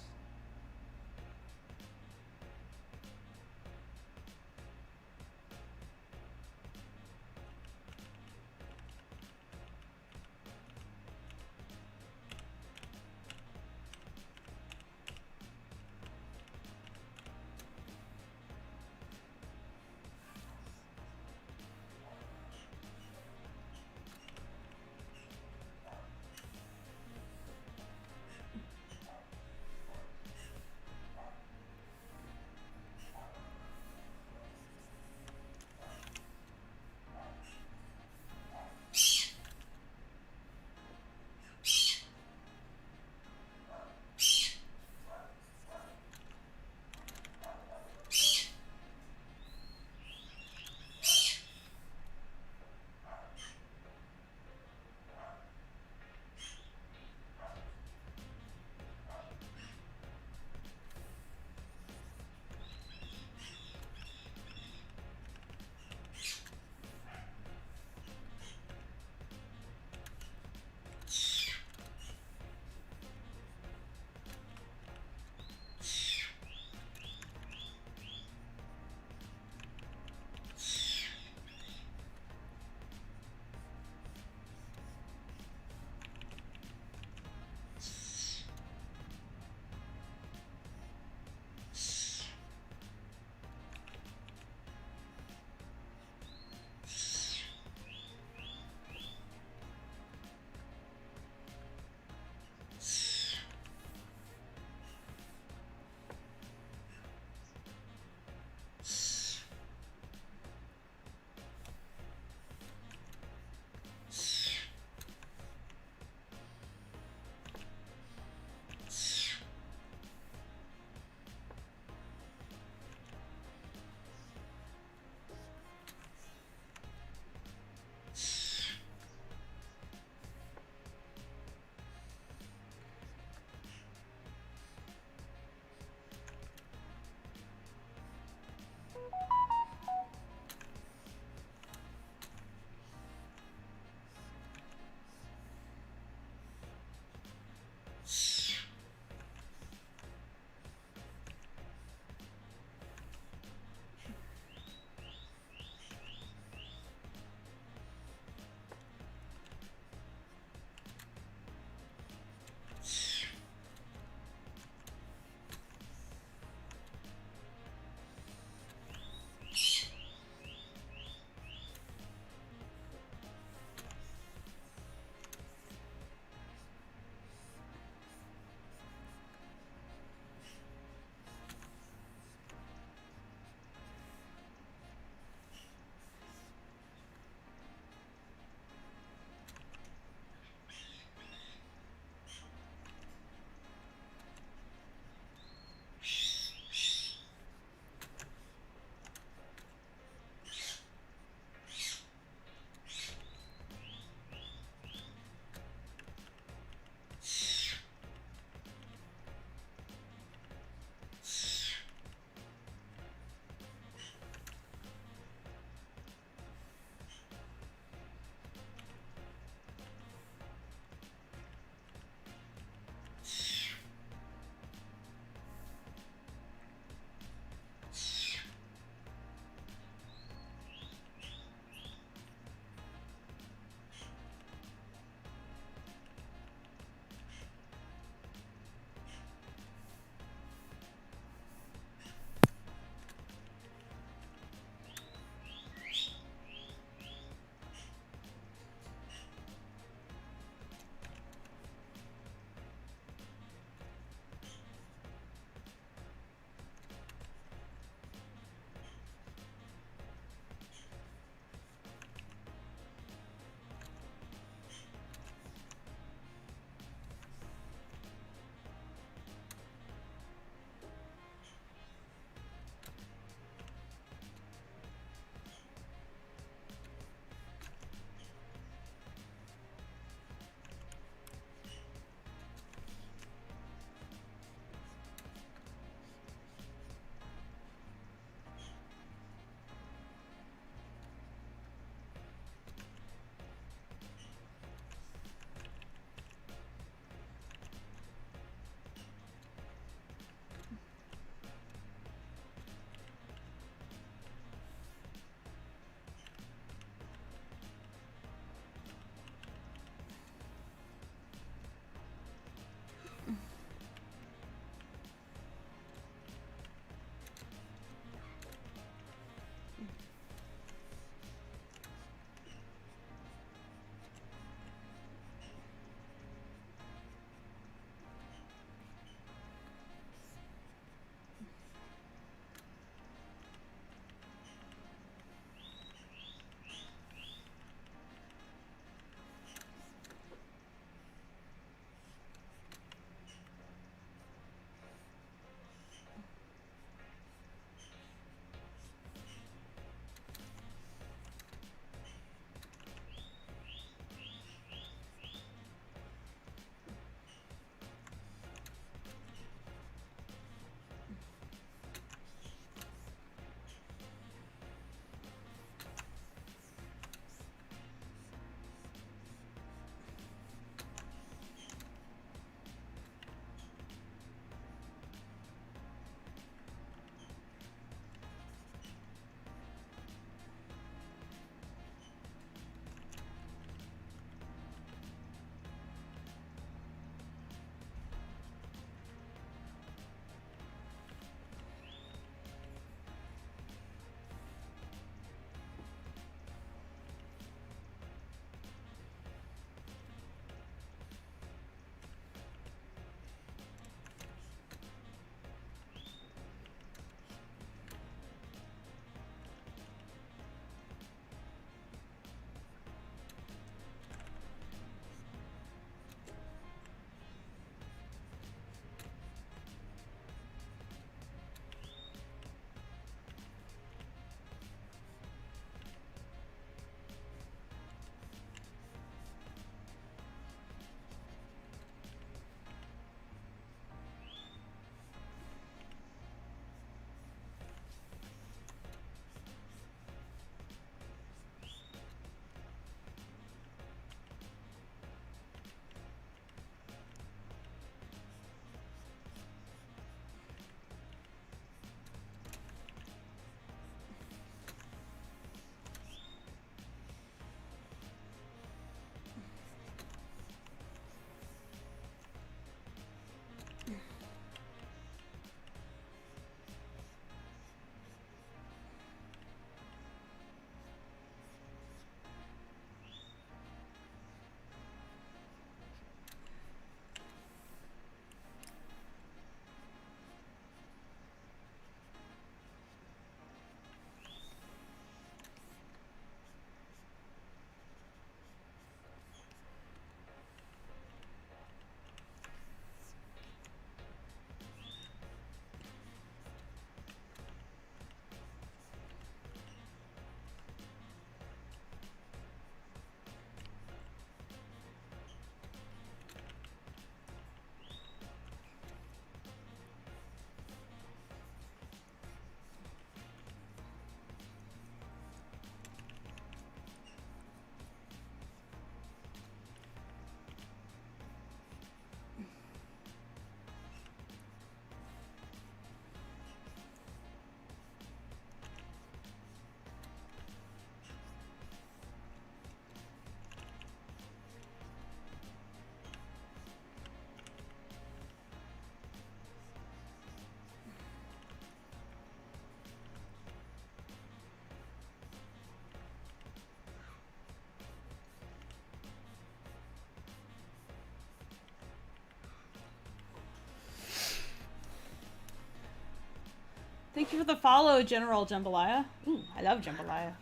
Thank you for the follow, General Jambalaya. Ooh, I love jambalaya.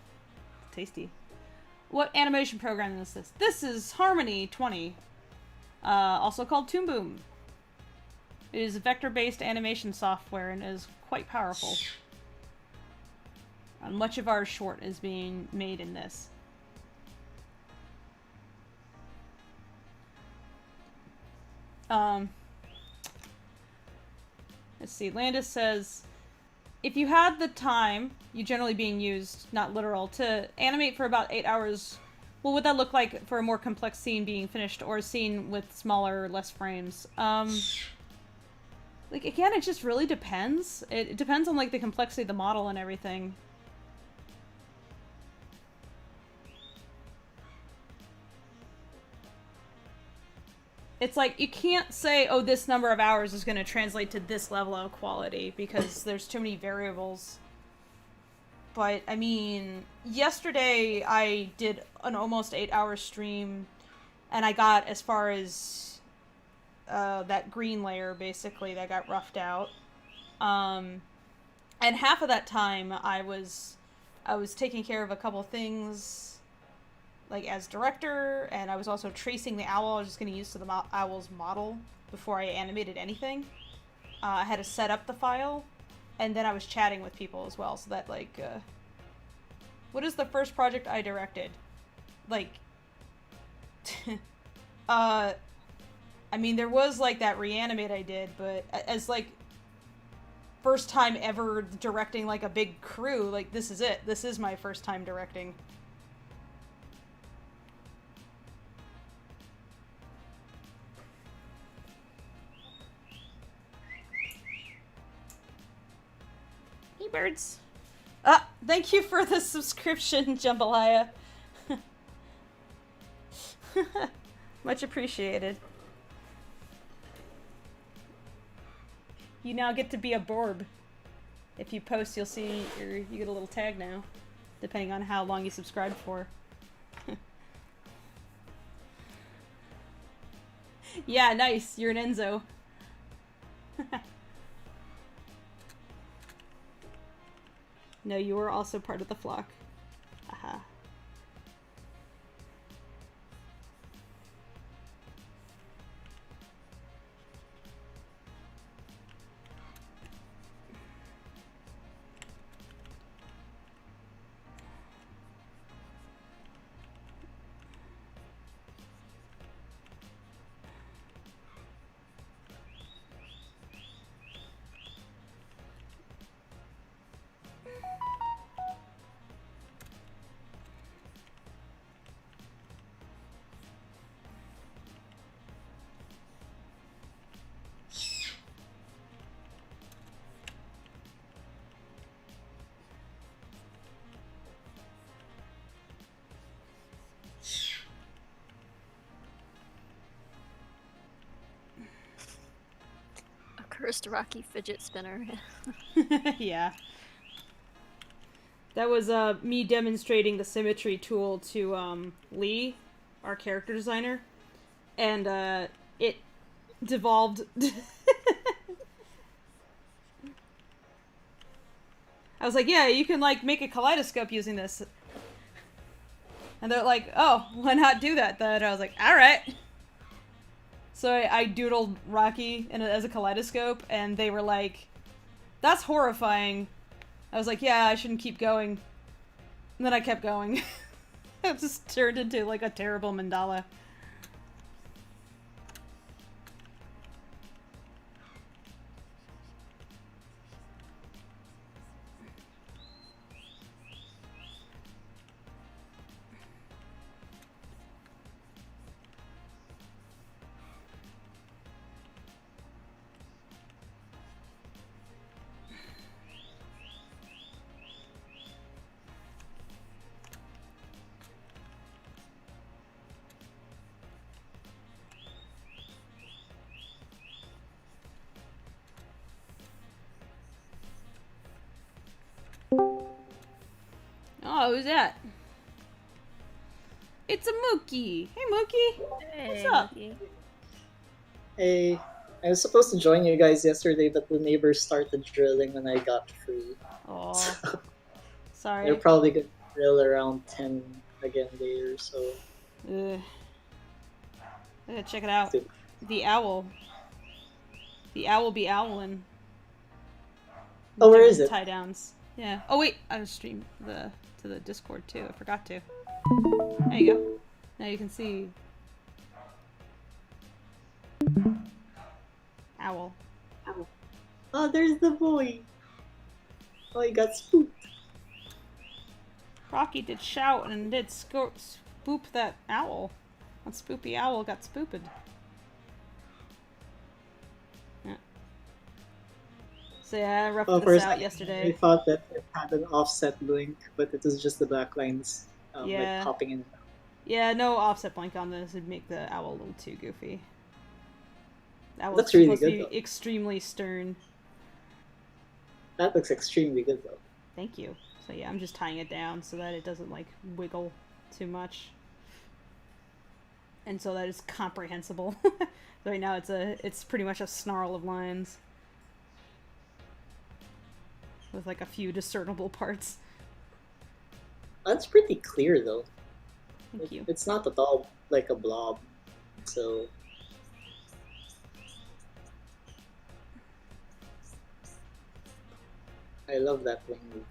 Tasty. What animation program is this? This is Harmony 20. Also called Toon Boom. It is vector-based animation software and is quite powerful. Much of our short is being made in this. Let's see. Landis says, if you had the time, you generally being used, not literal, to animate for about 8 hours, what would that look like for a more complex scene being finished or a scene with smaller, less frames? Like, again, it just really depends. It depends on, like, the complexity of the model and everything. It's like, you can't say, oh, this number of hours is going to translate to this level of quality, because there's too many variables. But, I mean, yesterday I did an almost 8-hour stream, and I got as far as that green layer, basically, that got roughed out. And half of that time I was taking care of a couple things, like, as director, and I was also tracing the owl. I was just getting used to the owl's model before I animated anything. I had to set up the file, and then I was chatting with people as well, so that, like, what is the first project I directed? Like, I mean, there was, like, that Reanimate I did, but as, like, first time ever directing, like, a big crew, like, this is it. This is my first time directing. Hey, birds. Thank you for the subscription, Jambalaya. Much appreciated. You now get to be a Borb. If you post, you'll see, you get a little tag now, depending on how long you subscribe for. Yeah, nice. You're an Enzo. No, you are also part of the flock. Aha. Cursed Rocky fidget spinner. Yeah. That was me demonstrating the symmetry tool to Lee, our character designer, and it devolved. I was like, yeah, you can, like, make a kaleidoscope using this. And they're like, oh, why not do that then? I was like, alright. So I doodled Rocky as a kaleidoscope, and they were like, that's horrifying. I was like, yeah, I shouldn't keep going. And then I kept going. It just turned into, like, a terrible mandala. Oh, who's that? It's a Mookie. Hey, Mookie. Hey, What's up? Mookie. Hey. I was supposed to join you guys yesterday, but the neighbors started drilling when I got free. Oh, So sorry. they're probably gonna drill around 10 again later, so... Ugh. Check it out. Stupid. The owl. The owl be owlin'. Oh, where is it? Tie downs. Yeah. Oh wait, I was streaming to the Discord too. I forgot to. There you go. Now you can see. Owl. Oh, there's the boy. Oh, he got spooked. Rocky did shout and did spoop that owl. That spoopy owl got spooped. Yeah. So yeah, I roughed this out yesterday. I thought that it had an offset blink, but it was just the backlines like popping in. Yeah, no offset blink on this would make the owl a little too goofy. That That's really good, to be extremely stern. That looks extremely good, though. Thank you. So yeah, I'm just tying it down so that it doesn't like wiggle too much, and so that it's comprehensible. Right now, it's pretty much a snarl of lines with like a few discernible parts. That's pretty clear, though. Thank you. It's not at all like a blob, so. I love that wing movement.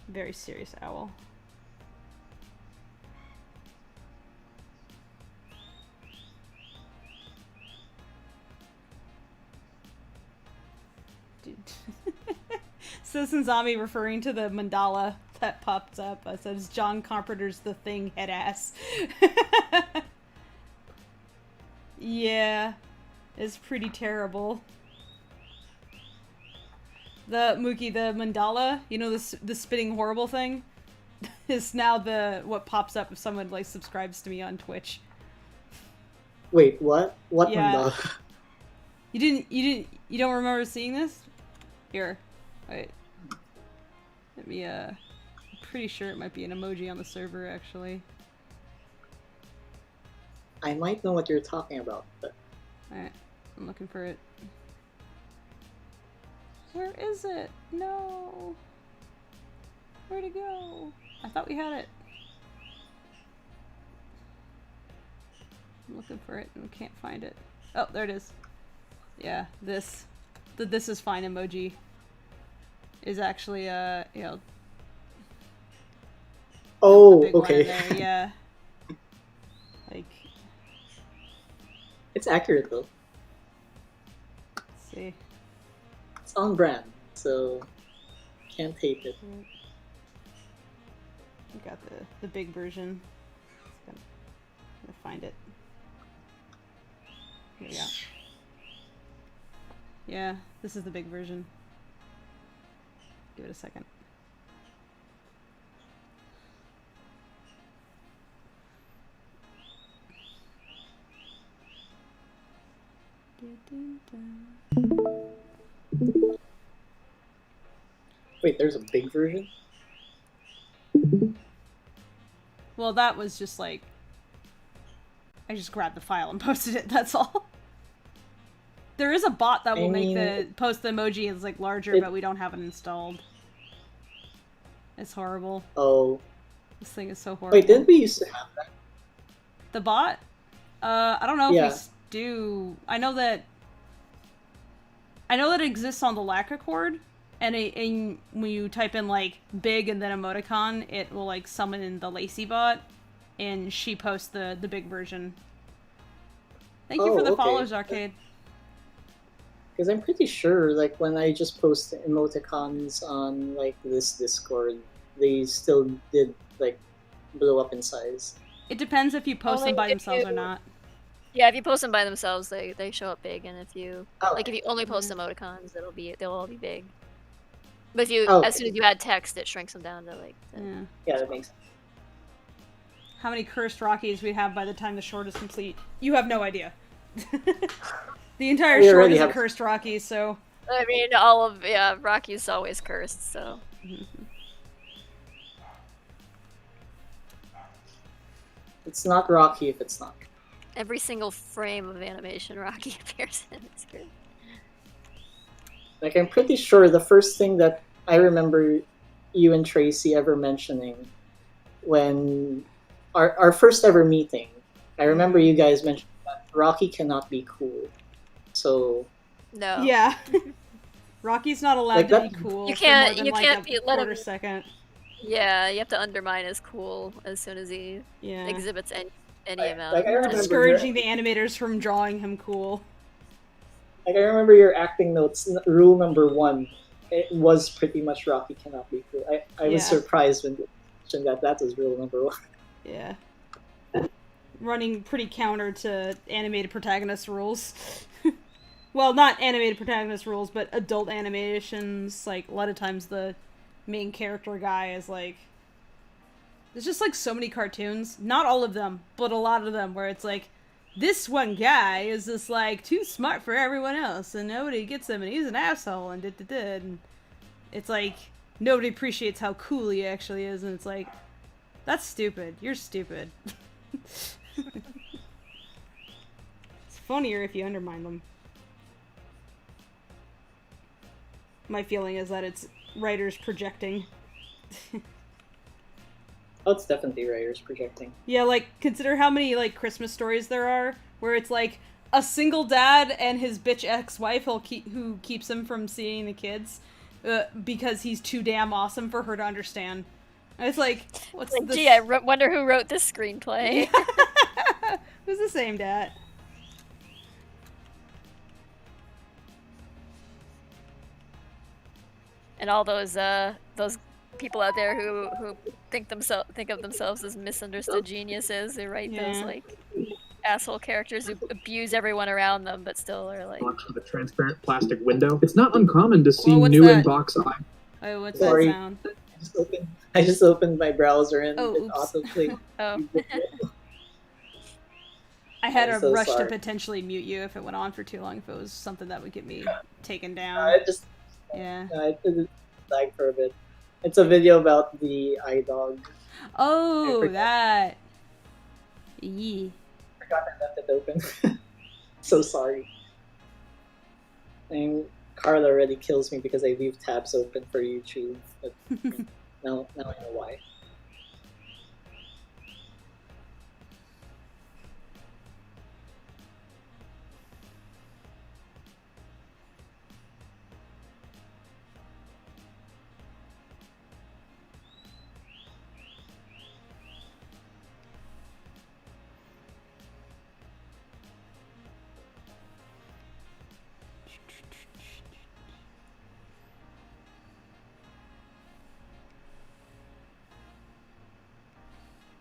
Very serious owl. Dude. Citizen Zombie referring to the mandala that popped up. I said, John Carpenter's The Thing head ass. Yeah, it's pretty terrible. The Mookie, the mandala, you know, the spitting horrible thing, is now what pops up if someone like subscribes to me on Twitch. Wait, what? What yeah. mandala? You don't remember seeing this? Here, wait. Let me. I'm pretty sure it might be an emoji on the server actually. I might know what you're talking about, but... Alright, I'm looking for it. Where is it? No! Where'd it go? I thought we had it. I'm looking for it and can't find it. Oh, there it is. Yeah, the this is fine emoji is actually, you know... Oh, okay. There, yeah. Like... It's accurate, though. Let's see. It's on brand, so can't hate it. I got the big version. I'm gonna find it. Here we go. Yeah, this is the big version. Give it a second. Wait, there's a big version? Well, that was just like... I just grabbed the file and posted it, that's all. There is a bot that will post the emoji as like larger, but we don't have it installed. It's horrible. Oh. This thing is so horrible. Wait, didn't we used to have that? The bot? I don't know if we do. I know that it exists on the Lackadaisy, and when you type in like big and then emoticon, it will like summon in the Lacey bot, and she posts the big version. Thank you for the follows, Arcade. Because I'm pretty sure, like, when I just post emoticons on, like, this Discord, they still did, like, blow up in size. It depends if you post them by themselves or not. Yeah, if you post them by themselves, they show up big, and if you if you only post emoticons, they'll all be big. But if you as soon as you add text, it shrinks them down to like. Yeah, that makes sense. How many cursed Rockies we have by the time the short is complete? You have no idea. The entire short is a cursed Rocky, so... I mean, Rocky's always cursed, so... It's not Rocky if it's not. Every single frame of animation Rocky appears in is good. Like, I'm pretty sure the first thing that I remember you and Tracy ever mentioning when our first ever meeting, I remember you guys mentioned that Rocky cannot be cool. So No. Yeah. Rocky's not allowed to be cool. You can't. For more than, You like, can't a let quarter him. Second. Yeah, you have to undermine his cool as soon as he exhibits any amount. I Discouraging the animators from drawing him cool. Like, I remember your acting notes. Rule number 1, it was pretty much Rocky cannot be cool. I was surprised when you mentioned that was rule number 1. Yeah. Running pretty counter to animated protagonist rules. Well, not animated protagonist rules, but adult animations. Like, a lot of times the main character guy is like... There's just, like, so many cartoons. Not all of them, but a lot of them, where it's like, this one guy is just, like, too smart for everyone else, and nobody gets him, and he's an asshole, and and it's like, nobody appreciates how cool he actually is, and it's like, that's stupid. You're stupid. It's funnier if you undermine them. My feeling is that it's writers projecting. Oh, it's definitely writers projecting. Yeah, like, consider how many, like, Christmas stories there are, where it's, like, a single dad and his bitch ex-wife who keeps him from seeing the kids, because he's too damn awesome for her to understand. And it's like, what's this? Gee, I wonder who wrote this screenplay. Who's the same dad? And all those people out there who think of themselves as misunderstood geniuses, they write those like asshole characters who abuse everyone around them, but still are like. Box with a transparent plastic window. It's not uncommon to see new in-box. Oh, what's that sound? I just opened my browser and it autoplayed. Oh. I had a rush to potentially mute you if it went on for too long, if it was something that would get me taken down. I just lag for a bit. It's a video about the iDog. Oh, that. Yee. I forgot I left it open. So sorry. And Carla already kills me because I leave tabs open for YouTube. But now I know why.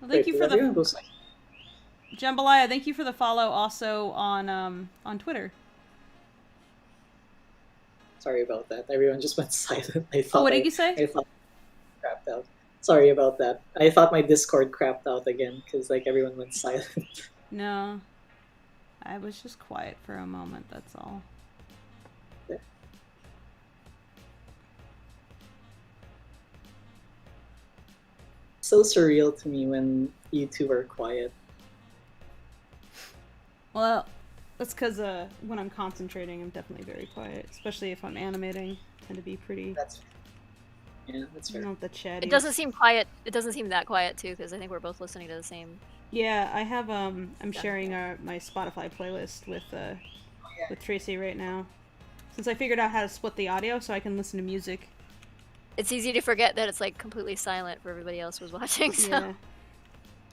Well, thank you for the Jambalaya. Thank you for the follow. Also on Twitter. Sorry about that. Everyone just went silent. What did you say? I thought I crapped out. Sorry about that. I thought my Discord crapped out again because like everyone went silent. No, I was just quiet for a moment. That's all. Yeah. So surreal to me when you two are quiet. Well, that's because when I'm concentrating, I'm definitely very quiet. Especially if I'm animating, I tend to be pretty. That's fair. Not the chatty. It doesn't seem quiet. It doesn't seem that quiet too, because I think we're both listening to the same. Yeah, I have. I'm sharing my Spotify playlist with Tracy right now, since I figured out how to split the audio so I can listen to music. It's easy to forget that it's like completely silent for everybody else who's watching. So. Yeah.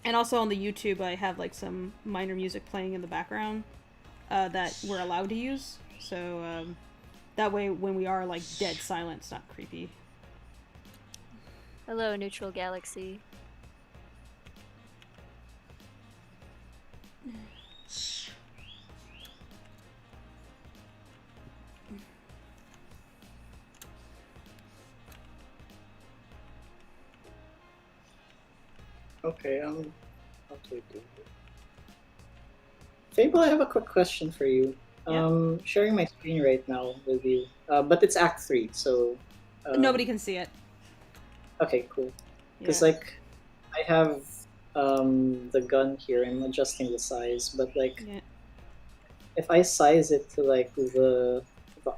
And also on the YouTube, I have like some minor music playing in the background that we're allowed to use. So that way, when we are like dead silent, it's not creepy. Hello, Neutral Galaxy. Okay, Fable, I have a quick question for you. Yeah. Sharing my screen right now with you, but it's Act 3, so... Nobody can see it. Okay, cool. Because, like, I have the gun here. I'm adjusting the size, but like Yeah. if I size it to like the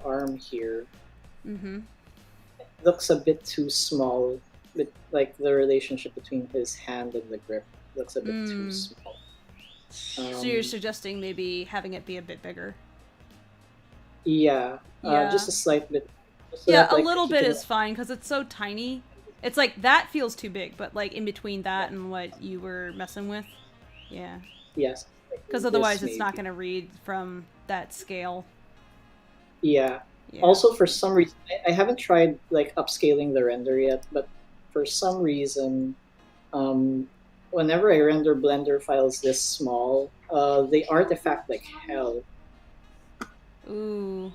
arm here, Mm-hmm. it looks a bit too small. But like the relationship between his hand and the grip looks a bit too small. So you're suggesting maybe having it be a bit bigger? Yeah, Yeah. just a slight bit. So yeah, that, like, a little he bit can- is fine because it's so tiny. It's like that feels too big, but like in between that and what you were messing with, yeah. Yes. Because This otherwise, it's not maybe. going to read from that scale. Yeah. Yeah. Also, for some reason, I haven't tried like upscaling the render yet, but for some reason, whenever I render Blender files this small, they artifact like hell. Ooh.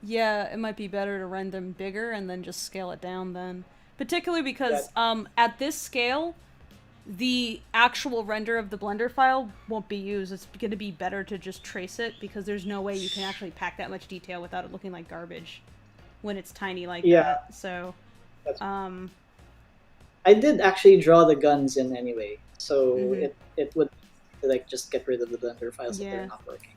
Yeah, it might be better to render them bigger and then just scale it down then. Particularly because at this scale, the actual render of the Blender file won't be used. It's going to be better to just trace it because there's no way you can actually pack that much detail without it looking like garbage when it's tiny like that. So, I did actually draw the guns in anyway, so it would like just get rid of the Blender files if they're not working.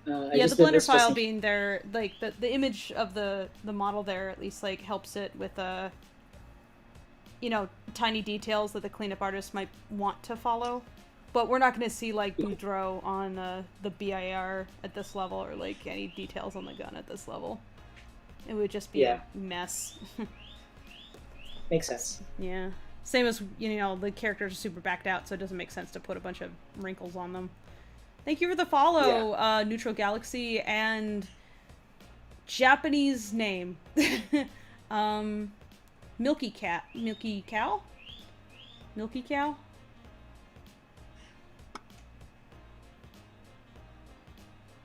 Yeah, the Blender file being there, like the image of the model there at least like helps it with you know, tiny details that the cleanup artist might want to follow. But we're not going to see like Boudreaux on the BIR at this level or like any details on the gun at this level. It would just be a mess. Makes sense. Yeah. Same as, you know, the characters are super backed out, so it doesn't make sense to put a bunch of wrinkles on them. Thank you for the follow, Neutral Galaxy, and Japanese name. Milky Cat. Milky Cow? Milky Cow?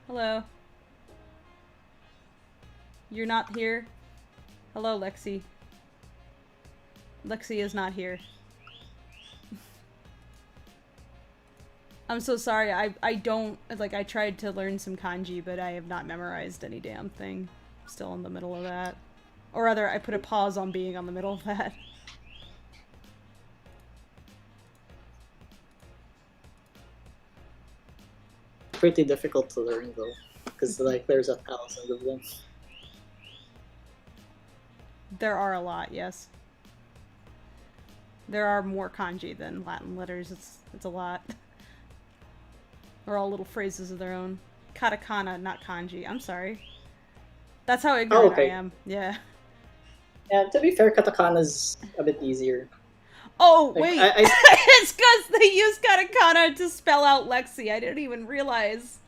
Hello. You're not here? Hello, Lexi. Lexi is not here. I'm so sorry. I don't, like, I tried to learn some kanji, but I have not memorized any damn thing. Still in the middle of that. Or rather, I put a pause on being on the middle of that. Pretty difficult to learn though, because like there's 1,000 of them. There are a lot, yes. There are more kanji than Latin letters. It's a lot. They're all little phrases of their own. Katakana, not kanji. I'm sorry. That's how ignorant I am. Yeah. Yeah, to be fair, katakana's a bit easier. Oh, like, wait. It's because they use katakana to spell out Lexi. I didn't even realize.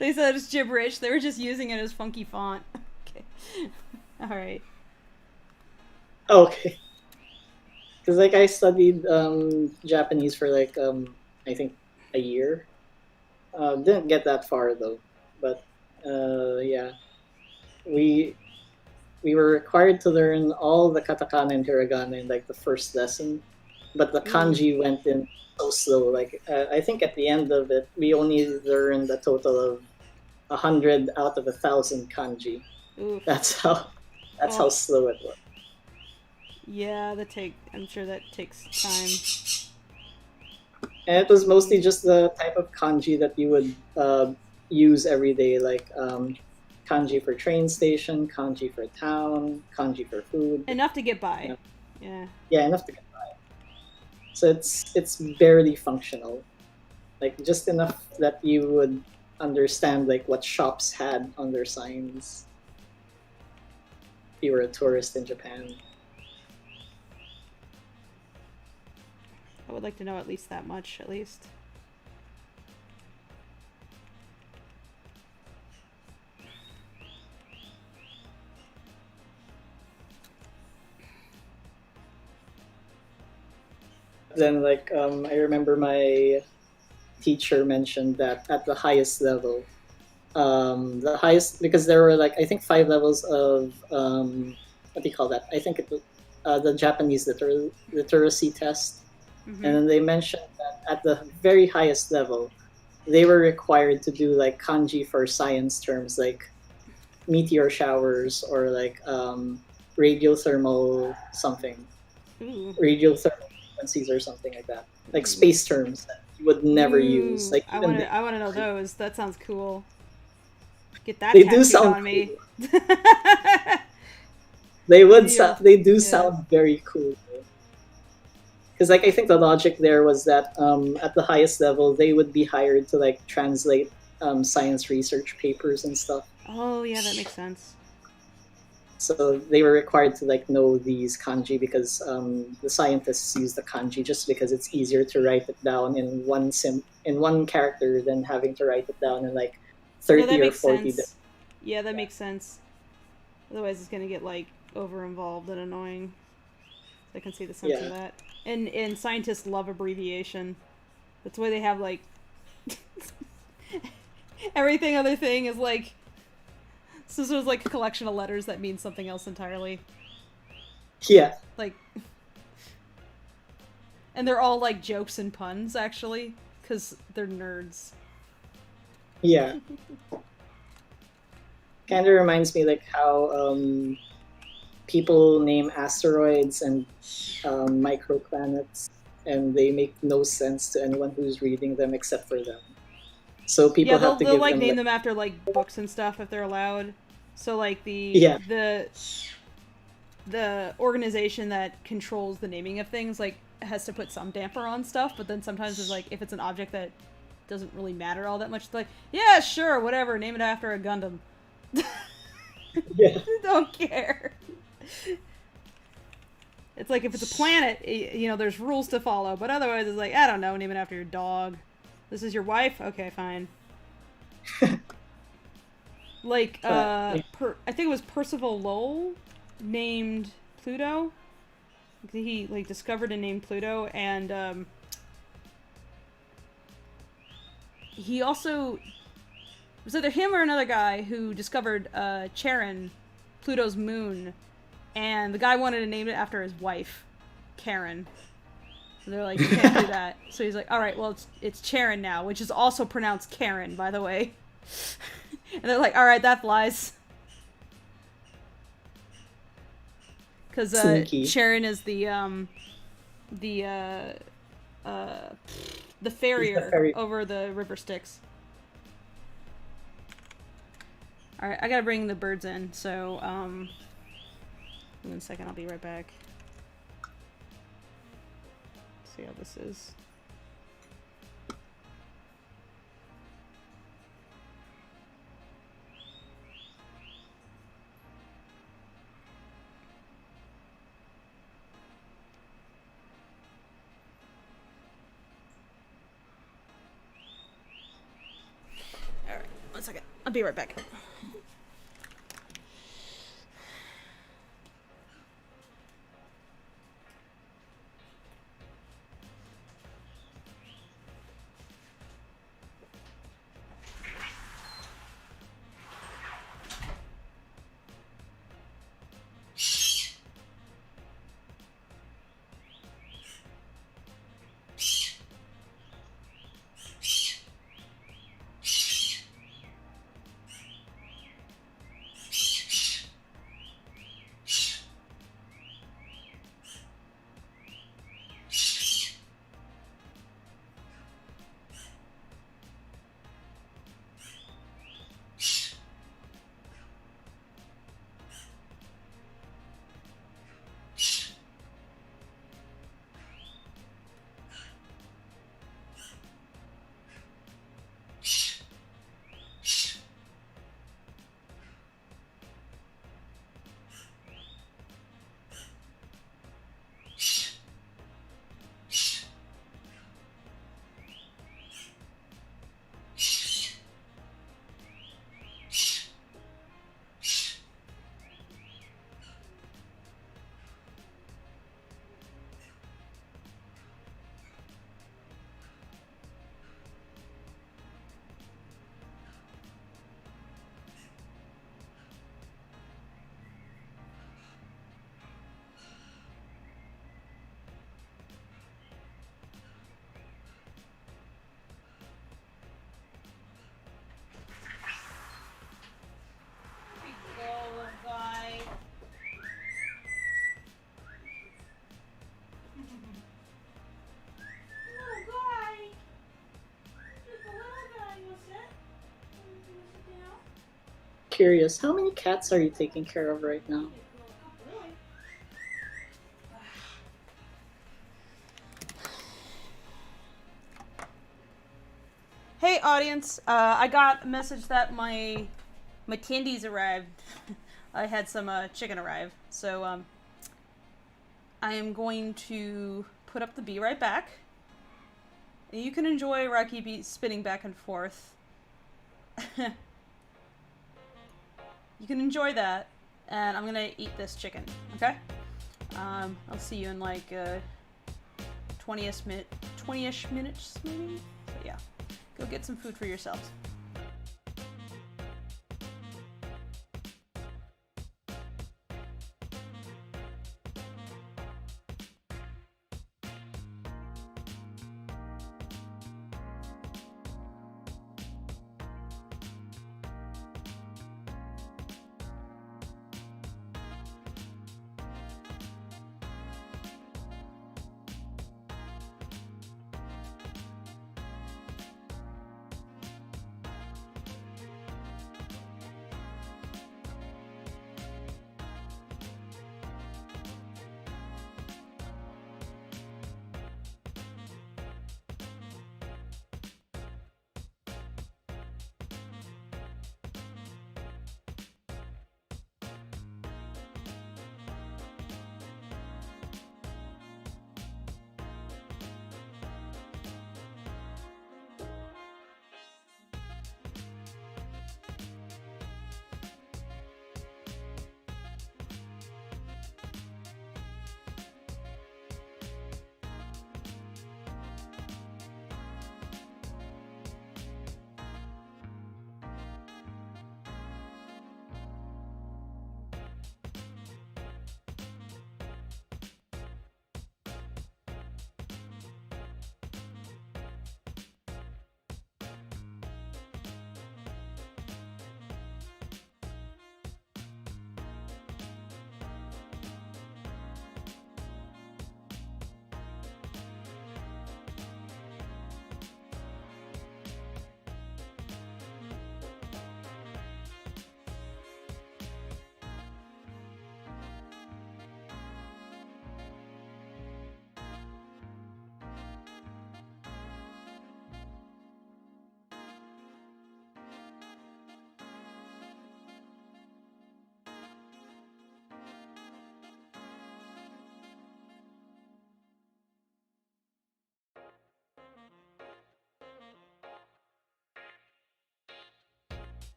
They said it's gibberish. They were just using it as funky font. Okay. Alright. Okay. Because, like, I studied Japanese for, like, I think a year. Didn't get that far, though. But, yeah. We were required to learn all the katakana and hiragana in like the first lesson, but the kanji went in so slow. Like I think at the end of it, we only learned a total of 100 out of 1,000 kanji. Oof. That's how slow it was. Yeah, I'm sure that takes time. And it was mostly just the type of kanji that you would use every day, like. Kanji for train station, kanji for town, kanji for food. Enough to get by. Yeah. Yeah, enough to get by. So it's barely functional. Like just enough that you would understand like what shops had on their signs. If you were a tourist in Japan. I would like to know at least that much, at least. Then like I remember my teacher mentioned that at the highest level, the highest, because there were like I think 5 levels of what do you call that? I think it was the Japanese literacy test, and then they mentioned that at the very highest level, they were required to do like kanji for science terms like meteor showers or like radiothermal something, Ooh. radiothermal frequencies or something like that, like space terms that you would never use. Like I even want to know those. That sounds cool. Get that they do tattooed sound on cool. me. They do sound very cool. Because like I think the logic there was that at the highest level they would be hired to like translate science research papers and stuff. Oh yeah, that makes sense. So they were required to like know these kanji because the scientists use the kanji just because it's easier to write it down in one character than having to write it down in like 30 or 40. Sense. Yeah, that makes sense. Otherwise, it's gonna get like over involved and annoying. I can see the sense of that. And scientists love abbreviation. That's why they have like everything. Other thing is like so there's like a collection of letters that mean something else entirely. Yeah. Like, and they're all like jokes and puns actually, because they're nerds. Yeah. Kind of reminds me like how people name asteroids and microplanets, and they make no sense to anyone who's reading them except for them. So people have to they'll give like them name them after like books and stuff if they're allowed. So like the organization that controls the naming of things like has to put some damper on stuff, but then sometimes it's like if it's an object that doesn't really matter all that much, it's like, yeah, sure, whatever, name it after a Gundam. Yeah. Don't care. It's like if it's a planet, you know, there's rules to follow, but otherwise it's like, I don't know, name it after your dog. This is your wife? Okay, fine. Like, I think it was Percival Lowell named Pluto. He, like, discovered and named Pluto, and, he also... It was either him or another guy who discovered, Charon, Pluto's moon, and the guy wanted to name it after his wife, Karen. So they're like, you can't do that. So he's like, alright, well, it's Charon now, which is also pronounced Karen, by the way. And they're like, alright, that flies. Because, Charon is the farrier over the river Styx. Alright, I gotta bring the birds in, so, 1 second, I'll be right back. See how this is. Alright, 1 second. I'll be right back. curious, how many cats are you taking care of right now? Hey audience, I got a message that my tendies arrived. I had some chicken arrive, so I am going to put up the Be Right Back. You can enjoy Rocky Be spinning back and forth. You can enjoy that, and I'm gonna eat this chicken, okay? I'll see you in like 20-ish minutes, maybe? So yeah, go get some food for yourselves.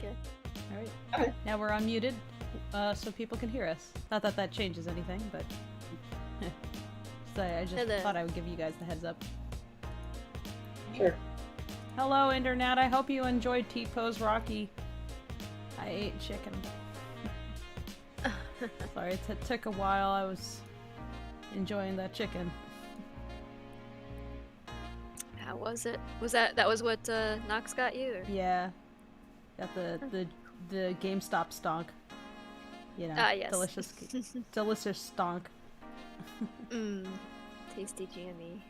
Okay. Alright. Now we're unmuted, so people can hear us. Not that that changes anything, but... so I just thought I would give you guys the heads up. Sure. Hello, Internet. I hope you enjoyed T-Pose Rocky. I ate chicken. Sorry, it took a while. I was enjoying that chicken. How was it? That was what Nox got you? Or? Yeah. Got the GameStop stonk. You know, yes. delicious stonk. Tasty jammy.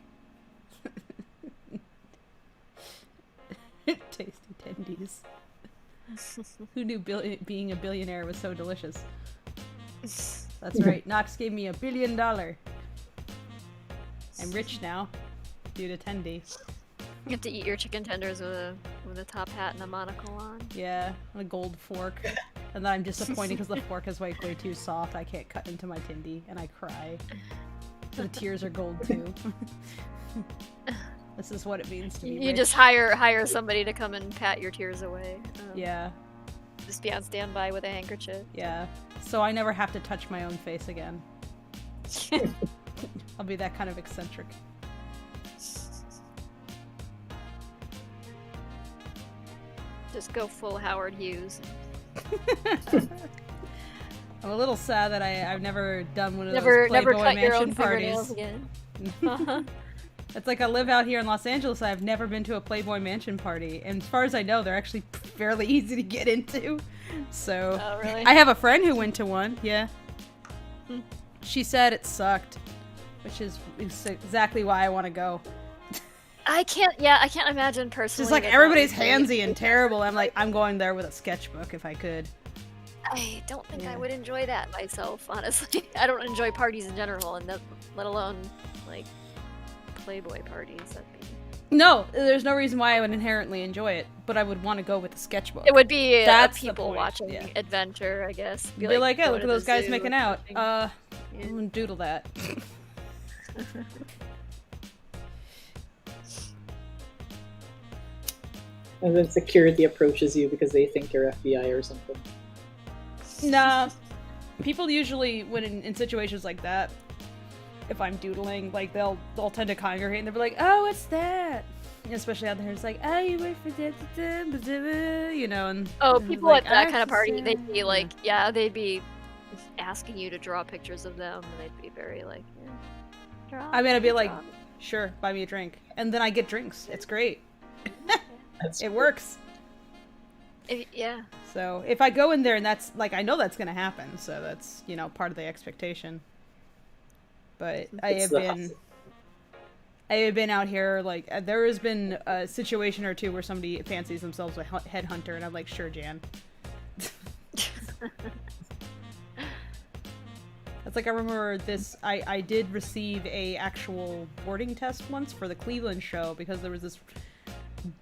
Tasty tendies. Who knew being a billionaire was so delicious? That's right. Nox gave me $1 billion. I'm rich now, due to Tendy. You have to eat your chicken tenders with a top hat and a monocle on. Yeah, a gold fork. And then I'm disappointed because the fork is way too soft. I can't cut into my Tendy, and I cry. The tears are gold too. This is what it means to be You rich. just hire somebody to come and pat your tears away. Yeah. Just be on standby with a handkerchief. Yeah. So I never have to touch my own face again. I'll be that kind of eccentric. Just go full Howard Hughes. I'm a little sad that I've never done one of those Never Playboy cut your Mansion own parties. fingernails again. It's like I live out here in Los Angeles. I've never been to a Playboy Mansion party, and as far as I know, they're actually fairly easy to get into. So Oh, really? I have a friend who went to one. Yeah. She said it sucked, which is exactly why I want to go. I can't imagine personally. Just like that everybody's that would be- handsy and terrible. I'm like, I'm going there with a sketchbook if I could. I don't think Yeah. I would enjoy that myself, honestly. I don't enjoy parties in general, and let alone like Playboy parties. That'd be... No, there's no reason why I would inherently enjoy it, but I would want to go with a sketchbook. It would be That's a the people point, watching yeah. adventure, I guess. Be like, hey, going look at to the those guys zoo making or out. something. I'm Yeah. gonna doodle that. And then security approaches you because they think you're FBI or something. Nah. People usually, when in situations like that, if I'm doodling, like they'll tend to congregate and they'll be like, "Oh, what's that?" Especially out there, it's like, "Oh, you wait for that," you know. And People like, at that "I kind of party, understand." they'd be like, they'd be asking you to draw pictures of them, and they'd be very like, draw. I mean, I'd be like, draw. "Sure, buy me a drink," and then I get drinks. It's great. That's It works. Yeah. So if I go in there and that's like, I know that's gonna happen, so that's, you know, part of the expectation. But I It's have the been hustle. I have been out here, like, there has been a situation or two where somebody fancies themselves a headhunter, and I'm like, sure, Jan. It's like, I remember this, I did receive a actual boarding test once for the Cleveland show, because there was this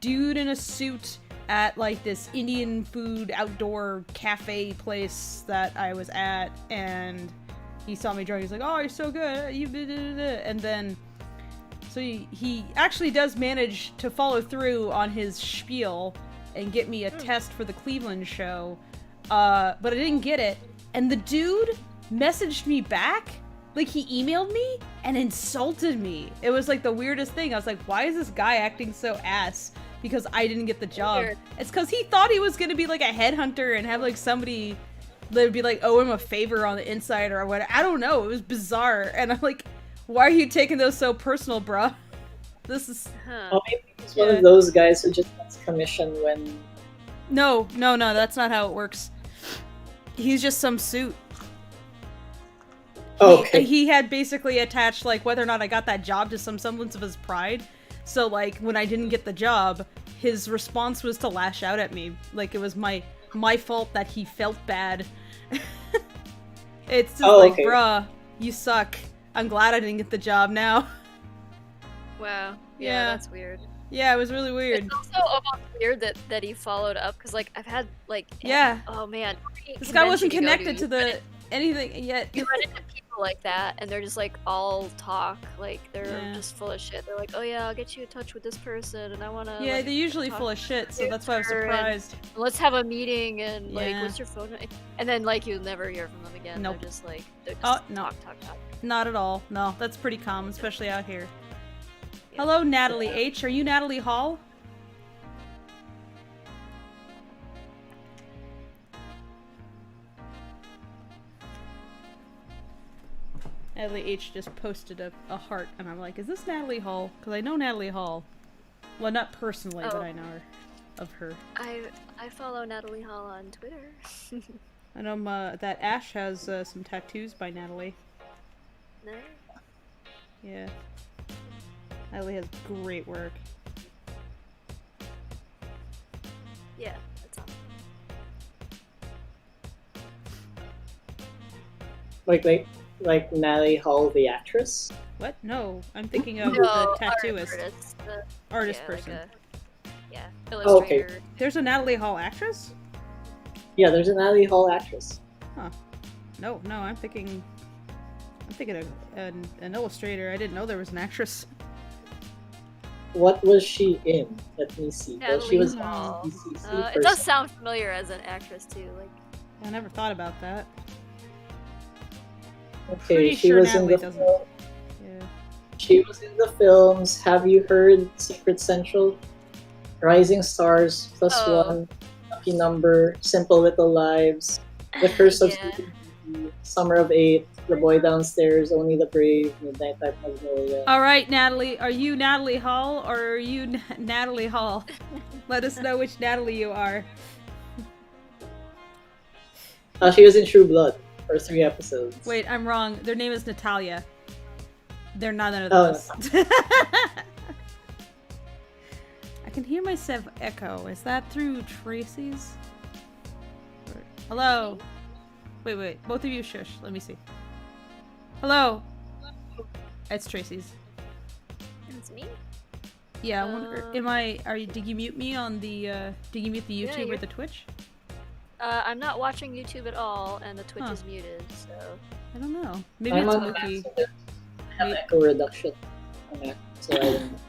dude in a suit at, like, this Indian food outdoor cafe place that I was at, and he saw me drunk. He's like, "Oh, you're so good. You did it." And then, so he actually does manage to follow through on his spiel and get me a test for the Cleveland show, but I didn't get it. And the dude messaged me back, like he emailed me and insulted me. It was like the weirdest thing. I was like, why is this guy acting so ass because I didn't get the job? Weird. It's because he thought he was gonna be like a headhunter and have like somebody that would be like, owe him a favor on the inside or what. I don't know. It was bizarre. And I'm like, why are you taking those so personal, bruh? This is... Oh, maybe he's one of those guys who just gets commission when... No, that's not how it works. He's just some suit. Okay. He had basically attached, like, whether or not I got that job to some semblance of his pride. So, like, when I didn't get the job, his response was to lash out at me. Like, it was my fault that he felt bad. It's just okay. bruh, you suck. I'm glad I didn't get the job now. Wow. Yeah. Yeah, that's weird. Yeah, it was really weird. It's also almost weird that he followed up, because, like, I've had, like... Yeah. Oh, man. This guy wasn't convention you go connected to the anything yet. You run into people people like that, and they're just like all talk, like they're just full of shit. They're like, oh yeah, I'll get you in touch with this person, and I wanna. Yeah, like, they're usually full of shit, so that's why I was surprised. Let's have a meeting, and like, what's your phone? And then like you never hear from them again. Nope. They're just like, no, talk. Not at all. No, that's pretty common, especially out here. Yeah. Hello, Natalie H. Are you Natalie Hall? Natalie H just posted a heart, and I'm like, is this Natalie Hall? Because I know Natalie Hall. Well, not personally, but I know her, of her. I follow Natalie Hall on Twitter. I know that Ash has some tattoos by Natalie. No. Yeah. Natalie has great work. Yeah, that's all. Like Natalie Hall, the actress? What? No, I'm thinking of the tattooist. Artist person. Like illustrator. Okay. There's a Natalie Hall actress? Yeah, there's a Natalie Hall actress. Huh. No, I'm thinking of an illustrator. I didn't know there was an actress. What was she in? Let me see. Natalie she was Hall. DCC it does sound familiar as an actress too. Like I never thought about that. Okay, Pretty she sure was Natalie in the doesn't. film. Yeah. She was in the films. Have you heard Secret Central? Rising Stars, Plus One, Lucky Number, Simple Little Lives, The Curse of Summer of 8, The Boy Downstairs, Only the Brave, Midnight Type Magnolia. All right, Natalie, are you Natalie Hall or are you Natalie Hall? Let us know which Natalie you are. She was in True Blood for 3 episodes. Wait, I'm wrong. Their name is Natalia. They're none of those. No. I can hear myself echo. Is that through Tracy's? Hello? Wait. Both of you shush. Let me see. Hello? It's Tracy's. It's me? Yeah, I wonder, did you mute me on the, did you mute the YouTube or the Twitch? I'm not watching YouTube at all, and the Twitch is muted, so... I don't know. Maybe it's Mookie. I have echo reduction on that, so I don't know.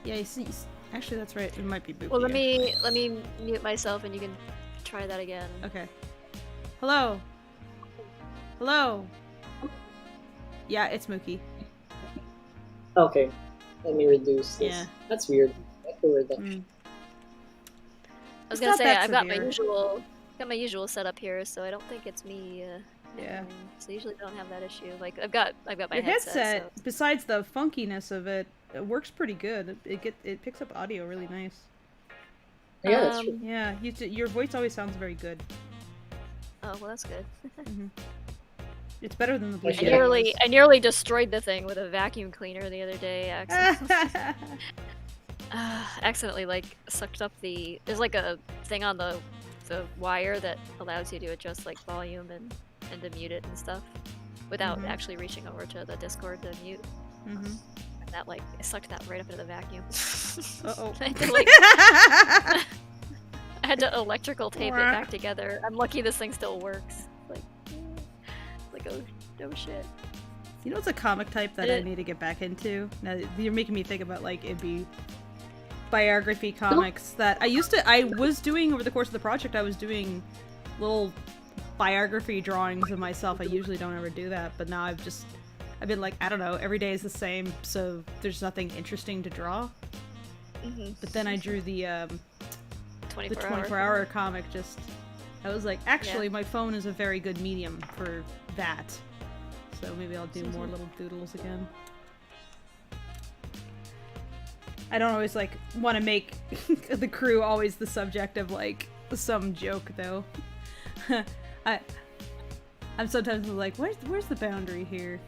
Yeah, you see, actually that's right, it might be Mookie. Well, let me mute myself and you can try that again. Okay. Hello? Hello? Yeah, it's Mookie. Okay, let me reduce this. Yeah. That's weird. Echo reduction. I was gonna say, I've got my usual setup here, so I don't think it's me. Yeah. So I usually don't have that issue. Like I've got my Your headset. So. Besides the funkiness of it, it works pretty good. It picks up audio really nice. Yeah, that's true. Yeah, your voice always sounds very good. Oh well, that's good. It's better than the Blue. I nearly destroyed the thing with a vacuum cleaner the other day. Accidentally like sucked up there's like a thing on the wire that allows you to adjust like volume and to mute it and stuff without actually reaching over to the Discord to mute. And that like I sucked that right up into the vacuum. Uh-oh. I had to electrical tape it back together. I'm lucky this thing still works. Like oh shit. You know what's a comic type that I need to get back into? Now you're making me think about like it'd be biography comics that I was doing over the course of the project. I was doing little biography drawings of myself. I usually don't ever do that, but now I've been like, I don't know, every day is the same, so there's nothing interesting to draw. But then I drew the 24-hour comic. I was like, actually, my phone is a very good medium for that. So maybe I'll do more little doodles again. I don't always like want to make the crew always the subject of like some joke though. I'm sometimes like, where's the boundary here?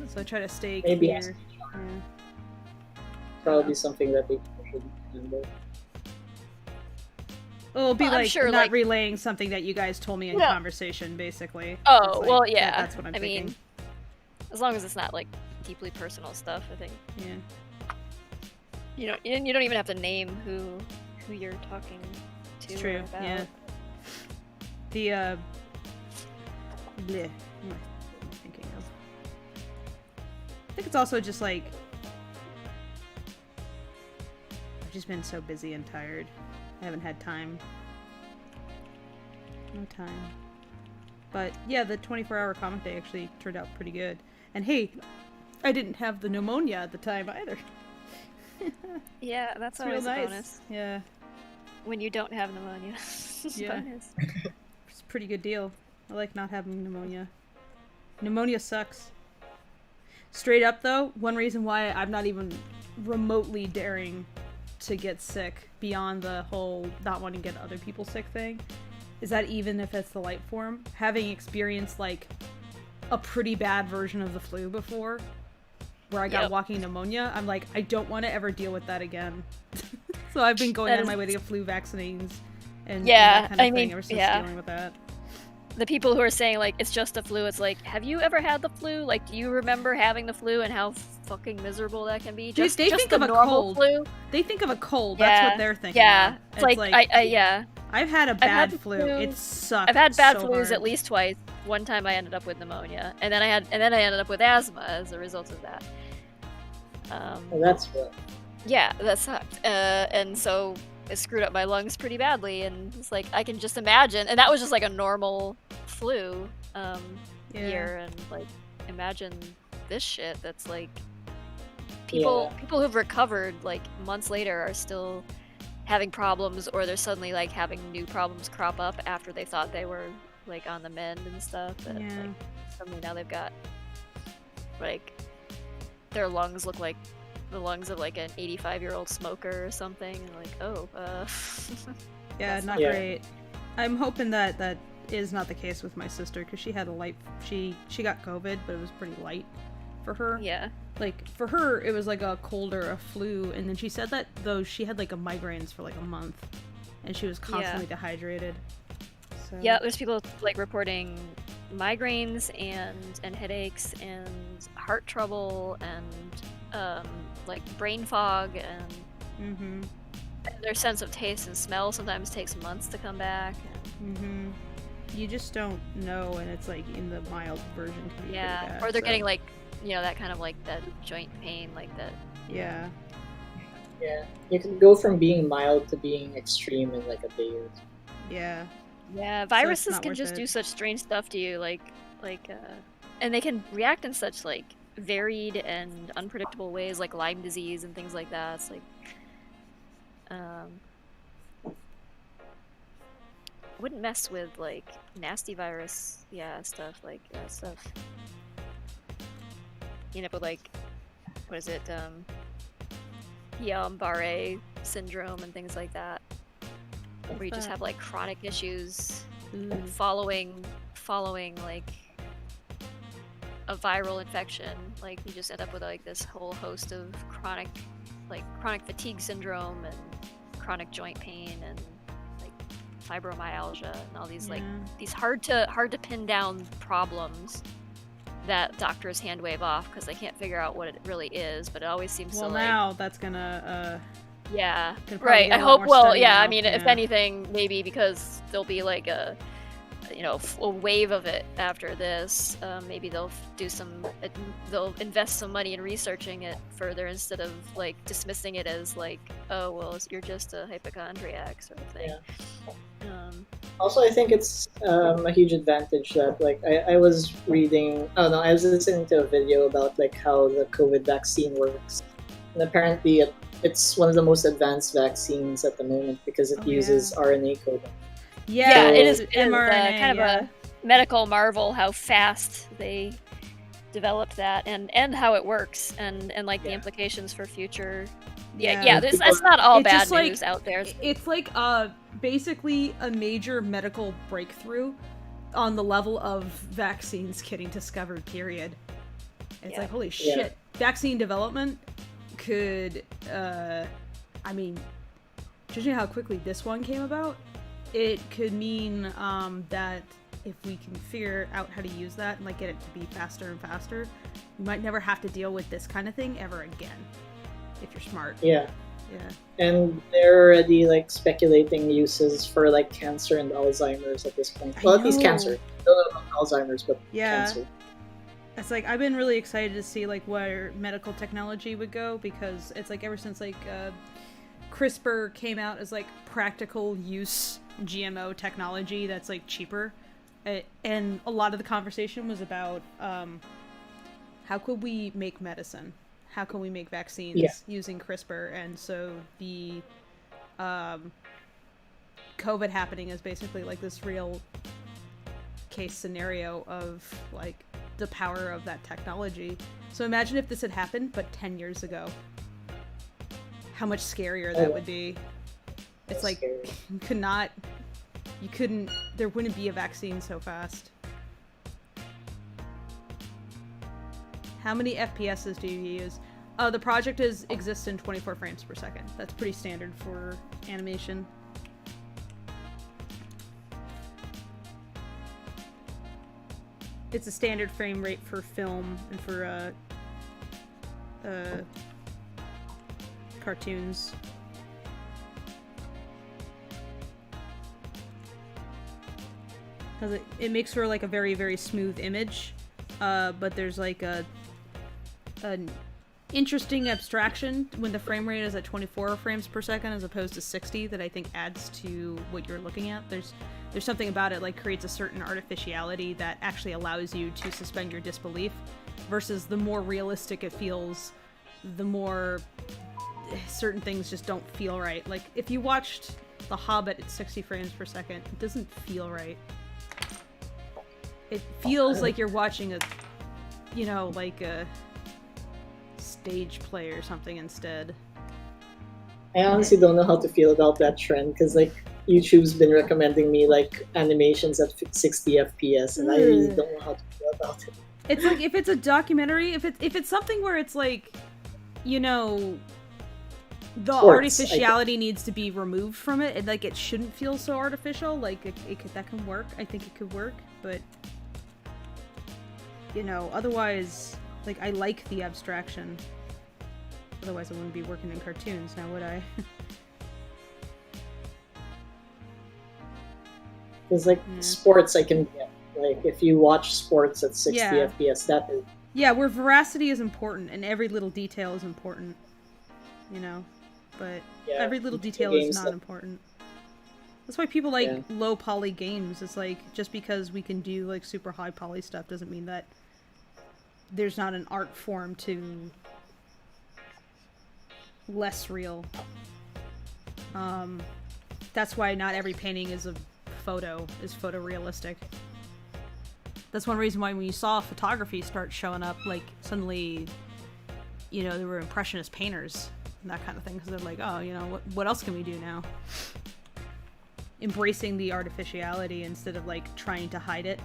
So I try to stay clear. Probably something that they should handle. Well, it'll be like not relaying something that you guys told me in conversation, basically. Oh, well, yeah. That's what I'm thinking. I mean, as long as it's not like deeply personal stuff, I think. Yeah. You don't even have to name who you're talking too. It's true, are about. yeah. The, bleh, what am I thinking of? I think it's also just like, I've just been so busy and tired. I haven't had time. No time. But yeah, the 24-hour comic day actually turned out pretty good. And hey, I didn't have the pneumonia at the time either. Yeah, that's It's real always a nice. bonus. Yeah. When you don't have pneumonia. It's Yeah. bonus. It's a pretty good deal. I like not having pneumonia. Pneumonia sucks. Straight up though, one reason why I'm not even remotely daring to get sick beyond the whole not wanting to get other people sick thing is that even if it's the light form, having experienced like a pretty bad version of the flu before, where I got walking pneumonia, I'm like, I don't want to ever deal with that again. So I've been going on my way to get flu vaccines and that kind of thing ever since dealing with that. The people who are saying like it's just a flu, it's like, have you ever had the flu? Like, do you remember having the flu and how fucking miserable that can be? Just they just think the of a normal cold. flu. They think of a cold. That's what they're thinking. Yeah, of. it's like yeah. I've had a bad flu. It sucked. I've had bad so flus hard. at least twice. One time I ended up with pneumonia, and then I ended up with asthma as a result of that. Well, that's rough. Yeah, that sucked. And so it screwed up my lungs pretty badly, and it's like I can just imagine, and that was just like a normal flu year, and like imagine this shit that's like people who've recovered like months later are still having problems, or they're suddenly like having new problems crop up after they thought they were like on the mend and stuff, and like suddenly now they've got like their lungs look like the lungs of like an 85-year-old smoker or something, and like, oh, yeah, not great. I'm hoping that that is not the case with my sister, because she had a light, she got COVID, but it was pretty light for her. Yeah. Like, for her, it was like a cold or a flu, and then she said that, though, she had like a migraines for like a month, and she was constantly dehydrated. So. Yeah, there's people like reporting migraines and headaches and heart trouble and like brain fog and their sense of taste and smell sometimes takes months to come back. You just don't know, and it's like in the mild version can be pretty bad, or they're getting like, you know, that kind of like that joint pain, like that. Yeah, you can go from being mild to being extreme in like a day or two. Yeah, viruses can just do such strange stuff to you, and they can react in such like varied and unpredictable ways, like Lyme disease and things like that. It's like, wouldn't mess with like nasty virus, stuff like that stuff. You end up with like, what is it, Guillain-Barré syndrome and things like that. Where you just have like chronic issues following like a viral infection. Like you just end up with like this whole host of chronic fatigue syndrome and chronic joint pain and like fibromyalgia and all these like these hard to pin down problems that doctors hand wave off because they can't figure out what it really is, but it always seems well, so now that's gonna right. I hope. Well, I mean, if yeah. anything, maybe because there'll be like a wave of it after this. Maybe they'll invest some money in researching it further instead of like dismissing it as like, oh well, you're just a hypochondriac sort of thing. Also, I think it's a huge advantage that like I was reading. Oh no, I was listening to a video about like how the COVID vaccine works, and apparently it's one of the most advanced vaccines at the moment because it uses RNA coding. Yeah, so, it is mRNA, kind of a medical marvel how fast they developed that and how it works and like the implications for future. That's not all bad news out there. It's like basically a major medical breakthrough on the level of vaccines getting discovered, period. It's like, holy shit, vaccine development could I mean, judging how quickly this one came about, it could mean that if we can figure out how to use that and like get it to be faster and faster, you might never have to deal with this kind of thing ever again. If you're smart. Yeah. And they're already like speculating uses for like cancer and Alzheimer's at this point. Well, at least cancer. I don't know about Alzheimer's, but cancer. It's like I've been really excited to see like where medical technology would go, because it's like ever since like CRISPR came out as like practical use GMO technology that's like cheaper, and a lot of the conversation was about how could we make medicine, how can we make vaccines using CRISPR. And so the COVID happening is basically like this real case scenario of like the power of that technology. So imagine if this had happened but 10 years ago, how much scarier that would be. It's like there wouldn't be a vaccine so fast. How many FPSs do you use? The project exists in 24 frames per second. That's pretty standard for animation. It's a standard frame rate for film and for cartoons. Because it makes for like a very, very smooth image, but there's like an interesting abstraction when the frame rate is at 24 frames per second as opposed to 60 that I think adds to what you're looking at. There's something about it like creates a certain artificiality that actually allows you to suspend your disbelief, versus the more realistic it feels, the more certain things just don't feel right. Like if you watched The Hobbit at 60 frames per second, it doesn't feel right. It feels like you're watching like a stage play or something instead. I honestly don't know how to feel about that trend, because like YouTube's been recommending me like animations at 60 FPS, and I really don't know how to feel about it. It's like if it's a documentary, if it's something where it's like, the sports, artificiality needs to be removed from it, and like it shouldn't feel so artificial. Like that can work. I think it could work, but otherwise, like I like the abstraction. Otherwise, I wouldn't be working in cartoons now, would I? Because like sports, I can get. Like if you watch sports at 60 FPS, that is. Yeah, where veracity is important and every little detail is important, but every little detail is not important. That's why people like low poly games. It's like, just because we can do like super high poly stuff doesn't mean that there's not an art form to less real. That's why not every painting is photorealistic. That's one reason why when you saw photography start showing up, like suddenly, there were impressionist painters and that kind of thing, because they're like, oh, what else can we do now? Embracing the artificiality instead of like trying to hide it.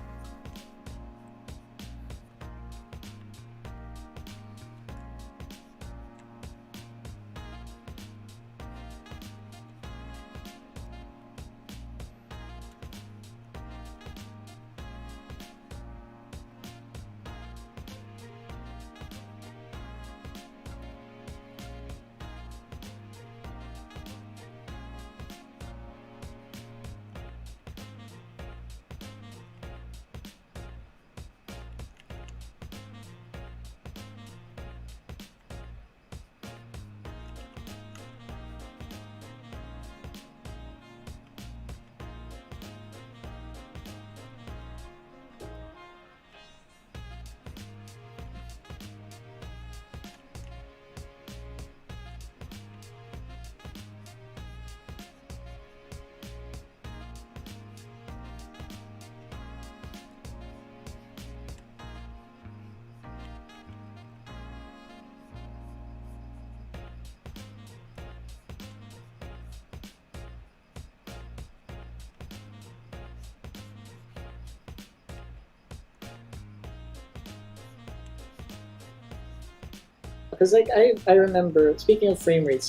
Because like I remember, speaking of frame rate,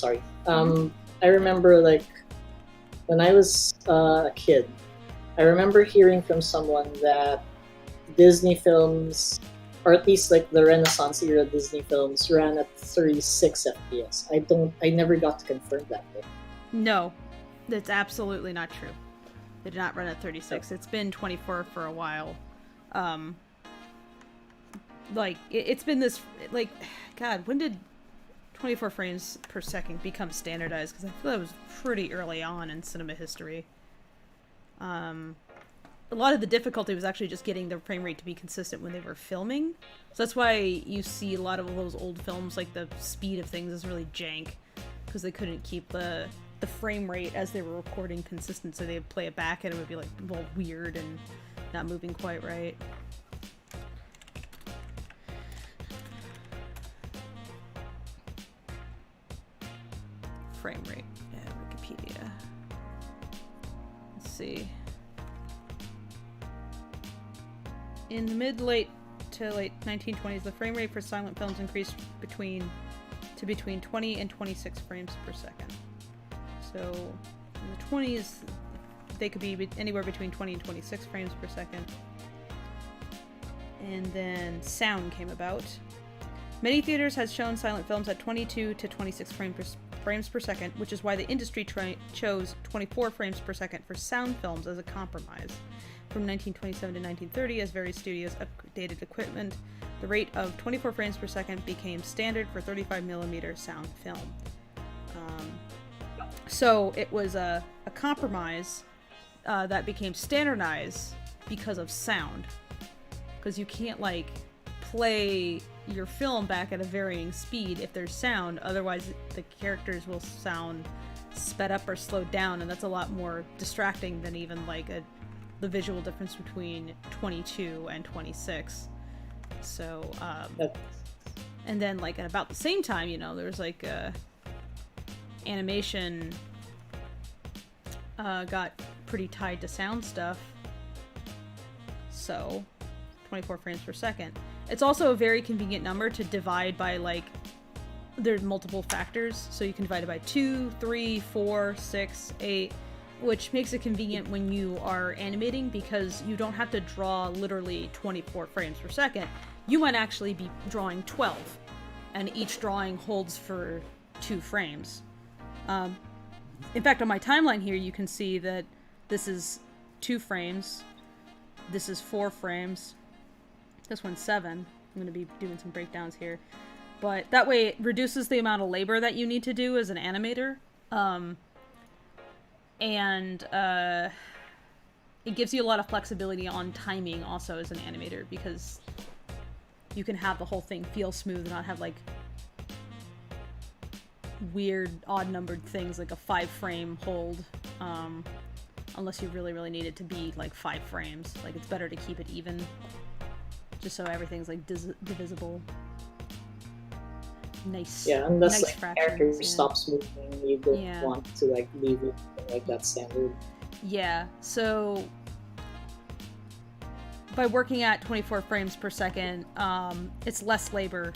I remember like when I was a kid, I remember hearing from someone that Disney films or at least like the Renaissance era Disney films, ran at 36 FPS. I never got to confirm that though. No, that's absolutely not true. They did not run at 36. It's been 24 for a while. Like, it's been this, like, God, when did 24 frames per second become standardized? Because I feel that was pretty early on in cinema history. A lot of the difficulty was actually just getting the frame rate to be consistent when they were filming. So that's why you see a lot of those old films, like the speed of things is really jank, because they couldn't keep the frame rate as they were recording consistent, so they'd play it back and it would be like all weird and not moving quite right. Frame rate. Yeah, Wikipedia. Let's see. In the mid-late to late 1920s, the frame rate for silent films increased between 20 and 26 frames per second. So in the 20s, they could be anywhere between 20 and 26 frames per second. And then sound came about. Many theaters had shown silent films at 22 to 26 frames per second, which is why the industry chose 24 frames per second for sound films as a compromise. From 1927 to 1930, as various studios updated equipment, the rate of 24 frames per second became standard for 35mm sound film. So it was a compromise that became standardized because of sound. Because you can't, like, play your film back at a varying speed if there's sound, otherwise the characters will sound sped up or slowed down, and that's a lot more distracting than even, like, the visual difference between 22 and 26. So, and then, like, at about the same time, you know, there's, like, animation got pretty tied to sound stuff. So, 24 frames per second. It's also a very convenient number to divide by, like, there's multiple factors, so you can divide it by 2, 3, 4, 6, 8, which makes it convenient when you are animating, because you don't have to draw literally 24 frames per second. You might actually be drawing 12, and each drawing holds for 2 frames. In fact, on my timeline here, you can see that this is 2 frames, this is 4 frames, this one's 7. I'm going to be doing some breakdowns here. But that way it reduces the amount of labor that you need to do as an animator. And it gives you a lot of flexibility on timing also as an animator, because you can have the whole thing feel smooth and not have, like, weird odd-numbered things like a 5-frame hold, unless you really, really need it to be, like, 5 frames. Like, it's better to keep it even, just so everything's, like, divisible. Nice. Yeah, unless, nice like, character stops moving, you don't want to, like, leave it like that standard. Yeah, so by working at 24 frames per second, it's less labor.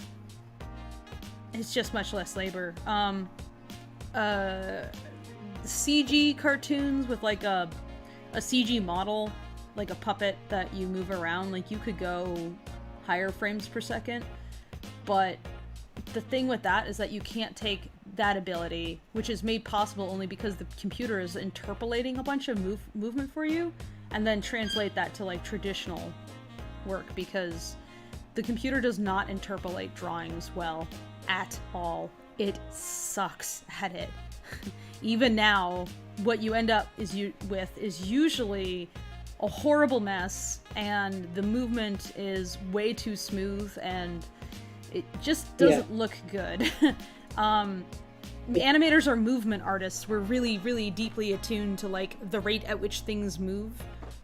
It's just much less labor. CG cartoons with, like, a CG model, like a puppet that you move around, like, you could go higher frames per second, but the thing with that is that you can't take that ability, which is made possible only because the computer is interpolating a bunch of movement for you, and then translate that to, like, traditional work, because the computer does not interpolate drawings well at all. It sucks at it. Even now, what you end up is usually a horrible mess, and the movement is way too smooth, and it just doesn't look good. Animators are movement artists. We're really, really deeply attuned to, like, the rate at which things move.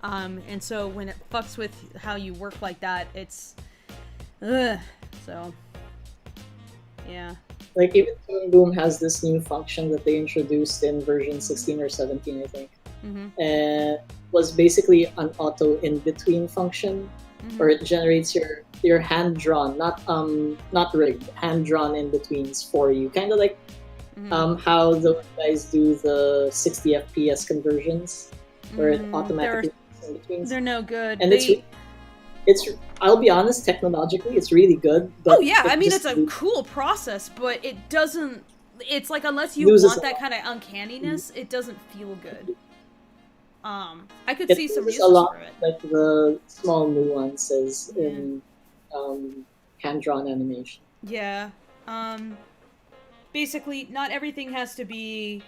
And so when it fucks with how you work like that, it's... Ugh. So... yeah. Like, even Toon Boom has this new function that they introduced in version 16 or 17, I think. Mm-hmm. And was basically an auto in-between function, where it generates your hand-drawn, not rigged, hand-drawn in-betweens for you. Kind of like how those guys do the 60 FPS conversions, where it automatically in-betweens. They're no good. And it's. I'll be honest, technologically, it's really good. But oh yeah, I mean it's a cool process, but it doesn't. It's like unless you want that kind of uncanniness, it doesn't feel good. I could see some uses for it. Like the small nuances in hand-drawn animation. Yeah. Basically, not everything has to be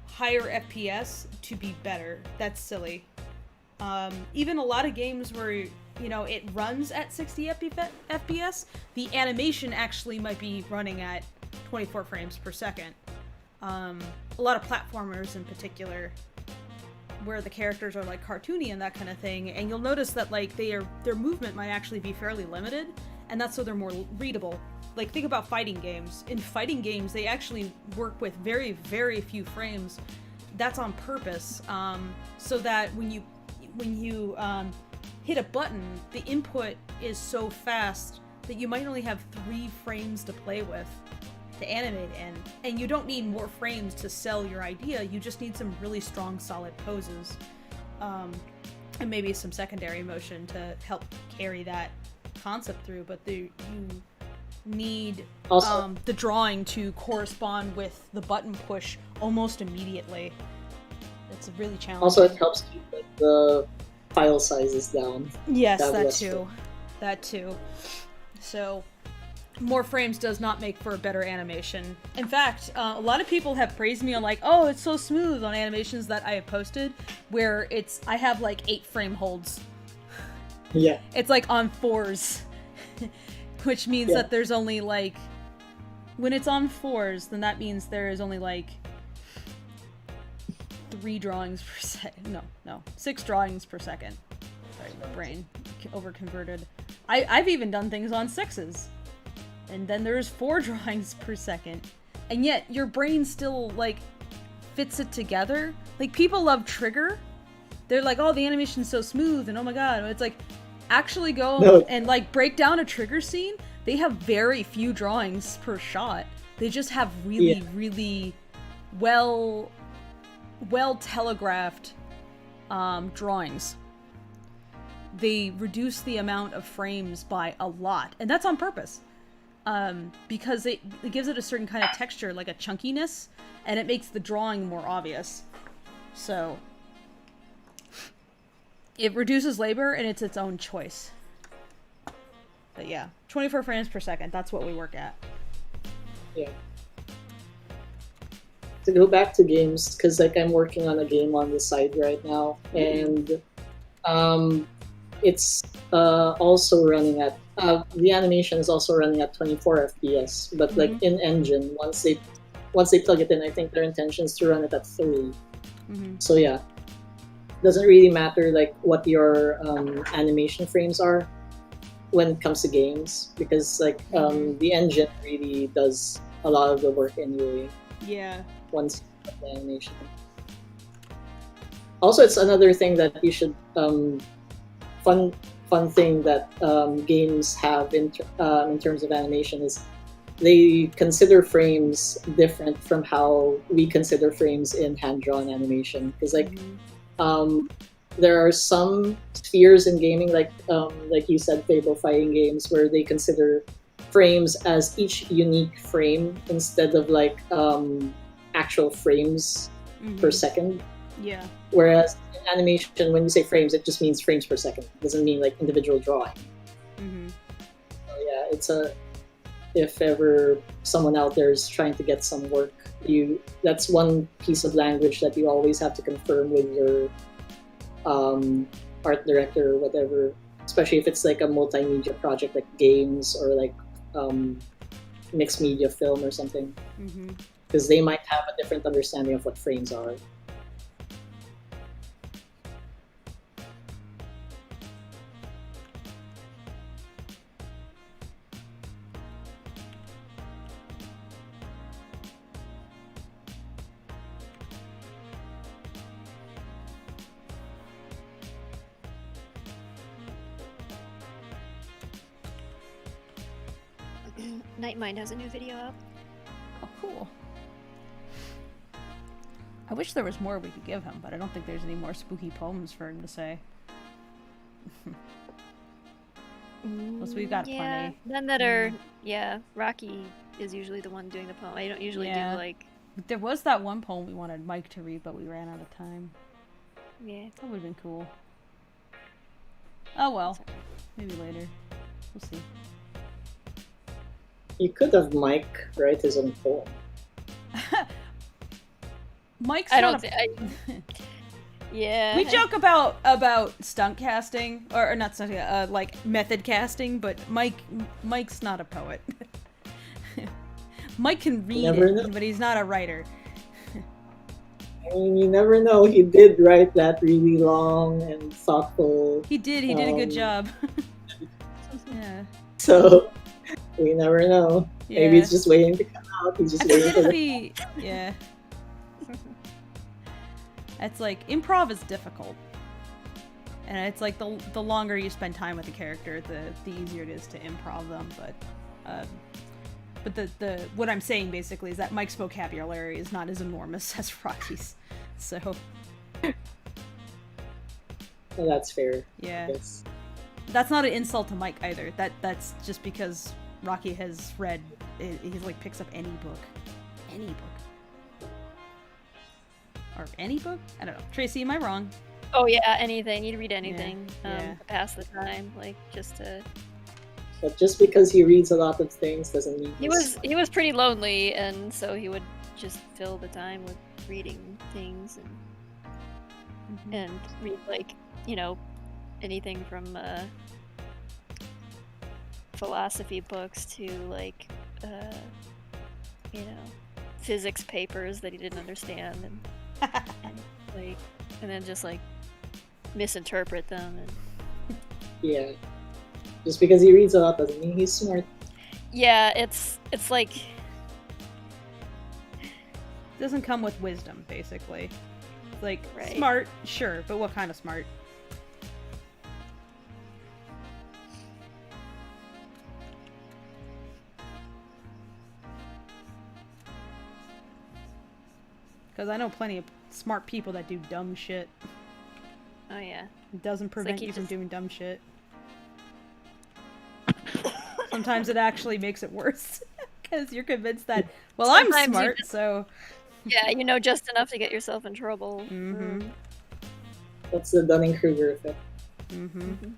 higher FPS to be better. That's silly. Even a lot of games where, you know, it runs at 60 FPS, the animation actually might be running at 24 frames per second. A lot of platformers in particular, where the characters are like cartoony and that kind of thing, and you'll notice that like their movement might actually be fairly limited, and that's so they're more readable. Like, think about fighting games. In fighting games, they actually work with very, very few frames. That's on purpose, so that when you hit a button, the input is so fast that you might only have 3 frames to play with to animate in, and you don't need more frames to sell your idea. You just need some really strong, solid poses, and maybe some secondary motion to help carry that concept through. But you need the drawing to correspond with the button push almost immediately. It's really challenging. Also, it helps keep the file sizes down. Yes, that too. So, more frames does not make for a better animation. In fact, a lot of people have praised me on like, oh, it's so smooth on animations that I have posted, where I have like 8 frame holds. Yeah. It's like on 4s, which means that there's only like, when it's on 4s, then that means there is only like 3 drawings per second. No, 6 drawings per second. Sorry, my brain over-converted. I've even done things on 6s. And then there's 4 drawings per second. And yet, your brain still, like, fits it together. Like, people love Trigger. They're like, oh, the animation's so smooth, and oh my god. It's like, actually go and, like, break down a Trigger scene. They have very few drawings per shot. They just have really, really well telegraphed drawings. They reduce the amount of frames by a lot. And that's on purpose. Because it gives it a certain kind of texture, like a chunkiness, and it makes the drawing more obvious. So, it reduces labor, and it's its own choice. But yeah, 24 frames per second, that's what we work at. Yeah. To go back to games, because like I'm working on a game on the side right now, and it's also running at the animation is also running at 24 FPS, but like in engine, once they plug it in, I think their intention is to run it at 3. So yeah, doesn't really matter like what your animation frames are when it comes to games, because like the engine really does a lot of the work anyway. Yeah. Once you put the animation. Also, it's another thing that you should fun thing that games have in terms of animation is they consider frames different from how we consider frames in hand-drawn animation. Because like there are some spheres in gaming, like you said, Fable fighting games, where they consider frames as each unique frame instead of like actual frames per second. Yeah. Whereas in animation, when you say frames, it just means frames per second. It doesn't mean like individual drawing. So yeah, if ever someone out there is trying to get some work, that's one piece of language that you always have to confirm with your art director or whatever, especially if it's like a multimedia project like games or like mixed media film or something, because they might have a different understanding of what frames are. Nightmind has a new video up. Oh, cool. I wish there was more we could give him, but I don't think there's any more spooky poems for him to say. Plus, we've got Yeah, plenty. none that are. Yeah, Rocky is usually the one doing the poem. I don't usually do like. There was that one poem we wanted Mike to read, but we ran out of time. Yeah. That would have been cool. Oh well. Maybe later. We'll see. You could have Mike write his own poem. Mike's I not don't. a... Yeah. We joke about stunt casting or not stunt, like method casting, but Mike's not a poet. Mike can read it, but he's not a writer. I mean, you never know. He did write that really long and thoughtful. He did a good job. Yeah. So we never know. Yeah. Maybe it's just waiting to come out. He's just waiting for the... Yeah. It's like improv is difficult, and it's like the longer you spend time with the character, the easier it is to improv them. But the what I'm saying basically is that Mike's vocabulary is not as enormous as Rocky's, so. Well, that's fair. Yeah. That's not an insult to Mike either. That's just because Rocky has read. He like picks up any book. Or any book? I don't know. Tracy, am I wrong? Oh yeah, anything. You'd read anything Yeah. to pass the time, like just to. But just because he reads a lot of things doesn't mean He was pretty lonely, and so he would just fill the time with reading things and read like anything from philosophy books to like physics papers that he didn't understand and then just like misinterpret them and yeah. Just because he reads a lot doesn't mean he's smart. yeah, it's like doesn't come with wisdom, basically. Like right. Smart, sure, but what kind of smart? Because I know plenty of smart people that do dumb shit. Oh yeah. It doesn't prevent you from doing dumb shit. Sometimes it actually makes it worse. Because you're convinced that, well, sometimes I'm smart, so... Yeah, just enough to get yourself in trouble. Mm-hmm. That's the Dunning-Kruger effect. Mm-hmm.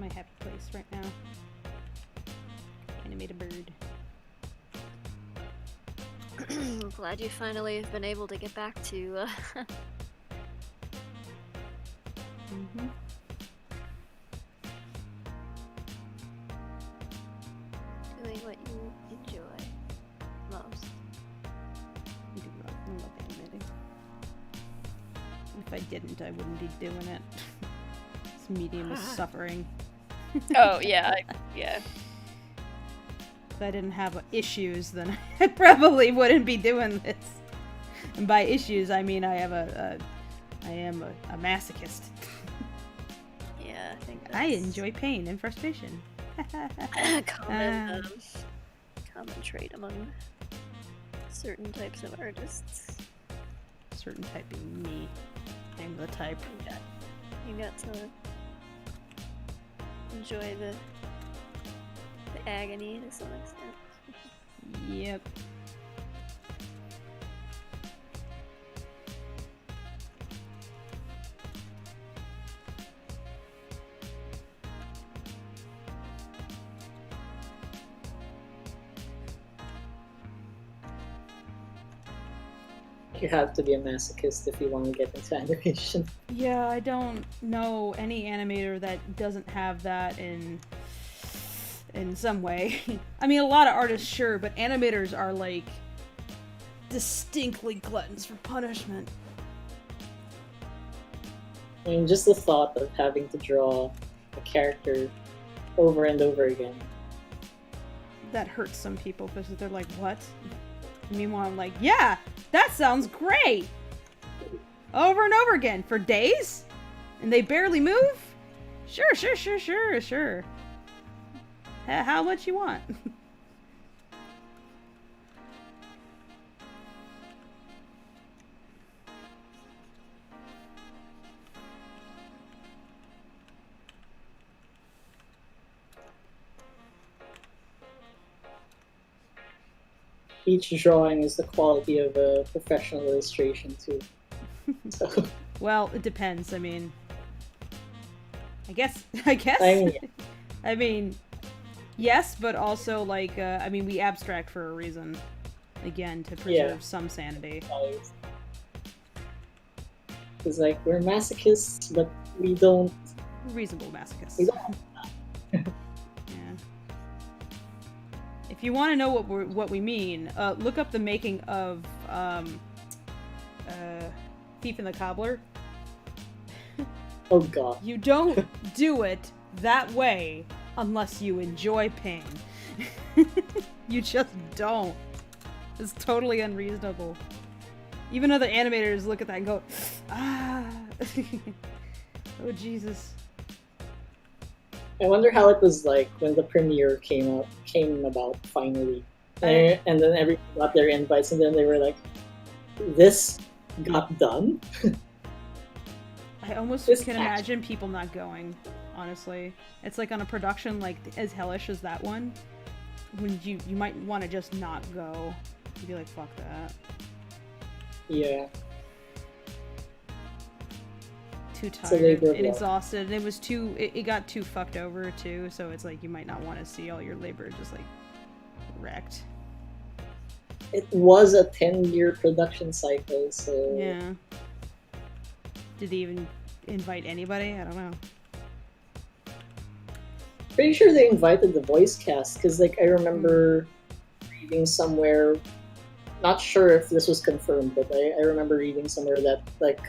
my happy place right now. Animate a bird. I'm glad you finally have been able to get back to Mm-hmm. doing what you enjoy most. I love animating. If I didn't, I wouldn't be doing it. This medium is suffering. Oh, yeah, yeah. If I didn't have issues, then I probably wouldn't be doing this. And by issues, I mean I am a masochist. Yeah, I think that's... I enjoy pain and frustration. common trait among certain types of artists. Certain type being me. I'm the type. You got to enjoy the agony to some extent. Yep. You have to be a masochist if you want to get into animation. Yeah, I don't know any animator that doesn't have that in some way. I mean, a lot of artists, sure, but animators are, like, distinctly gluttons for punishment. I mean, just the thought of having to draw a character over and over again. That hurts some people because they're like, what? Meanwhile, I'm like, yeah, that sounds great! Over and over again, for days? And they barely move? Sure. How much you want? Each drawing is the quality of a professional illustration, too. So, well, it depends. I mean, I guess. I mean, yes, but also, like, I mean, we abstract for a reason. Again, to preserve some sanity. It's like, we're masochists, but we don't... Reasonable masochists. We don't... Yeah. If you want to know what we mean, look up the making of Thief and the Cobbler. Oh god. You don't do it that way unless you enjoy pain. You just don't. It's totally unreasonable. Even other animators look at that and go, ah. Oh Jesus. I wonder how it was like when the premiere came about finally. And then everyone got their invites and then they were like, this got done? I almost can imagine people not going, honestly. It's like on a production like as hellish as that one, when you might want to just not go. You'd be like, fuck that. Yeah. Too tired and exhausted, and it got too fucked over too, so it's like you might not want to see all your labor just like wrecked. It was a 10-year production cycle, so... Yeah. Did they even invite anybody? I don't know. Pretty sure they invited the voice cast, because like I remember reading somewhere, not sure if this was confirmed, but I remember reading somewhere that like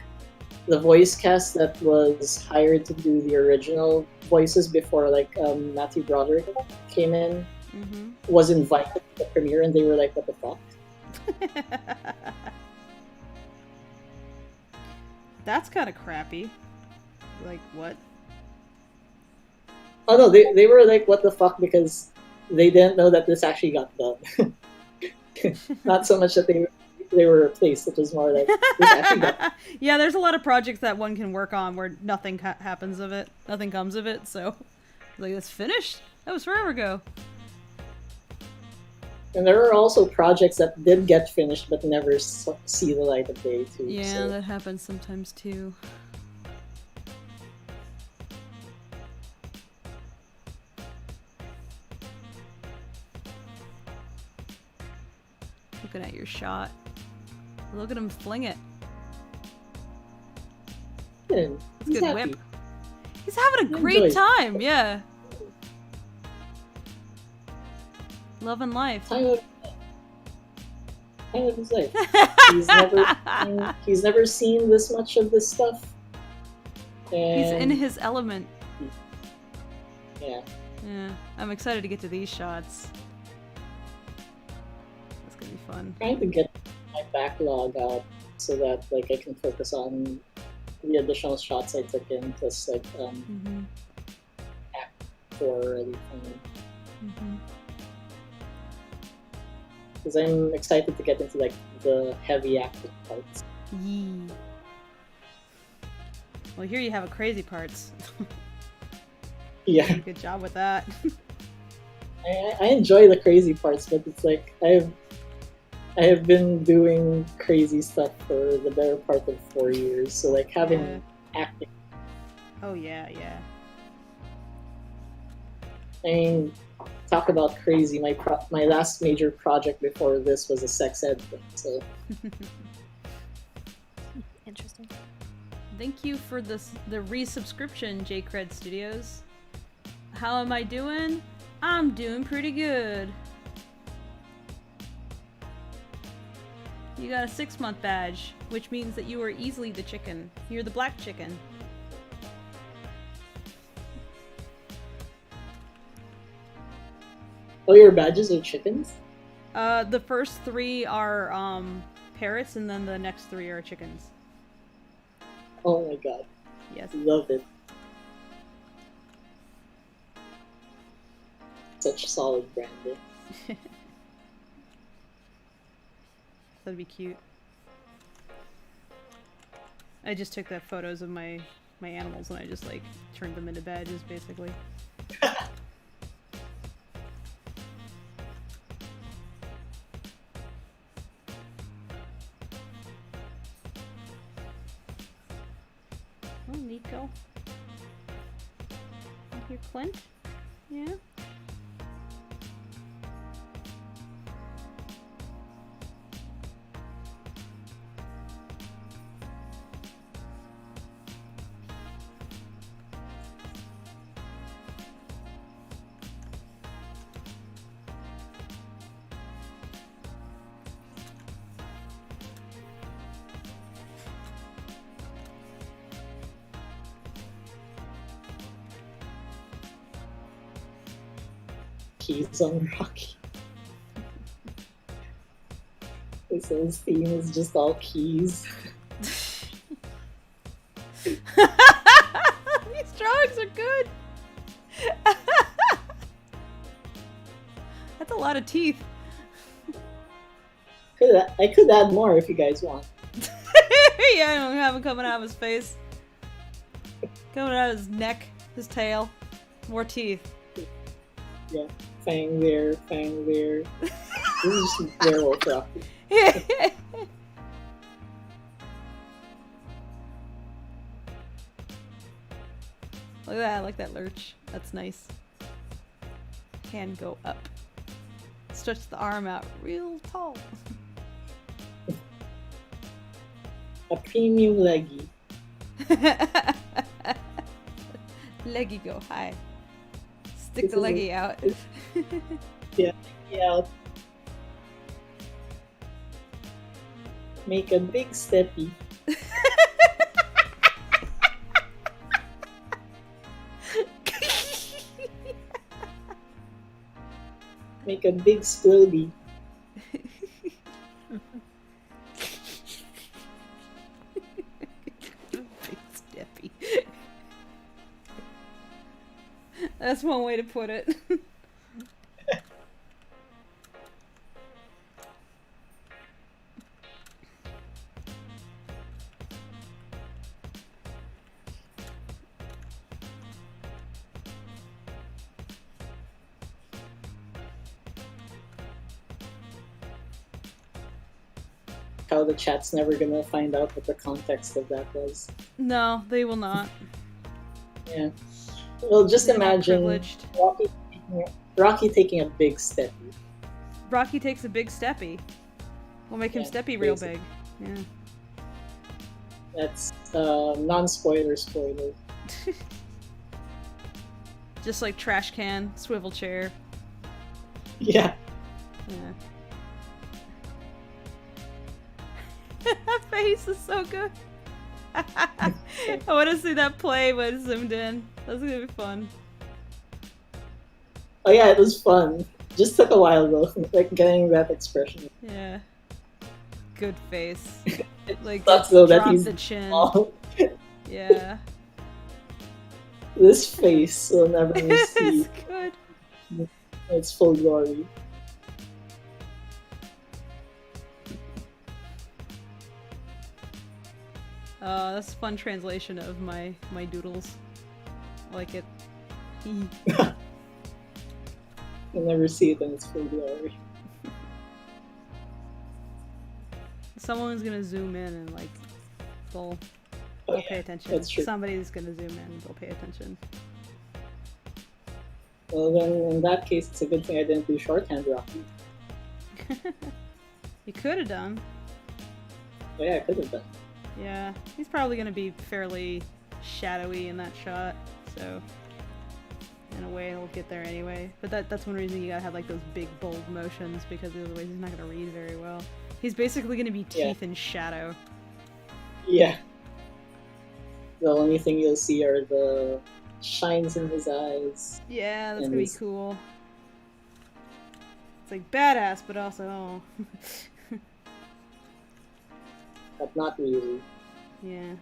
the voice cast that was hired to do the original voices before like Matthew Broderick came in was invited to the premiere, and they were like, what the fuck? That's kind of crappy. Like, what? Oh no, they were like, what the fuck, because they didn't know that this actually got done. Not so much that they were replaced, it was more like, this actually got done. Yeah, there's a lot of projects that one can work on where nothing happens of it, nothing comes of it, so like, it's finished? That was forever ago. And there are also projects that did get finished but never see the light of day too. Yeah, so. that happens sometimes too. Looking at your shot. Look at him fling it. Good. That's He's good happy. whip. He's having a He great enjoys it. time, yeah. Loving life. Time of his life. He's never seen this much of this stuff. And He's in his element. yeah. Yeah, I'm excited to get to these shots. That's gonna be fun. Trying to get my backlog out so that like I can focus on the additional shots I took in, plus like act 4 already. Because I'm excited to get into like the heavy acting parts. Yee. Well, here you have a crazy parts. Yeah, Good job with that. I enjoy the crazy parts, but it's like I have been doing crazy stuff for the better part of 4 years, so like having acting. Oh yeah, yeah. I mean, talk about crazy. My last major project before this was a sex ed thing, so Interesting. Thank you for the resubscription, JCred Studios. How am I doing? I'm doing pretty good. You got a 6-month badge, which means that you are easily the chicken. You're the black chicken. oh, your badges are chickens? The first 3 are parrots, and then the next 3 are chickens. Oh my god, Yes. love it. Such solid branding. That'd be cute. I just took the photos of my animals and I just like turned them into badges, basically. Oh, Nico. Here, Clint? Yeah? Keys on Rocky. His theme is just all keys. These drawings are good! That's a lot of teeth. I could add more if you guys want. Yeah, I don't have him coming out of his face. Coming out of his neck, his tail. More teeth. Yeah, fang there, fang there. This is just werewolf Rocky. Look at that, I like that lurch. That's nice. Hand go up. Stretch the arm out real tall. A premium leggy. Leggy go high. Stick the leggy out. Yeah, yeah. Make a big steppy. Make a big splody. Big steppy. That's one way to put it. How the chat's never gonna find out what the context of that was. No, they will not. Yeah. Well, just They're not imagine privileged. Rocky taking a big steppy. Rocky takes a big steppy. We'll make him Yeah, steppy real basically. big. Yeah. That's non-spoiler spoiler. Just like trash can, swivel chair. Yeah. Yeah. That face is so good. I want to see that play when it's zoomed in. That's gonna be fun. Oh yeah, it was fun. Just took a while though, like getting that expression. Yeah. Good face. Like Sucks though that drop he's the chin. small. Yeah. This face will never see It's good. its full glory. That's a fun translation of my doodles. I like it. You'll never see it in its full glory. Someone's gonna zoom in and like they'll Oh, pay attention. that's true. Somebody's gonna zoom in and they'll pay attention. Well then, in that case, it's a good thing I didn't do shorthand Rocky. You could have done. Oh yeah, I could have done. Yeah, he's probably gonna be fairly shadowy in that shot, so in a way it'll get there anyway. But that's one reason you gotta have like those big bold motions, because otherwise he's not gonna read very well. He's basically gonna be teeth in shadow. Yeah. The only thing you'll see are the shines in his eyes. Yeah, that's and gonna be his- cool. It's like badass, but also But not really. yeah.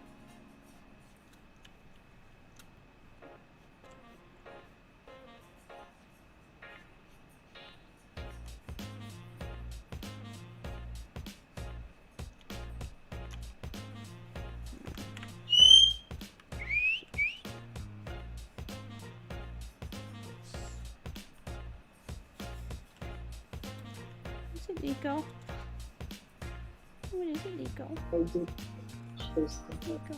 Is it Nico? What is it, Nico? Or do- first thing. Nico.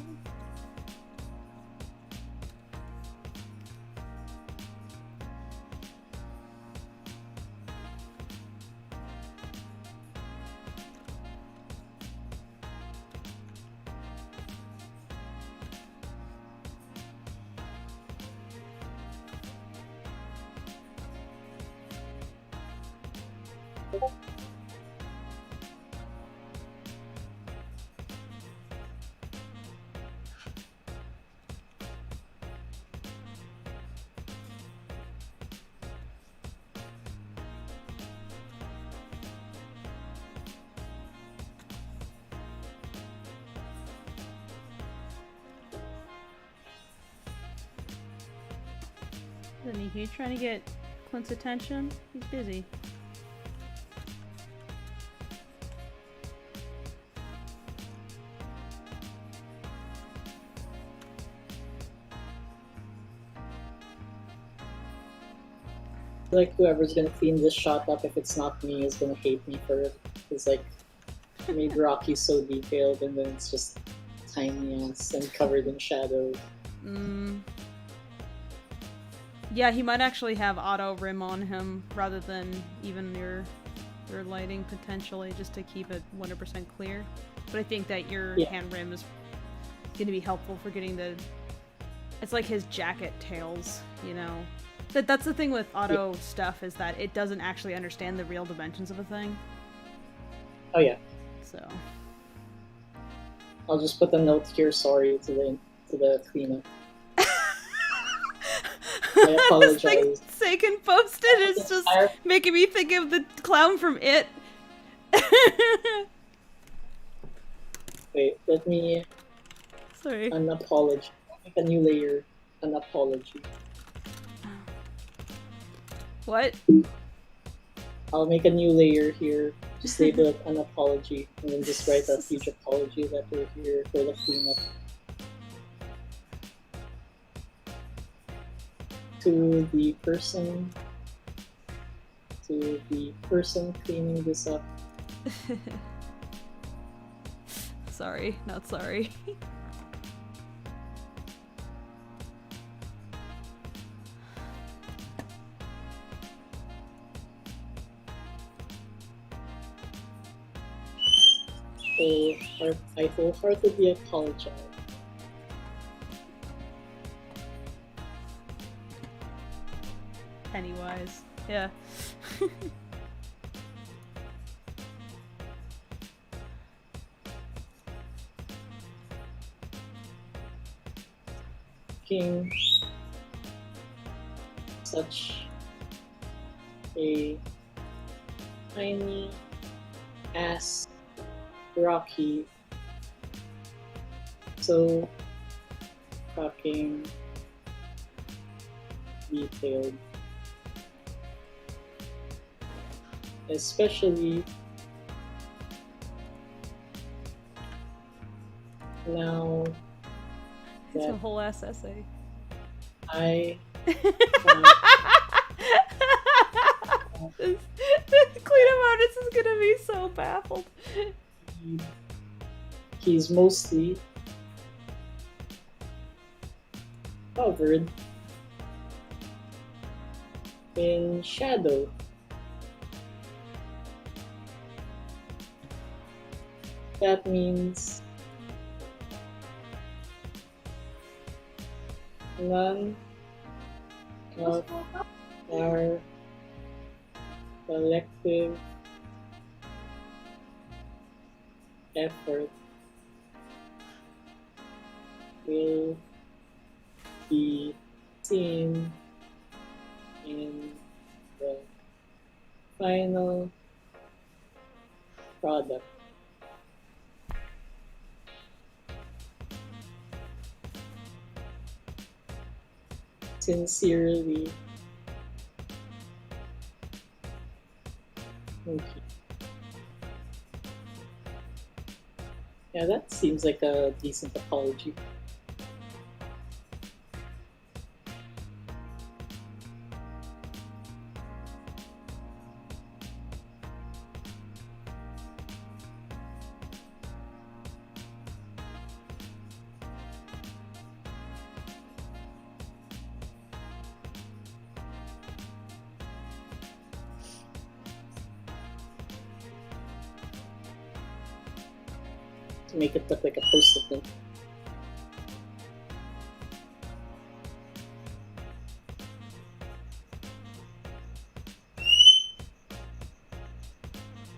Isn't he trying to get Clint's attention? He's busy. Like whoever's gonna clean this shot up, if it's not me, is gonna hate me for it. It's like made Rocky so detailed, and then it's just tiny ass and covered in shadows. Yeah, he might actually have auto rim on him rather than even your lighting potentially, just to keep it 100% clear. But I think that your hand rim is going to be helpful for getting the... It's like his jacket tails, you know? That's the thing with auto stuff, is that it doesn't actually understand the real dimensions of a thing. Oh yeah. So... I'll just put a note here, sorry, to the cleanup. I apologize. This thing Seiken posted is just making me think of the clown from It. Wait, let me... Sorry. An apology. Make a new layer. An apology. What? I'll make a new layer here. Just label it an apology. And then just write a huge apology letter here for the cleanup. To the person cleaning this up. Sorry, not sorry. I wholeheartedly apologize. Pennywise. Yeah. King, such a tiny ass Rocky, so fucking detailed, especially now It's a that whole ass essay. I this Clean Artist is gonna be so baffled. he's mostly covered in shadow. That means none of our collective effort will be seen in the final product. Sincerely, okay. Yeah, that seems like a decent apology. To make it look like a post-it note.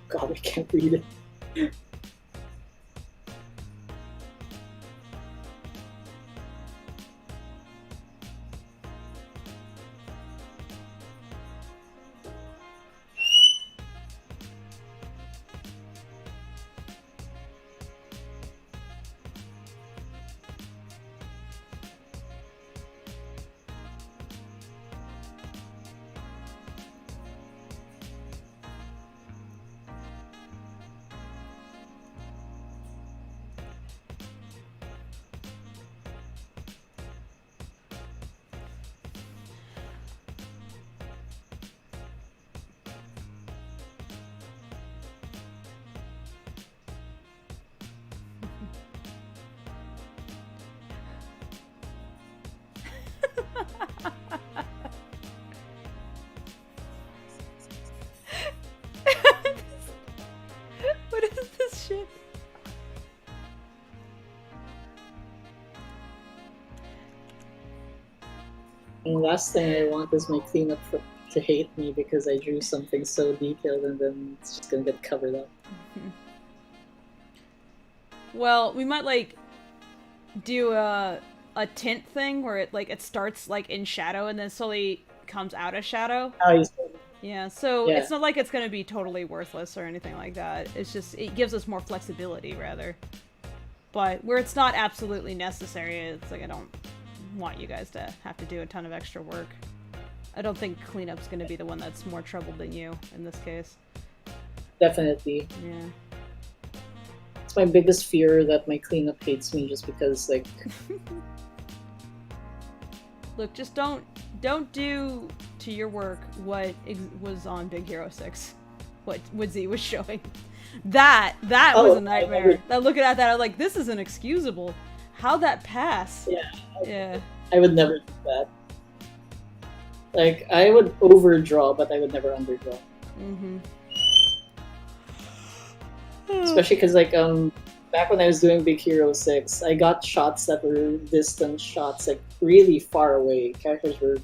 God, I can't read it. What is this shit? And the last thing I want is my cleanup to hate me because I drew something so detailed and then it's just gonna get covered up. Well, we might like do a tint thing where it starts like in shadow and then slowly comes out of shadow. Yeah, so Yeah. it's not like it's gonna be totally worthless or anything like that. It's just it gives us more flexibility rather. But where it's not absolutely necessary, it's like I don't want you guys to have to do a ton of extra work. I don't think cleanup's gonna be the one that's more trouble than you in this case. Definitely. Yeah. It's my biggest fear that my cleanup hates me just because, like... Look, just don't do to your work what was on Big Hero 6. What Woodsy was showing. That was a nightmare. Looking at that, I was like, this is inexcusable. How'd that pass? Yeah. I would never do that. Like, I would overdraw, but I would never underdraw. Mm-hmm. Especially because like back when I was doing Big Hero 6, I got shots that were distant shots, like really far away. Characters were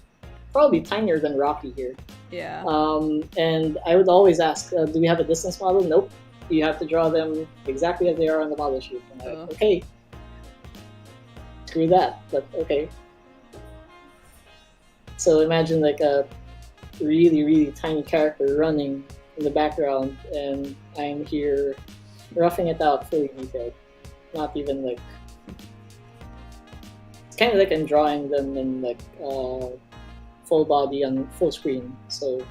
probably tinier than Rocky here. Yeah. And I would always ask, do we have a distance model? Nope. You have to draw them exactly as they are on the model sheet. And I'm like, okay. Screw that, but okay. So imagine like a really, really tiny character running in the background, and I'm here roughing it out fully detailed. Not even like... It's kind of like I'm drawing them in like full body on full screen, so...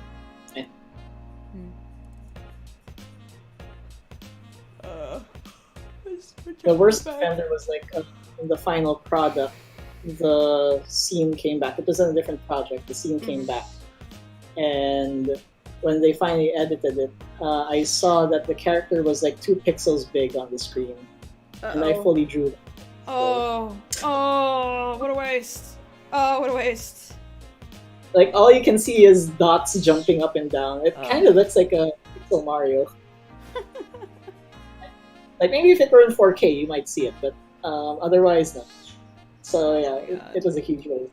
The worst offender was like in the final product, the scene came back. It was in a different project. The scene came back, and when they finally edited it, I saw that the character was like 2 pixels big on the screen, and I fully drew them. Oh, what a waste! Oh, what a waste! Like all you can see is dots jumping up and down. It kind of looks like a pixel Mario. Like maybe if it were in 4K, you might see it, but otherwise, no. So yeah, it was a huge waste.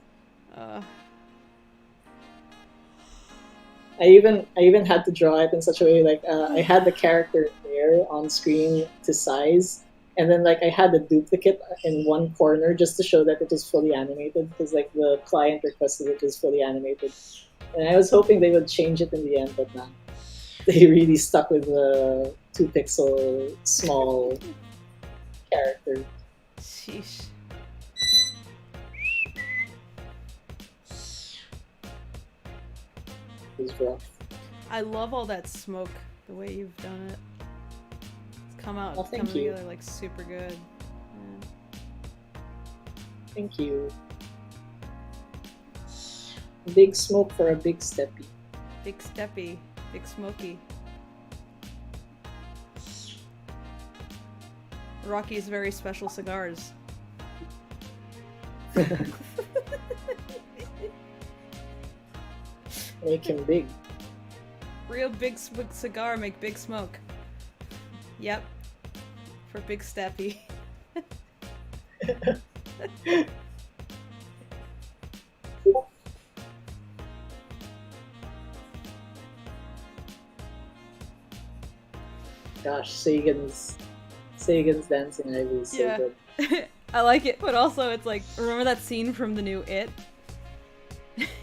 I even had to draw it in such a way like I had the character there on screen to size, and then like I had a duplicate in one corner just to show that it was fully animated, because like the client requested it was fully animated, and I was hoping they would change it in the end, but nah. They really stuck with the 2 pixel small character. Sheesh. It was rough. I love all that smoke, the way you've done it. It's come out, Oh, it's thank coming you. together like super good. Yeah. Thank you. Big smoke for a big steppy. Big steppy, big smoky. Rocky's very special cigars. Make him big. Real big cigar make big smoke. Yep. For big steppy. Gosh, Sagan's dancing ivy is so good. I like it, but also it's like, remember that scene from the new It?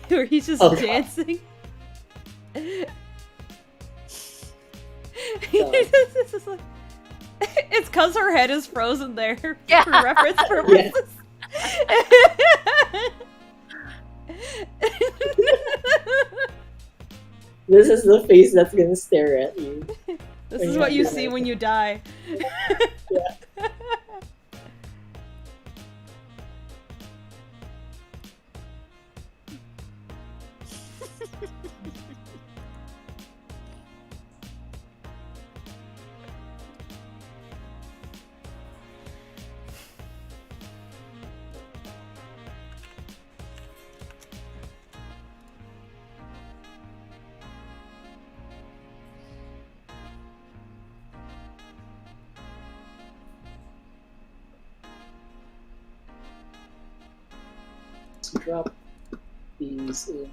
Where he's just dancing? It's just like, it's cause her head is frozen there for reference purposes. This is the face that's gonna stare at you. This is what you see when you die. Yeah. Drop these in.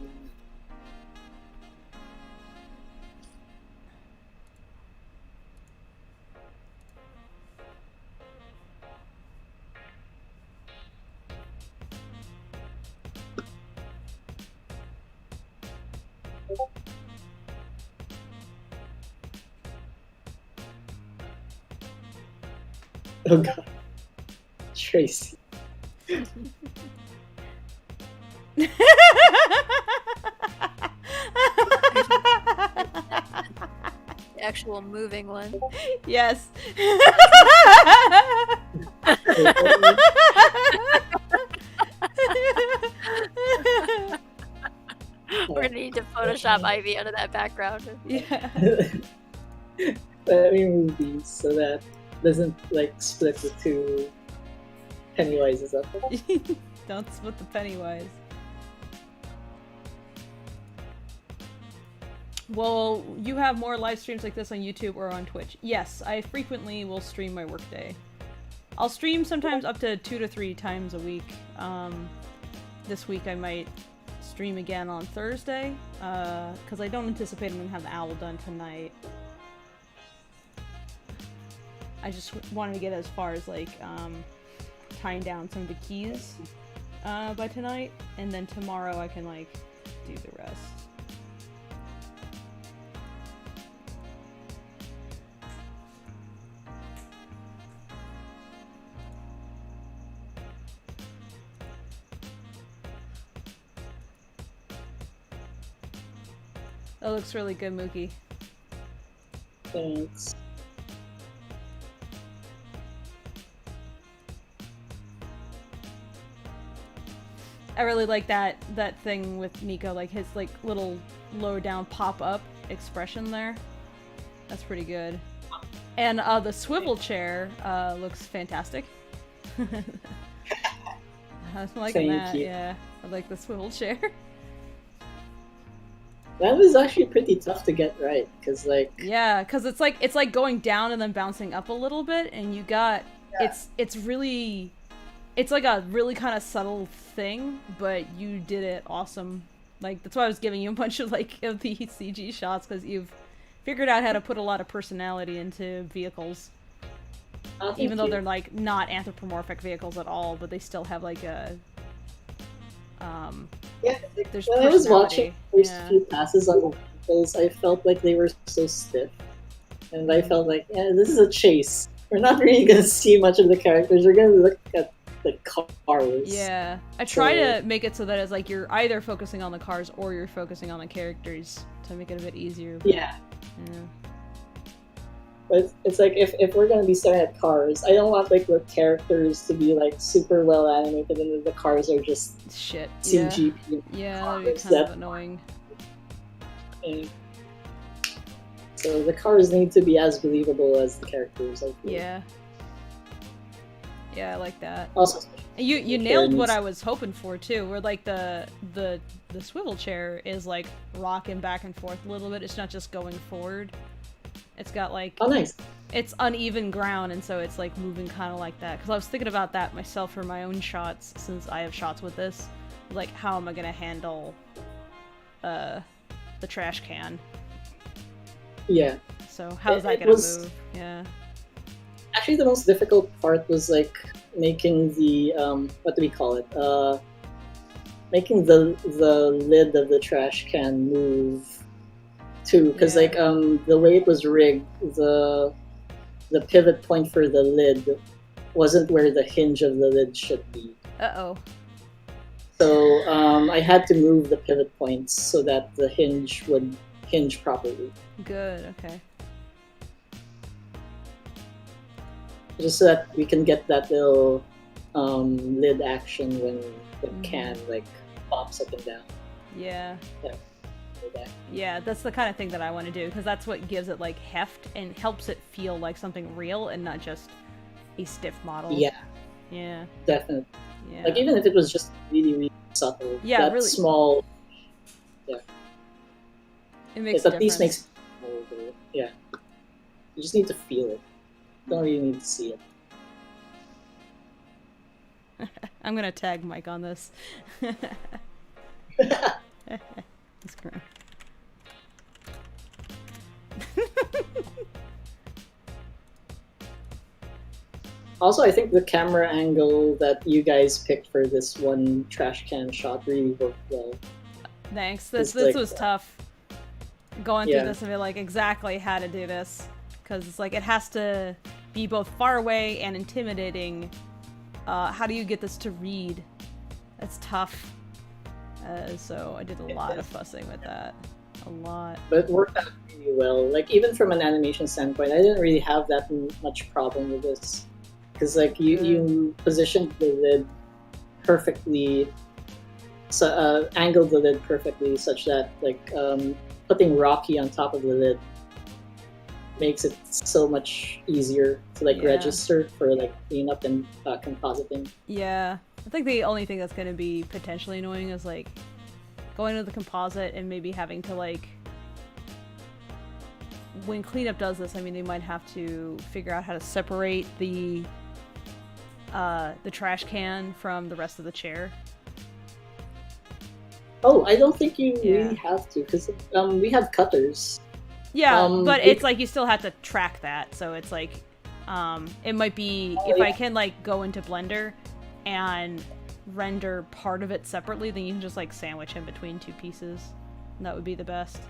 Oh god. Tracy. The actual moving one. Yes. We're gonna need to Photoshop Ivy under that background. Yeah. Let me move these so that it doesn't like split the two Pennywises up. Don't split the Pennywise. Well, you have more live streams like this on YouTube or on Twitch. Yes, I frequently will stream my workday. I'll stream sometimes up to 2 to 3 times a week. This week I might stream again on Thursday, because I don't anticipate I'm gonna have the owl done tonight. I just wanted to get as far as, like, tying down some of the keys by tonight, and then tomorrow I can, like, do the rest. That looks really good, Mookie. Thanks. I really like that thing with Nico, like his like little lower down pop up expression there. That's pretty good. And the swivel chair looks fantastic. I'm liking that. Yeah, I like the swivel chair. That was actually pretty tough to get right, because like... Yeah, because it's like going down and then bouncing up a little bit, and you got... Yeah. It's really... It's like a really kind of subtle thing, but you did it awesome. Like, that's why I was giving you a bunch of, like, of the CG shots, because you've figured out how to put a lot of personality into vehicles. Even though they're, like, not anthropomorphic vehicles at all, but they still have, like, a... Yeah, like, when I was watching the first few passes on the vehicles, I felt like they were so stiff. And I felt like, yeah, this is a chase. We're not really going to see much of the characters. We're going to look at the cars. Yeah. I try to make it so that it's like you're either focusing on the cars or you're focusing on the characters to make it a bit easier. But, yeah. But it's like, if we're going to be staring at cars, I don't want, like, the characters to be, like, super well animated and the cars are just shit. CG. Yeah, that'd be kind of annoying. And so the cars need to be as believable as the characters, I feel. Yeah. Yeah, I like that. Also, you nailed what I was hoping for too. Where like the swivel chair is like rocking back and forth a little bit. It's not just going forward. It's got like nice. It's uneven ground, and so it's like moving kind of like that. Because I was thinking about that myself for my own shots, since I have shots with this. Like, how am I gonna handle the trash can? Yeah. So how's that gonna move? Yeah. Actually, the most difficult part was like making the what do we call it? Making the lid of the trash can move too, because like the way it was rigged, the pivot point for the lid wasn't where the hinge of the lid should be. Uh-oh. So I had to move the pivot points so that the hinge would hinge properly. Good. Okay. Just so that we can get that little lid action when the can like pops up and down. Yeah. Yeah, that's the kind of thing that I want to do, because that's what gives it like heft and helps it feel like something real and not just a stiff model. Yeah. Yeah. Definitely. Yeah. Like even if it was just really, really subtle. Yeah, that really small. Yeah. It makes it at least makes. Yeah. You just need to feel it. You don't really need to see it. I'm gonna tag Mike on this. That's great. Also, I think the camera angle that you guys picked for this one trash can shot really worked well. Thanks. This like, was tough. Going through this and be like exactly how to do this, because it's like it has to be both far away and intimidating. How do you get this to read? That's tough. So I did a lot of fussing with that. A lot. But it worked out really well. Like, even from an animation standpoint, I didn't really have that much problem with this. Because, like, you positioned the lid perfectly, so, angled the lid perfectly such that, like, putting Rocky on top of the lid makes it so much easier to, like, register for, like, cleanup and compositing. Yeah. I think the only thing that's going to be potentially annoying is, like, going to the composite and maybe having to, like, when cleanup does this, I mean, they might have to figure out how to separate the trash can from the rest of the chair. Oh, I don't think you really have to, because we have cutters. Yeah, but it's like you still have to track that, so it's like it might be if I can like go into Blender and render part of it separately, then you can just like sandwich in between two pieces, and that would be the best.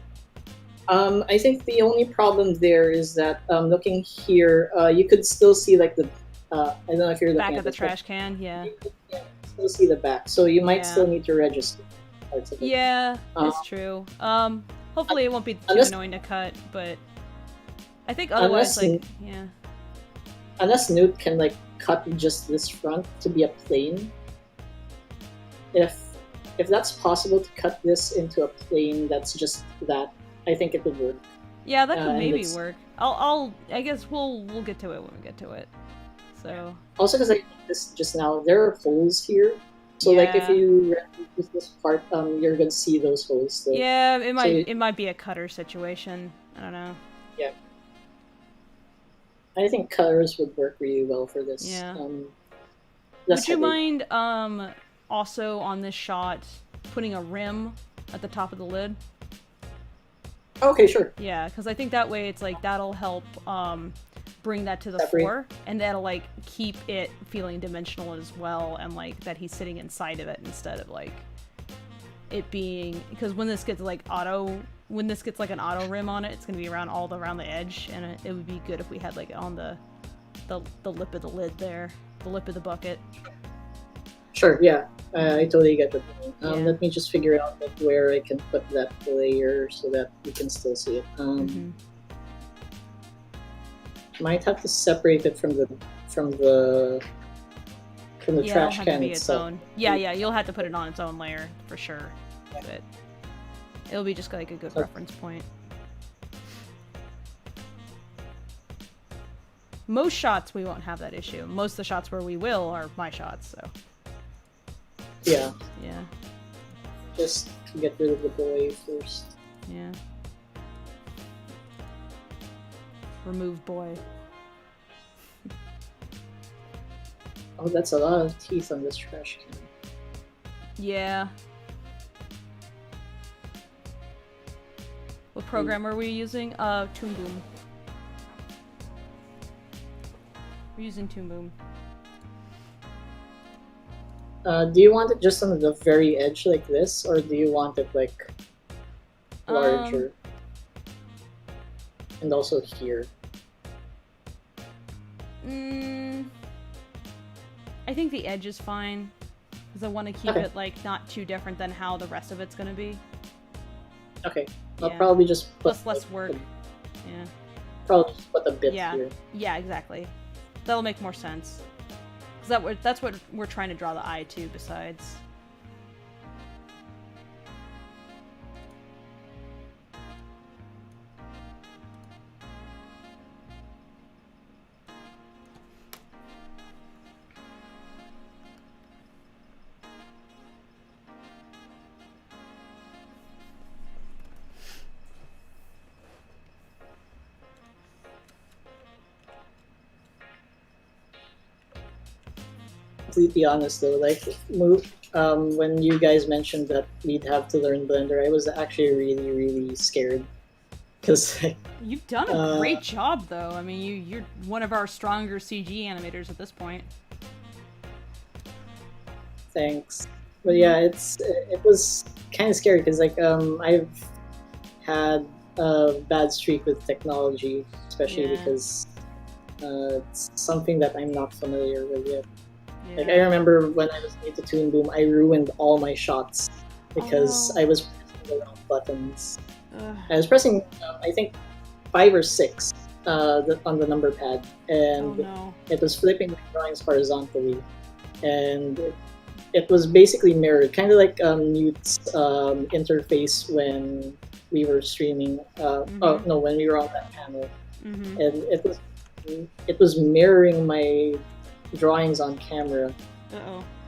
I think the only problem there is that looking here, you could still see like the I don't know if you're looking back at of the trash can, yeah. You can still see the back, so you might still need to register parts of it. Yeah, it's true. Hopefully it won't be too annoying to cut, but I think otherwise, unless Newt can like cut just this front to be a plane. If that's possible to cut this into a plane that's just that, I think it would work. Yeah, that could maybe work. I guess we'll get to it when we get to it. So also because I noticed just now there are holes here, so like if you use this part, you're gonna see those holes. So, yeah, it might be a cutter situation. I don't know. Yeah, I think cutters would work really well for this. Yeah. Would you mind also on this shot putting a rim at the top of the lid? Okay, sure. Yeah, because I think that way it's like that'll help bring that to the fore, and that'll like keep it feeling dimensional as well, and like that he's sitting inside of it instead of like it being, because when this gets like an auto rim on it, it's gonna be all around the edge, and it would be good if we had like on the lip of the lid there, the lip of the bucket. Sure, yeah, I totally get the point. Let me just figure out like where I can put that layer so that you can still see it. Might have to separate it from the trash can itself. Yeah, you'll have to put it on its own layer for sure. But it'll be just like a good reference point. Most shots we won't have that issue. Most of the shots where we will are my shots, so. Yeah. Yeah. Just get rid of the boy first. Yeah. Remove boy. Oh, that's a lot of teeth on this trash can. Yeah. What program are we using? Toon Boom. We're using Toon Boom. Do you want it just on the very edge like this, or do you want it like larger? And also here. I think the edge is fine, because I want to keep it like not too different than how the rest of it's gonna be. Okay, I'll probably just put plus less work. Yeah. Probably just put a bit here. Yeah, exactly. That'll make more sense. Because that's what we're trying to draw the eye to. Besides. Completely honest though, like when you guys mentioned that we'd have to learn Blender, I was actually really scared, because you've done a great job though. I mean, you're one of our stronger CG animators at this point. Thanks, but yeah, it was kind of scary because like I've had a bad streak with technology, especially because it's something that I'm not familiar with yet. Like, I remember when I was new to Toon Boom, I ruined all my shots because I was pressing the wrong buttons. I was pressing, I think, 5 or 6 on the number pad, and it was flipping my drawings horizontally, and it was basically mirrored, kind of like Newt's interface when we were streaming. Oh no, when we were on that panel, and it was mirroring my drawings on camera,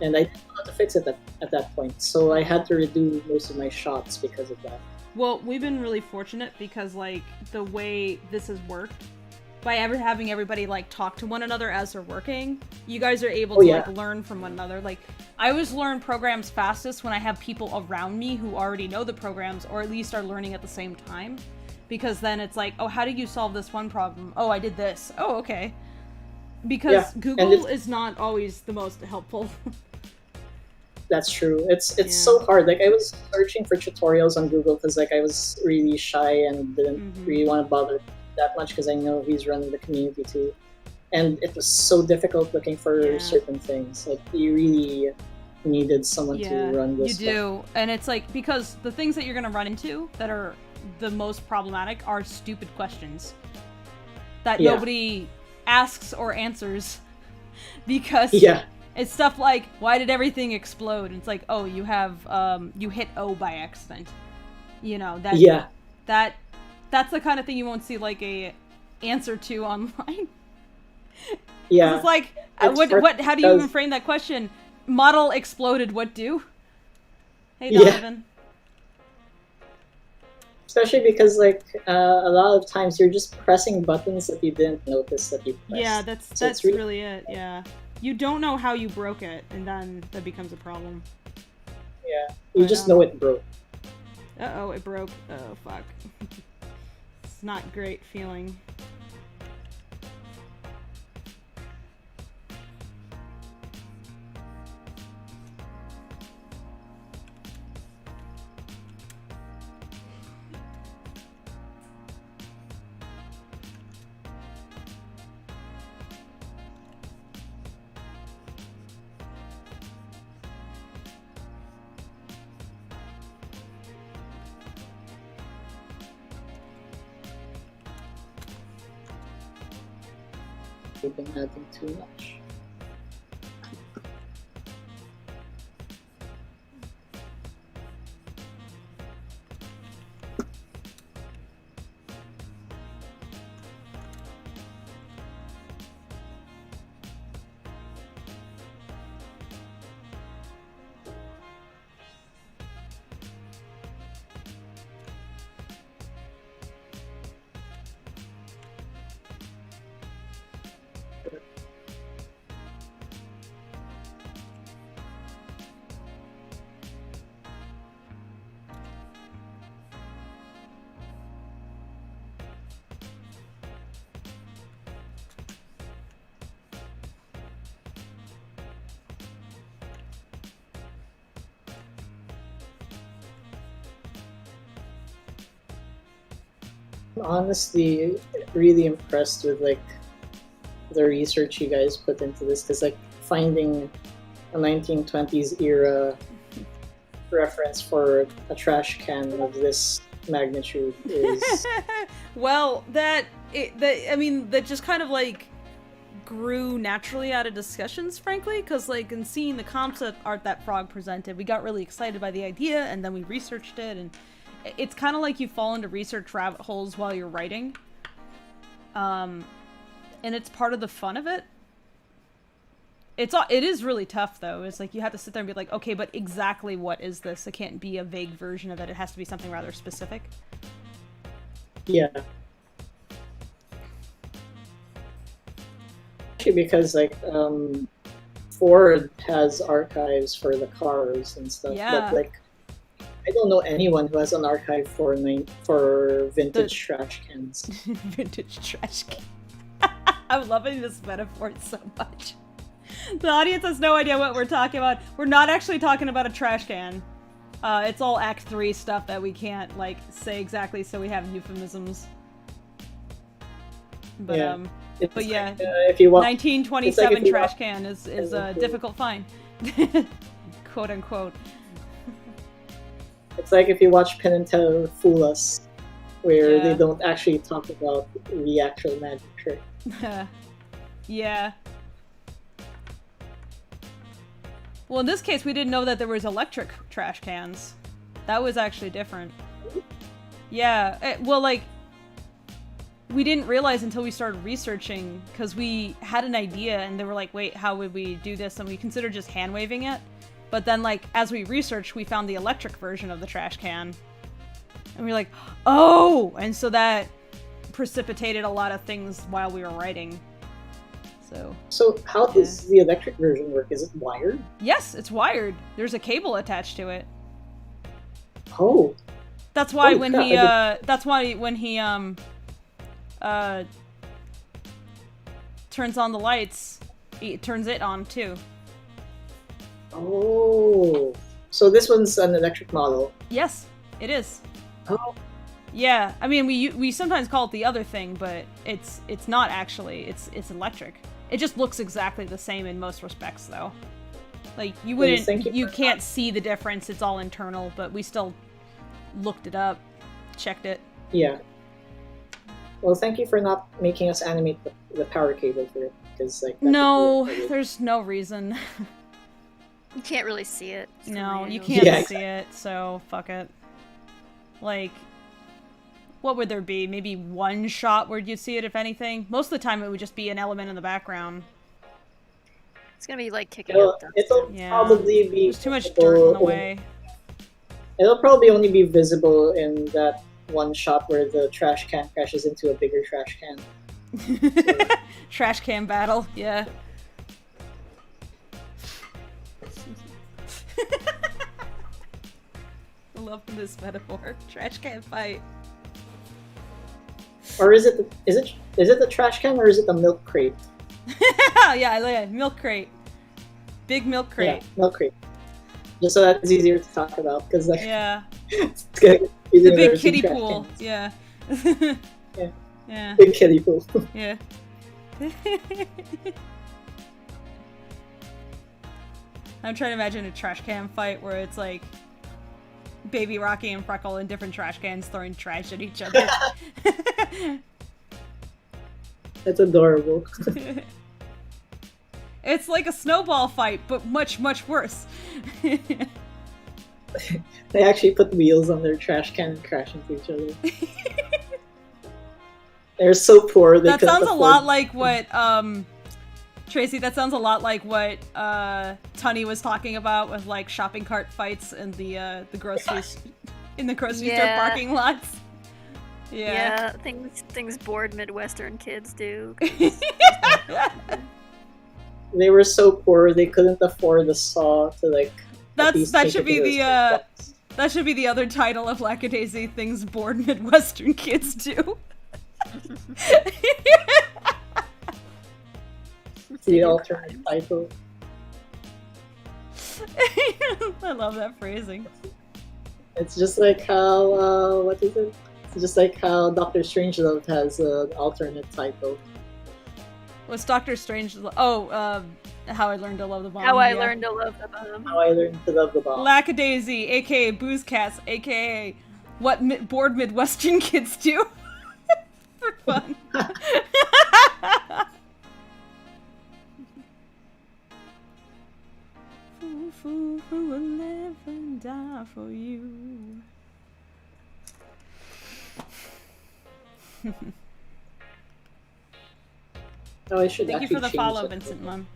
and I didn't know how to fix it at that point, so I had to redo most of my shots because of that. Well, we've been really fortunate because, like, the way this has worked, by having everybody, like, talk to one another as they're working, you guys are able to, like, learn from one another. Like, I always learn programs fastest when I have people around me who already know the programs, or at least are learning at the same time. Because then it's like, oh, how do you solve this one problem? Oh, I did this. Oh, okay. Because Google is not always the most helpful. That's true. It's so hard. Like, I was searching for tutorials on Google because, like, I was really shy and didn't really want to bother that much because I know he's running the community too. And it was so difficult looking for certain things. Like, you really needed someone to run this. You do. And it's like, because the things that you're going to run into that are the most problematic are stupid questions that nobody asks or answers because it's stuff like, why did everything explode? And it's like, oh, you have you hit O by accident. You know, that's the kind of thing you won't see like a answer to online. Yeah. It's like, what how do you even frame that question? Model exploded, what do? Hey, Donovan. Especially because, like, a lot of times you're just pressing buttons that you didn't notice that you pressed. Yeah, that's really it, yeah. You don't know how you broke it, and then that becomes a problem. Yeah, you just know it broke. Uh-oh, it broke. Oh, fuck. It's not a great feeling. We've been adding too much. I'm honestly really impressed with, like, the research you guys put into this, because, like, finding a 1920s era reference for a trash can of this magnitude is well, that just kind of, like, grew naturally out of discussions, frankly, because, like, in seeing the concept art that Frog presented, we got really excited by the idea, and then we researched it, and it's kind of like you fall into research rabbit holes while you're writing. And it's part of the fun of it. It is really tough, though. It's like you have to sit there and be like, okay, but exactly what is this? It can't be a vague version of it. It has to be something rather specific. Yeah. Actually, because, like, Ford has archives for the cars and stuff, but, like, I don't know anyone who has an archive for vintage trash cans. Vintage trash cans. I'm loving this metaphor so much. The audience has no idea what we're talking about. We're not actually talking about a trash can. It's all Act 3 stuff that we can't, like, say exactly, so we have euphemisms. But, yeah. But yeah, if you want, 1927 like trash can is a difficult find. Quote unquote. It's like if you watch Penn and Teller Fool Us, where they don't actually talk about the actual magic trick. Yeah. Well, in this case, we didn't know that there was electric trash cans. That was actually different. Yeah, well, like, we didn't realize until we started researching, because we had an idea, and they were like, wait, how would we do this? And we considered just hand-waving it. But then, like, as we researched, we found the electric version of the trash can. And we were like, oh! And so that precipitated a lot of things while we were writing. So how does the electric version work? Is it wired? Yes, it's wired. There's a cable attached to it. Oh. That's why when he turns on the lights, he turns it on too. Oh. So this one's an electric model. Yes, it is. Oh. Yeah, I mean we sometimes call it the other thing, but it's not actually. It's electric. It just looks exactly the same in most respects, though. Like you can't see the difference. It's all internal, but we still looked it up, checked it. Yeah. Well, thank you for not making us animate the power cable for it, because like. No, there's no reason. You can't really see it. No, you can't see it, so fuck it. Like, what would there be? Maybe one shot where you'd see it, if anything? Most of the time it would just be an element in the background. It's gonna be like kicking up dust. It'll probably be. There's too much dirt in the way. It'll probably only be visible in that one shot where the trash can crashes into a bigger trash can. So. Trash can battle, yeah. I love this metaphor. Trash can fight. Or is it the trash can or is it the milk crate? Yeah, milk crate. Big milk crate. Yeah, milk crate. Just so that it's easier to talk about, because like it's the big kiddie pool. Cans. Yeah. Yeah. Big kiddie pool. Yeah. I'm trying to imagine a trash can fight where it's like Baby Rocky and Freckle in different trash cans throwing trash at each other. That's adorable. It's like a snowball fight, but much, much worse. They actually put wheels on their trash can and crash into each other. They're so poor. That sounds a lot like what, Tracy, that sounds a lot like what Tunny was talking about with like shopping cart fights in the groceries in the grocery store parking lots. Yeah, things bored Midwestern kids do. They were so poor they couldn't afford a saw to like. That should be the other title of Lackadaisy: Things Bored Midwestern Kids Do. The alternate title. I love that phrasing. It's just like how what is it? It's just like how Doctor Strangelove has an alternate title. What's Doctor Strangelove? Oh, How I Learned to Love the Bomb. How I Learned to Love the Bomb. How I Learned to Love the Bomb. Lackadaisy, aka Boozecast, aka What Bored Midwestern Kids Do. For fun. Fool who will live and die for you. Oh, I should. Thank you for the follow, it. Vincent Mum.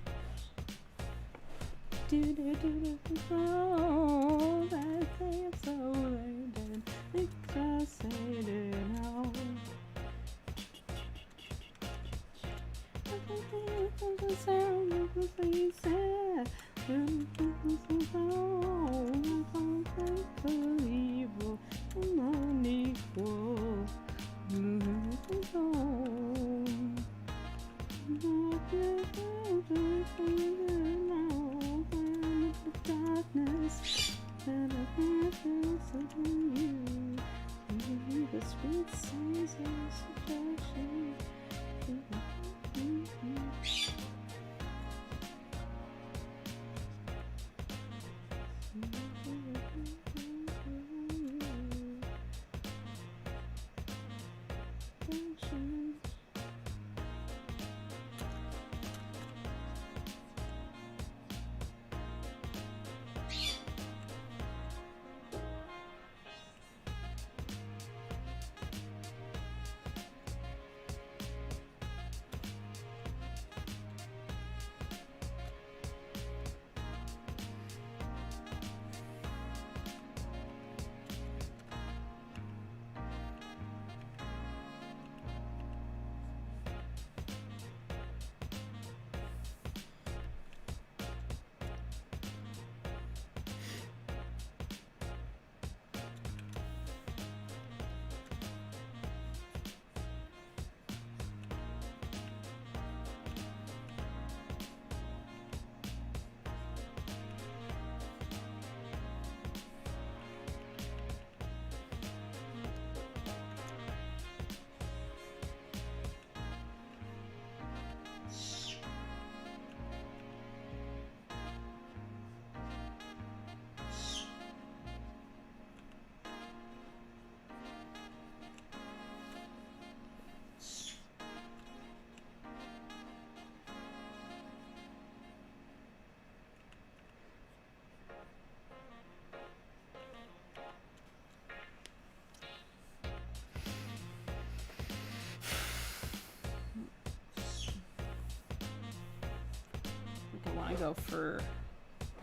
to go for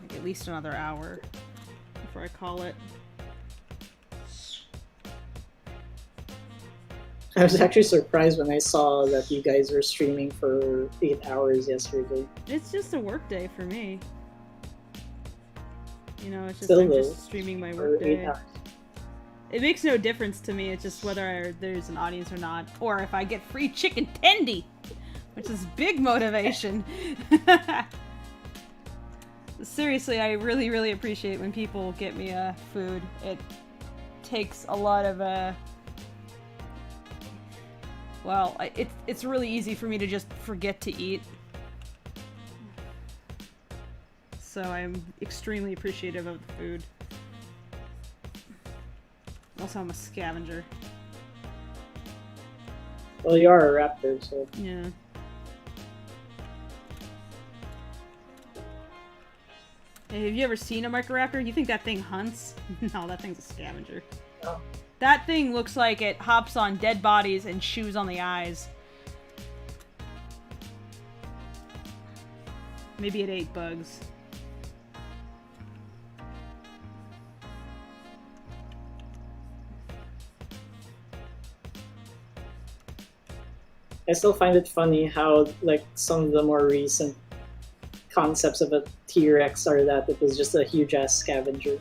like at least another hour before I call it. I was actually surprised when I saw that you guys were streaming for 8 hours yesterday. It's just a work day for me. You know, it's just Still I'm though, just streaming my work for 8 day. hours. It makes no difference to me. It's just whether there's an audience or not, or if I get free chicken tendy, which is big motivation. Seriously, I really, really appreciate when people get me food. It takes a lot of well, it's really easy for me to just forget to eat. So I'm extremely appreciative of the food. Also, I'm a scavenger. Well, you are a raptor, so... Yeah. Hey, have you ever seen a microraptor? You think that thing hunts? No, that thing's a scavenger. No. That thing looks like it hops on dead bodies and chews on the eyes. Maybe it ate bugs. I still find it funny how, like, some of the more recent concepts of a T-Rex are that it was just a huge-ass scavenger.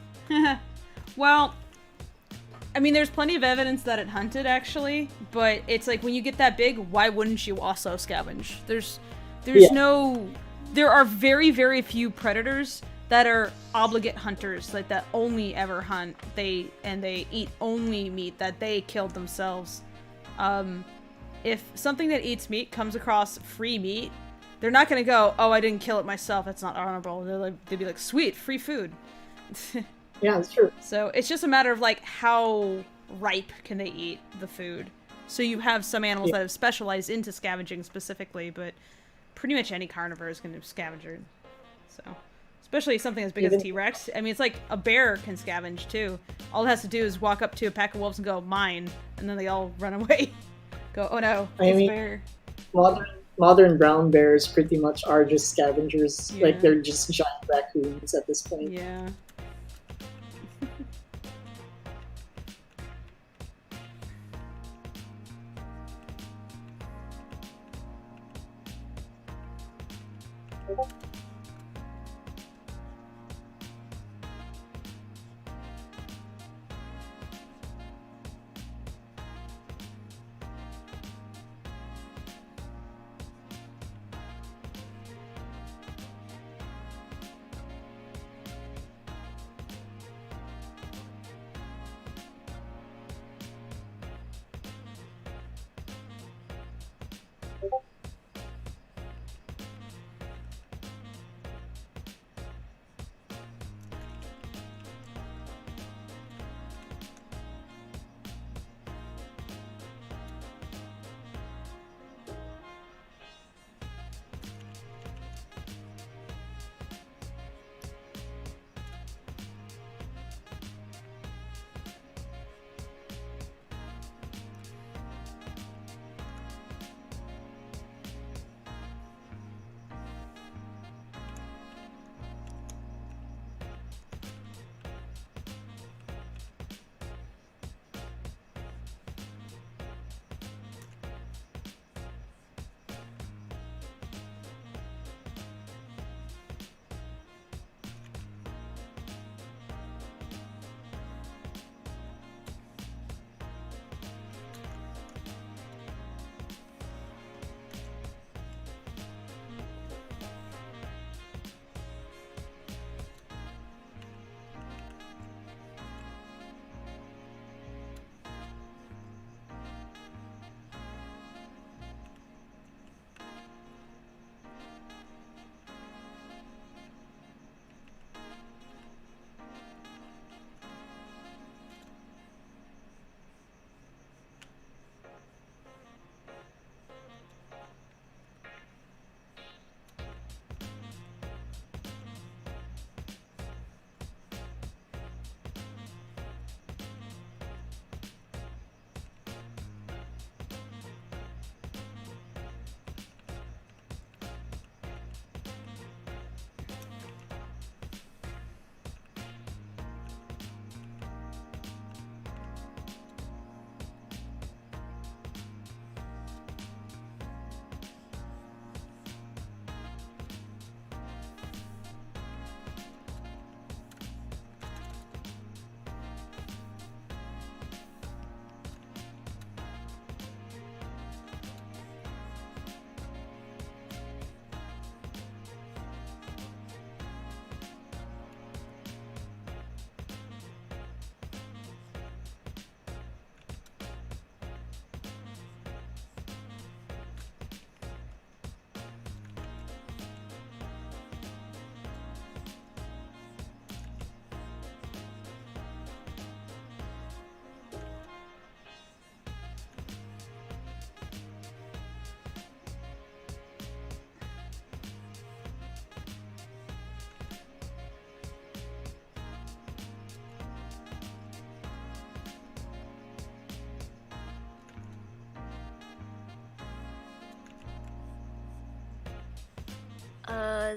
Well, I mean, there's plenty of evidence that it hunted, actually, but it's like, when you get that big, why wouldn't you also scavenge? There's there are very, very few predators that are obligate hunters, like, that only ever hunt, and they eat only meat that they killed themselves. If something that eats meat comes across free meat, they're not gonna go, oh, I didn't kill it myself, that's not honorable. They'd be like, sweet, free food. Yeah, that's true. So it's just a matter of, like, how ripe can they eat the food. So you have some animals that have specialized into scavenging specifically, but pretty much any carnivore is going to scavenge. So, especially something as big as a T-Rex. I mean, it's like a bear can scavenge too. All it has to do is walk up to a pack of wolves and go, mine, and then they all run away. Go, oh no, it's a bear. Modern brown bears pretty much are just scavengers. Yeah. Like, they're just giant raccoons at this point. Yeah.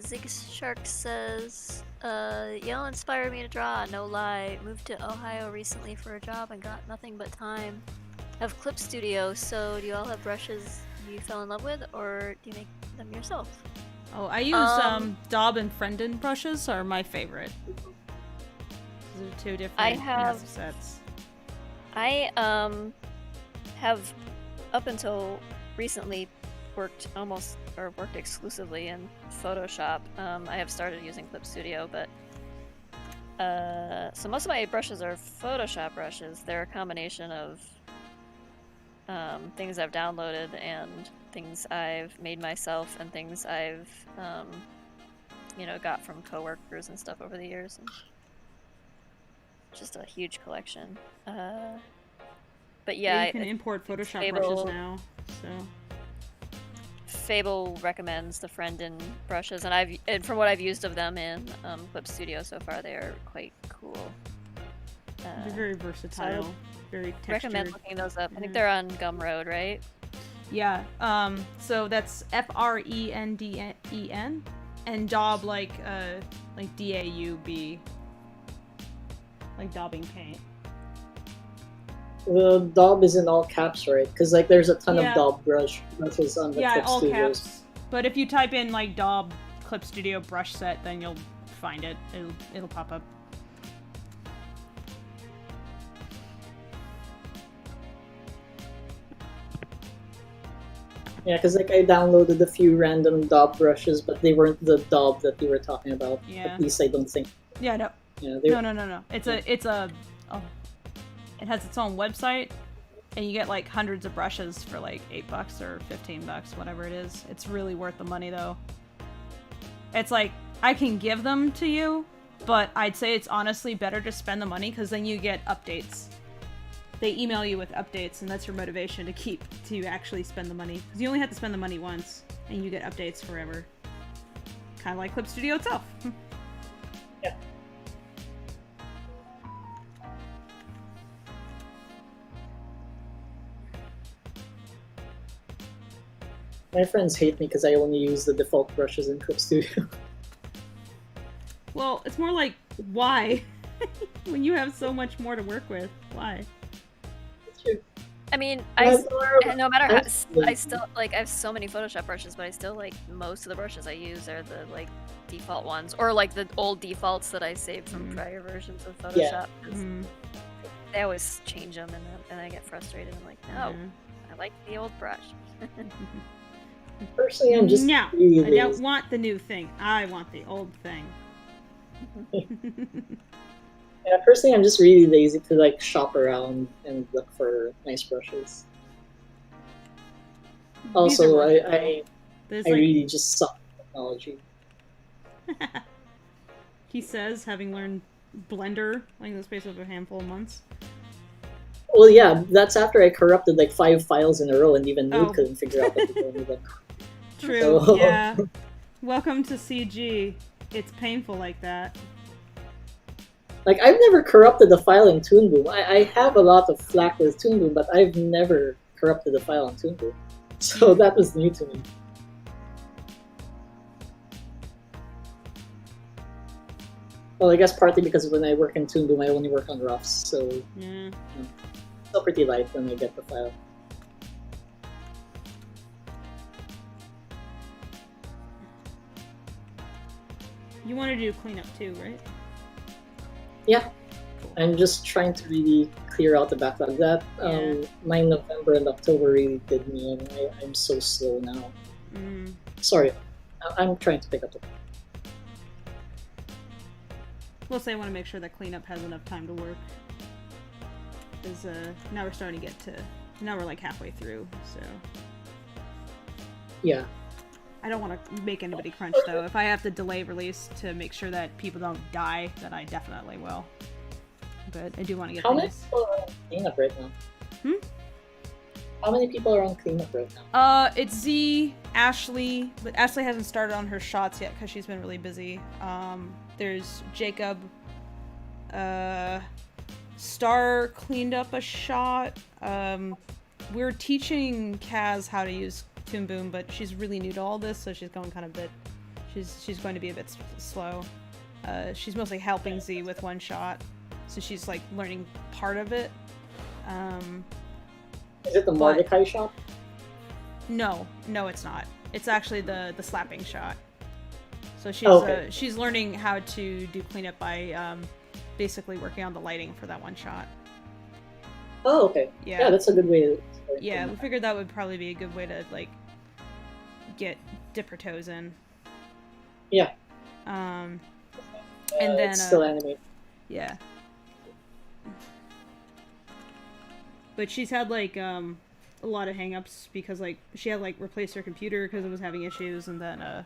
Zig Shark says, y'all inspired me to draw, no lie. Moved to Ohio recently for a job and got nothing but time. Have Clip Studio, so do you all have brushes you fell in love with, or do you make them yourself? Oh, I use Daub and Friendin brushes are my favorite. These are two different massive sets. I have up until recently worked exclusively in Photoshop. I have started using Clip Studio, but so most of my brushes are Photoshop brushes. They're a combination of things I've downloaded and things I've made myself and things I've got from coworkers and stuff over the years. And just a huge collection. But yeah, you can import Photoshop brushes now. So Fable recommends the Friendin brushes, and from what I've used of them in Clip Studio so far, they are quite cool. They're very versatile, very textured. Recommend looking those up. I think they're on Gumroad, right? Yeah. So that's Frenden, and Daub like DAUB, like daubing paint. The Daub is in all caps, right? Because like there's a ton of Daub brushes on the Clip all Studios. caps. But if you type in like Daub Clip Studio brush set, then you'll find it. It'll pop up. Yeah, because like I downloaded a few random Daub brushes, but they weren't the Daub that you were talking about. Yeah. At least I don't think. Yeah, no. Yeah, No. It has its own website, and you get like hundreds of brushes for like $8 or $15, whatever it is. It's really worth the money though. It's like, I can give them to you, but I'd say it's honestly better to spend the money because then you get updates. They email you with updates, and that's your motivation to actually spend the money. Because you only have to spend the money once, and you get updates forever. Kind of like Clip Studio itself. Yeah. My friends hate me because I only use the default brushes in Clip Studio. Well, it's more like, why? When you have so much more to work with, why? I mean, no matter how, I still like I have so many Photoshop brushes, but I still like most of the brushes I use are the like default ones, or like the old defaults that I saved from prior versions of Photoshop. Yeah. They always change them, and I get frustrated. I'm like, no, I like the old brush. Personally, I'm just no. really lazy. I don't want the new thing. I want the old thing. Yeah, personally, I'm just really lazy to like shop around and look for nice brushes. Also, I really just suck at technology. He says, having learned Blender like in the space of a handful of months. Well, yeah, that's after I corrupted like 5 files in a row, and even Nude couldn't figure out what to do with them. True. So... Yeah. Welcome to CG. It's painful like that. Like, I've never corrupted a file in Toon Boom. I have a lot of flack with Toon Boom, but I've never corrupted a file in Toon Boom. So that was new to me. Well, I guess partly because when I work in Toon Boom, I only work on roughs, so it's still pretty light when I get the file. You want to do cleanup too, right? Yeah, I'm just trying to really clear out the backlog. That my November and October really did me, and I'm so slow now. Sorry, I'm trying to pick up the. We'll say I want to make sure that cleanup has enough time to work. Because now we're starting to get to. Now we're like halfway through, so. Yeah. I don't want to make anybody crunch, though. If I have to delay release to make sure that people don't die, then I definitely will. But I do want to get How many people are on cleanup right now? How many people are on cleanup right now? It's Z, Ashley, but Ashley hasn't started on her shots yet because she's been really busy. There's Jacob. Star cleaned up a shot. We're teaching Kaz how to use Toon Boom, but she's really new to all this, so she's going kind of She's going to be a bit slow. She's mostly helping Z with one shot, so she's like learning part of it. Is it the Mordecai shot? No, it's not. It's actually the slapping shot. So she's learning how to do cleanup by basically working on the lighting for that one shot. Oh, okay. Yeah, that's a good way to. Yeah, we figured that would probably be a good way to like dip her toes in. Yeah. And then it's still animated. Yeah. But she's had like a lot of hang-ups because like she had like replaced her computer because it was having issues, and then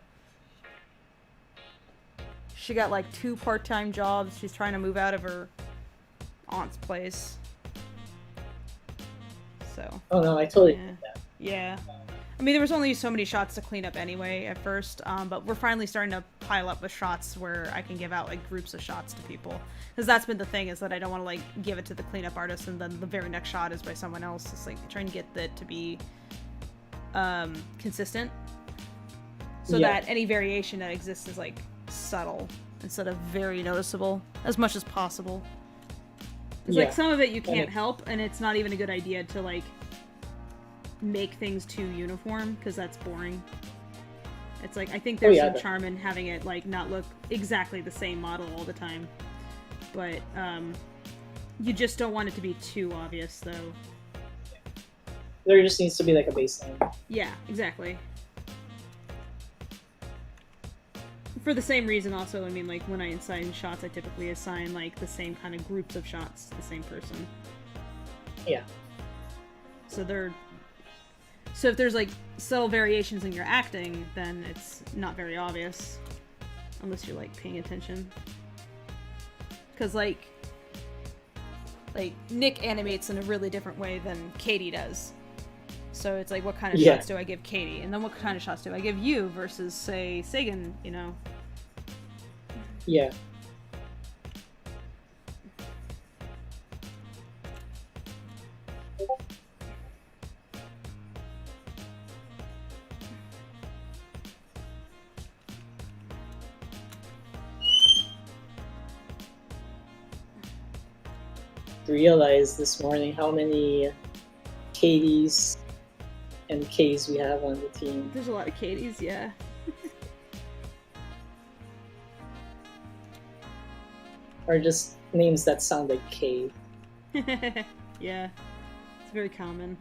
she got like 2 part-time jobs. She's trying to move out of her aunt's place. So. Oh no, I totally get that. Yeah. I mean, there was only so many shots to clean up anyway at first, but we're finally starting to pile up with shots where I can give out like groups of shots to people. Because that's been the thing, is that I don't want to like give it to the cleanup artist and then the very next shot is by someone else. It's like trying to get that to be consistent, so that any variation that exists is like subtle instead of very noticeable as much as possible. Because like some of it you can't help, and it's not even a good idea to like make things too uniform because that's boring. It's like I think there's some charm in having it like not look exactly the same model all the time, but you just don't want it to be too obvious though. There just needs to be like a baseline. Yeah, exactly. For the same reason also, I mean, like when I assign shots, I typically assign like the same kind of groups of shots to the same person. Yeah. So if there's like subtle variations in your acting, then it's not very obvious, unless you're like paying attention. Because like Nick animates in a really different way than Katie does. So it's like, what kind of shots do I give Katie, and then what kind of shots do I give you versus say Sagan, you know? Yeah. Realized this morning how many Katies and Ks we have on the team. There's a lot of Katies, yeah. Or just names that sound like K. Yeah, it's very common.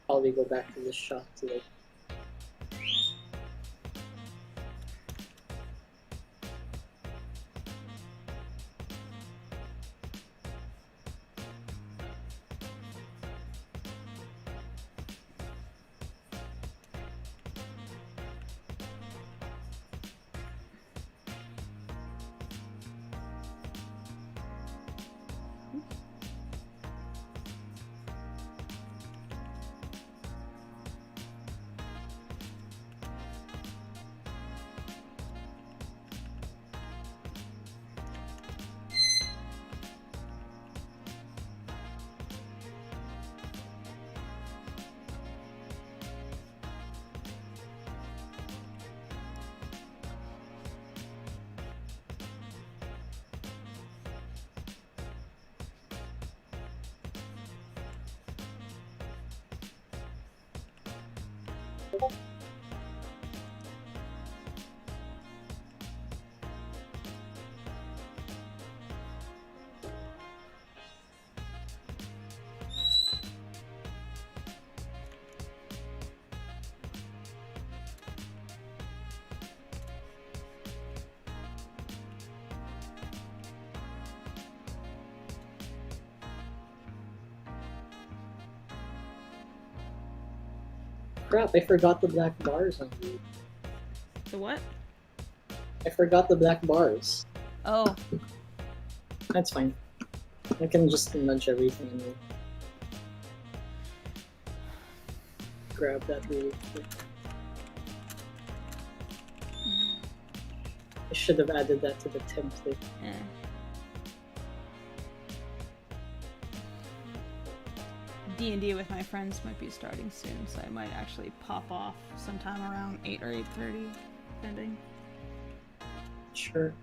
Probably go back to this shot to like. Crap, I forgot the black bars on you. The what? I forgot the black bars. Oh. That's fine. I can just nudge everything and grab that really quick. I should have added that to the template. Yeah. D&D with my friends might be starting soon, so I might actually pop off sometime around 8 or 8:30, depending. Sure.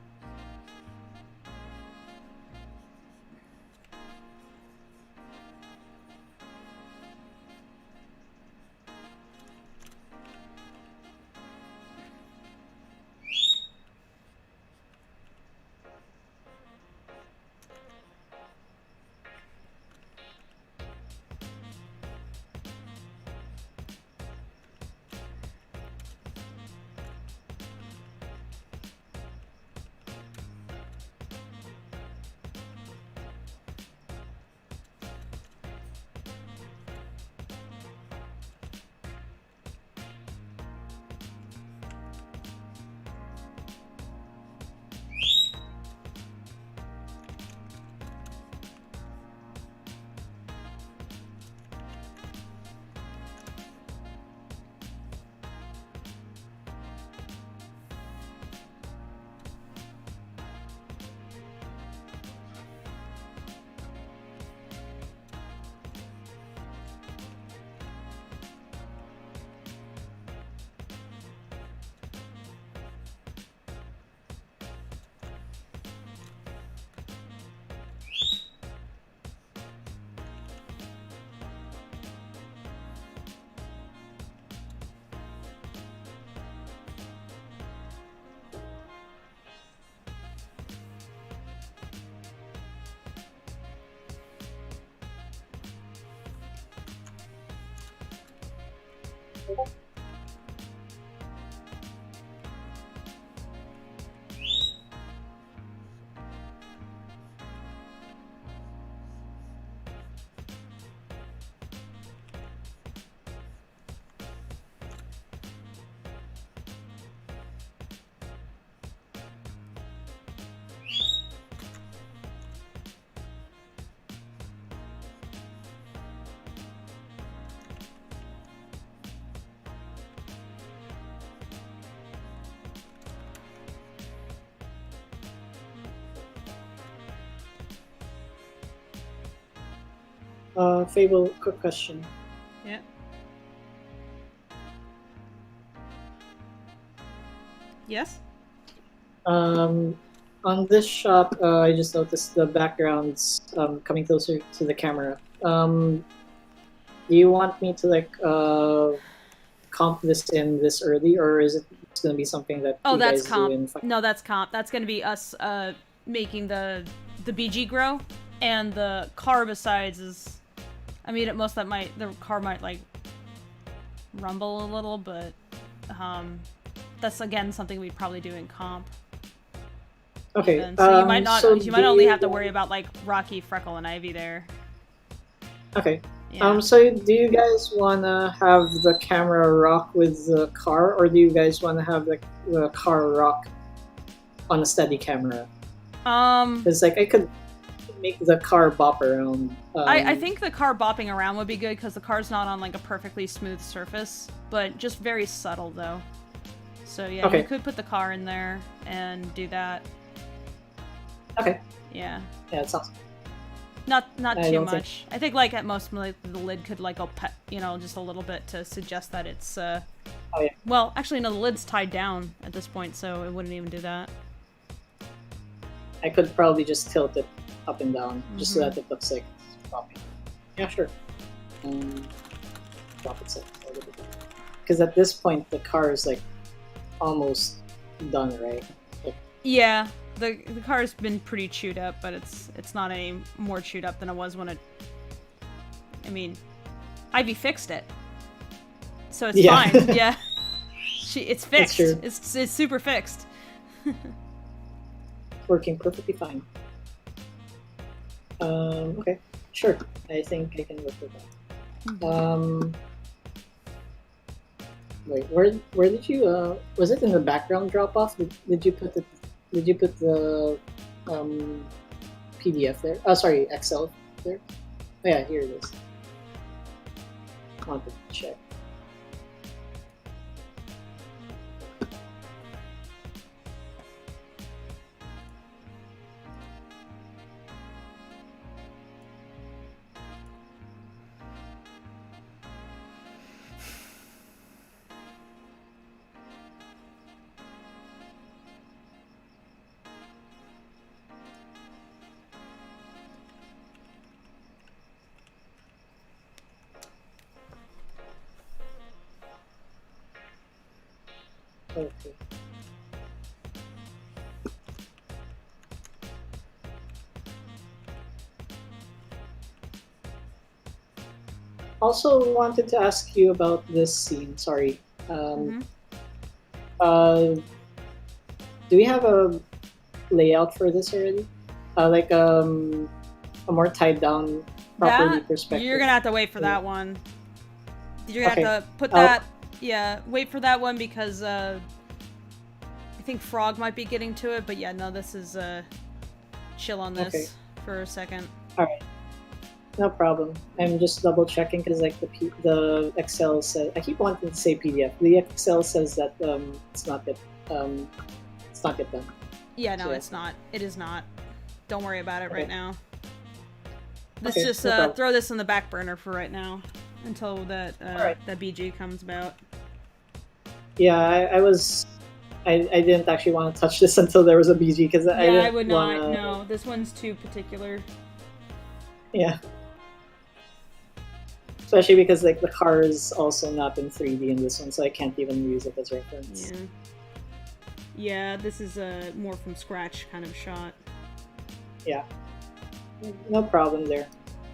Fable, quick question. Yeah. Yes? On this shot, I just noticed the backgrounds coming closer to the camera. Do you want me to like comp this in this early, or is it going to be something that you that's guys comp. do in No, that's comp. That's going to be us making the BG grow, and the car besides is, I mean, at most the car might like rumble a little, but that's again something we'd probably do in comp. Okay. Even. So you might not. So you might only have to worry about like Rocky, Freckle, and Ivy there. Okay. Yeah. So do you guys wanna have the camera rock with the car, or do you guys wanna have the car rock on a steady camera? Because like I could make the car bop around. I think the car bopping around would be good because the car's not on like a perfectly smooth surface, but just very subtle though. So yeah, okay. You could put the car in there and do that. Okay. Yeah. Yeah, it sounds. Not too much. I think like at most like, the lid could like go just a little bit to suggest that it's Oh yeah. Well, actually no, the lid's tied down at this point, so it wouldn't even do that. I could probably just tilt it up and down just so that it looks like it's popping. Yeah, sure. Drop it a little bit. Because at this point the car is like almost done, right? Yeah. The car's been pretty chewed up, but it's not any more chewed up than it was when it. I mean, Ivy fixed it, so it's fine. Yeah, it's fixed. It's super fixed. Working perfectly fine. Okay, sure. I think I can work with that. Wait, where did you? Was it in the background drop off? Did you put the PDF there? Oh, sorry, Excel there. Oh, yeah, here it is. I wanted to check. Okay. Also wanted to ask you about this scene. Sorry. Mm-hmm. Uh, do we have a layout for this already? Like a more tied down properly That perspective. you're gonna have to wait for that one. You're gonna have to put I'll- that. Yeah, wait for that one because I think Frog might be getting to it. But yeah, no, this is chill on this for a second. All right. No problem. I'm just double checking because like the Excel says I keep wanting to say PDF. The Excel says that it's not yet done. Yeah, no, So- it's not. It is not. Don't worry about it right now. Let's Okay, just no problem. throw this on the back burner for right now until that Alright. that BG comes about. Yeah, I didn't actually want to touch this until there was a BG because I Yeah, didn't I would not. wanna- No, this one's too particular. Yeah. Especially because like the car is also not in 3D in this one, so I can't even use it as reference. Yeah. Yeah, this is a more from scratch kind of shot. Yeah. No problem there.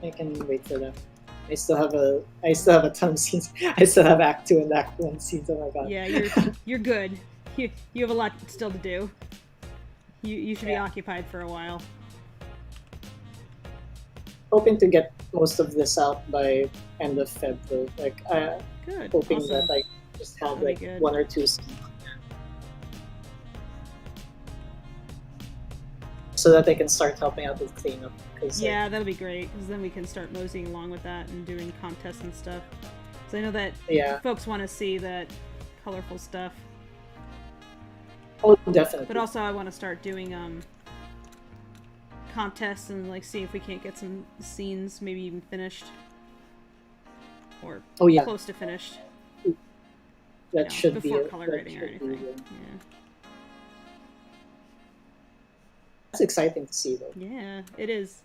I can wait for that. I still have a ton of scenes. I still have Act 2 and Act 1 scenes. Oh my god. Yeah, you're good. You have a lot still to do. You should be occupied for a while. Hoping to get most of this out by end of Feb though. Like Good. hoping Awesome. that I just have That'd be like good. one or two scenes. So that I can start helping out with cleanup. Cause, like, Yeah, that'll be great because then we can start moseying along with that and doing contests and stuff. So I know that yeah. folks want to see that colorful stuff, Oh, definitely. but also I want to start doing contests and like see if we can't get some scenes maybe even finished or Oh, yeah. close to finished. That should before be color that grading or should be anything. good. Yeah. That's exciting to see though. Yeah, it is.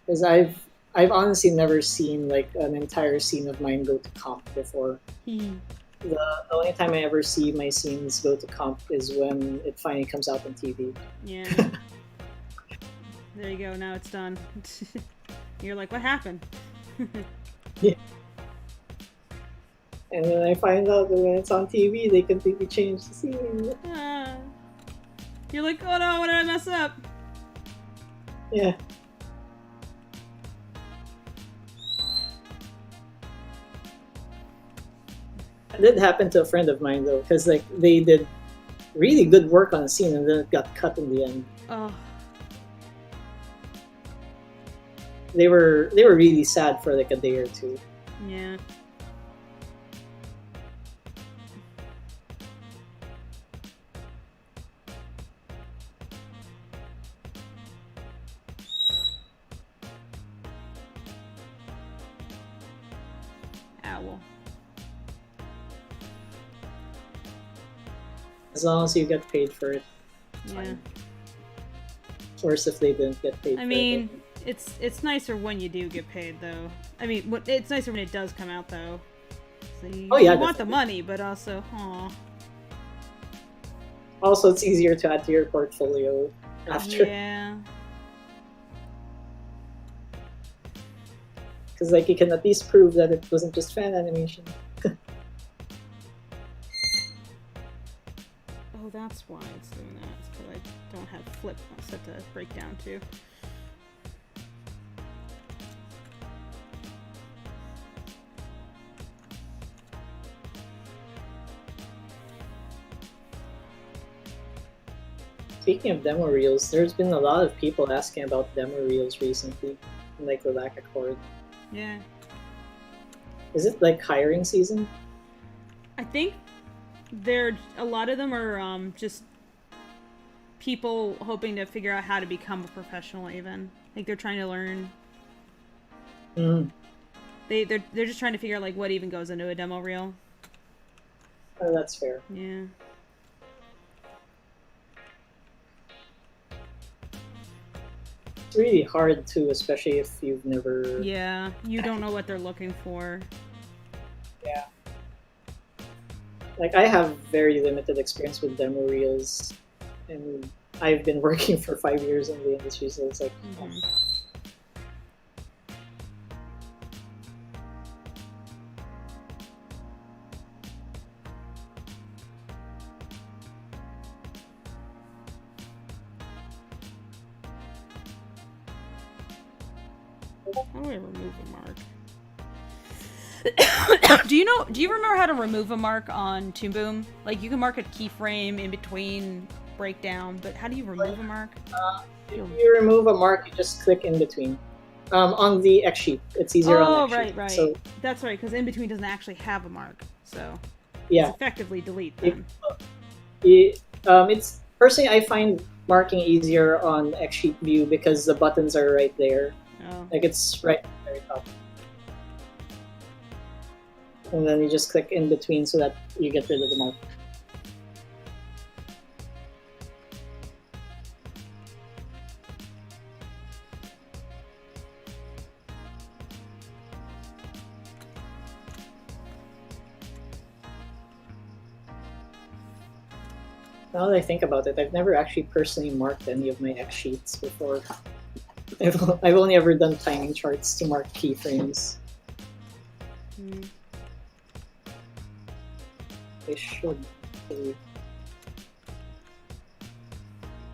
Because I've honestly never seen like an entire scene of mine go to comp before. The only time I ever see my scenes go to comp is when it finally comes out on TV. Yeah. There you go. Now it's done. You're like, what happened? And then I find out that when it's on TV, they completely change the scene. Ah. You're like, oh no, what did I mess up? Yeah. It did happen to a friend of mine though, because like they did really good work on a scene and then it got cut in the end. Oh. They were really sad for like a day or two. Yeah. Owl. As long as you get paid for it. Yeah. Worse if they didn't get paid. I mean, it's nicer when you do get paid, though. I mean, it's nicer when it does come out, though. So you, Oh, yeah, you want the definitely. money, but also, aw. Also, it's easier to add to your portfolio after, Yeah. because like you can at least prove that it wasn't just fan animation. Oh, that's why it's doing that. It's because I don't have flip set to break down to. Speaking of demo reels, there's been a lot of people asking about demo reels recently, in, like the Lack Accord. Yeah. Is it like hiring season? I think a lot of them are just people hoping to figure out how to become a professional even. Like they're trying to learn. Mm. They're just trying to figure out like what even goes into a demo reel. Oh, that's fair. Yeah. It's really hard too, especially if you've never. Yeah, you don't know what they're looking for. Yeah. like I have very limited experience with demo reels, and I've been working for 5 years in the industry, so it's like. How do I remove a mark? Do you remember how to remove a mark on Toon Boom? Like, you can mark a keyframe in between breakdown, but how do you remove a mark? If you remove a mark, you just click in between. On the X sheet, it's easier on X sheet. Right. So, that's right, because in between doesn't actually have a mark, so yeah, it's effectively delete them. It's personally I find marking easier on X sheet view because the buttons are right there. Oh. Like it's right at the very top. And then you just click in between so that you get rid of the mark. Now that I think about it, I've never actually personally marked any of my X sheets before. I've only ever done timing charts to mark keyframes. I should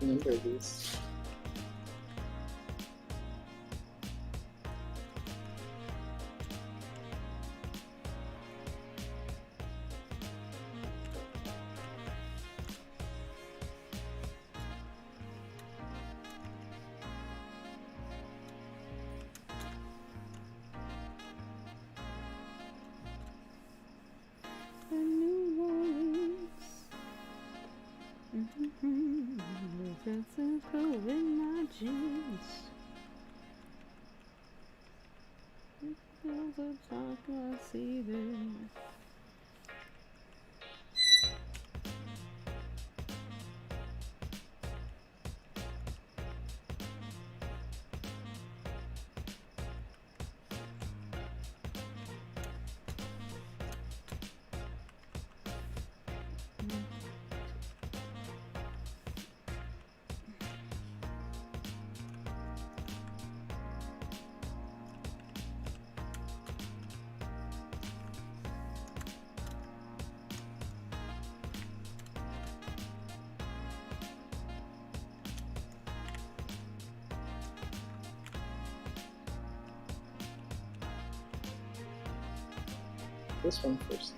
remember these. This one first.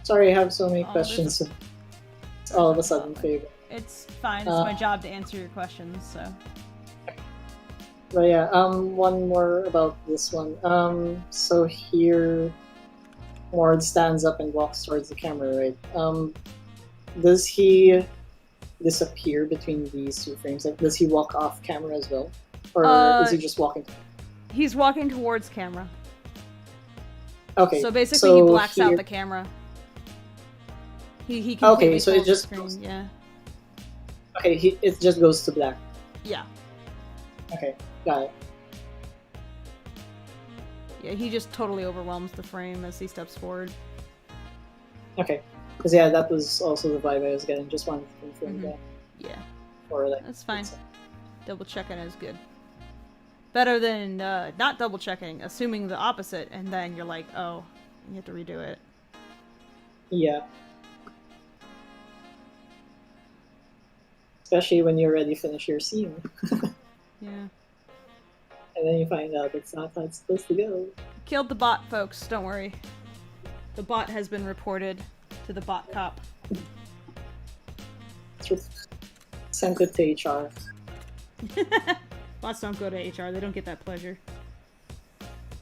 Sorry, I have so many Oh, questions. It's all of a sudden favorite. It's fine. It's my job to answer your questions, so. But yeah, one more about this one. So here, Mord stands up and walks towards the camera, right? Does he disappear between these two frames? Like, does he walk off camera as well? Or is he just walking? He's walking towards camera. Okay. So basically, he blacks out the camera. He completely so it just screen, goes, yeah. Okay, it just goes to black. Yeah. Okay, got it. Yeah, he just totally overwhelms the frame as he steps forward. Okay, because yeah, that was also the vibe I was getting. Just wanted to confirm that. Yeah. Or like, that's fine. Double checking is good. Better than not double checking, assuming the opposite, and then you're like, oh, you have to redo it. Yeah. Especially when you already finish your scene. Yeah. And then you find out it's not how it's supposed to go. Killed the bot, folks. Don't worry. The bot has been reported to the bot cop. Sent it to HR. Bots don't go to HR. They don't get that pleasure.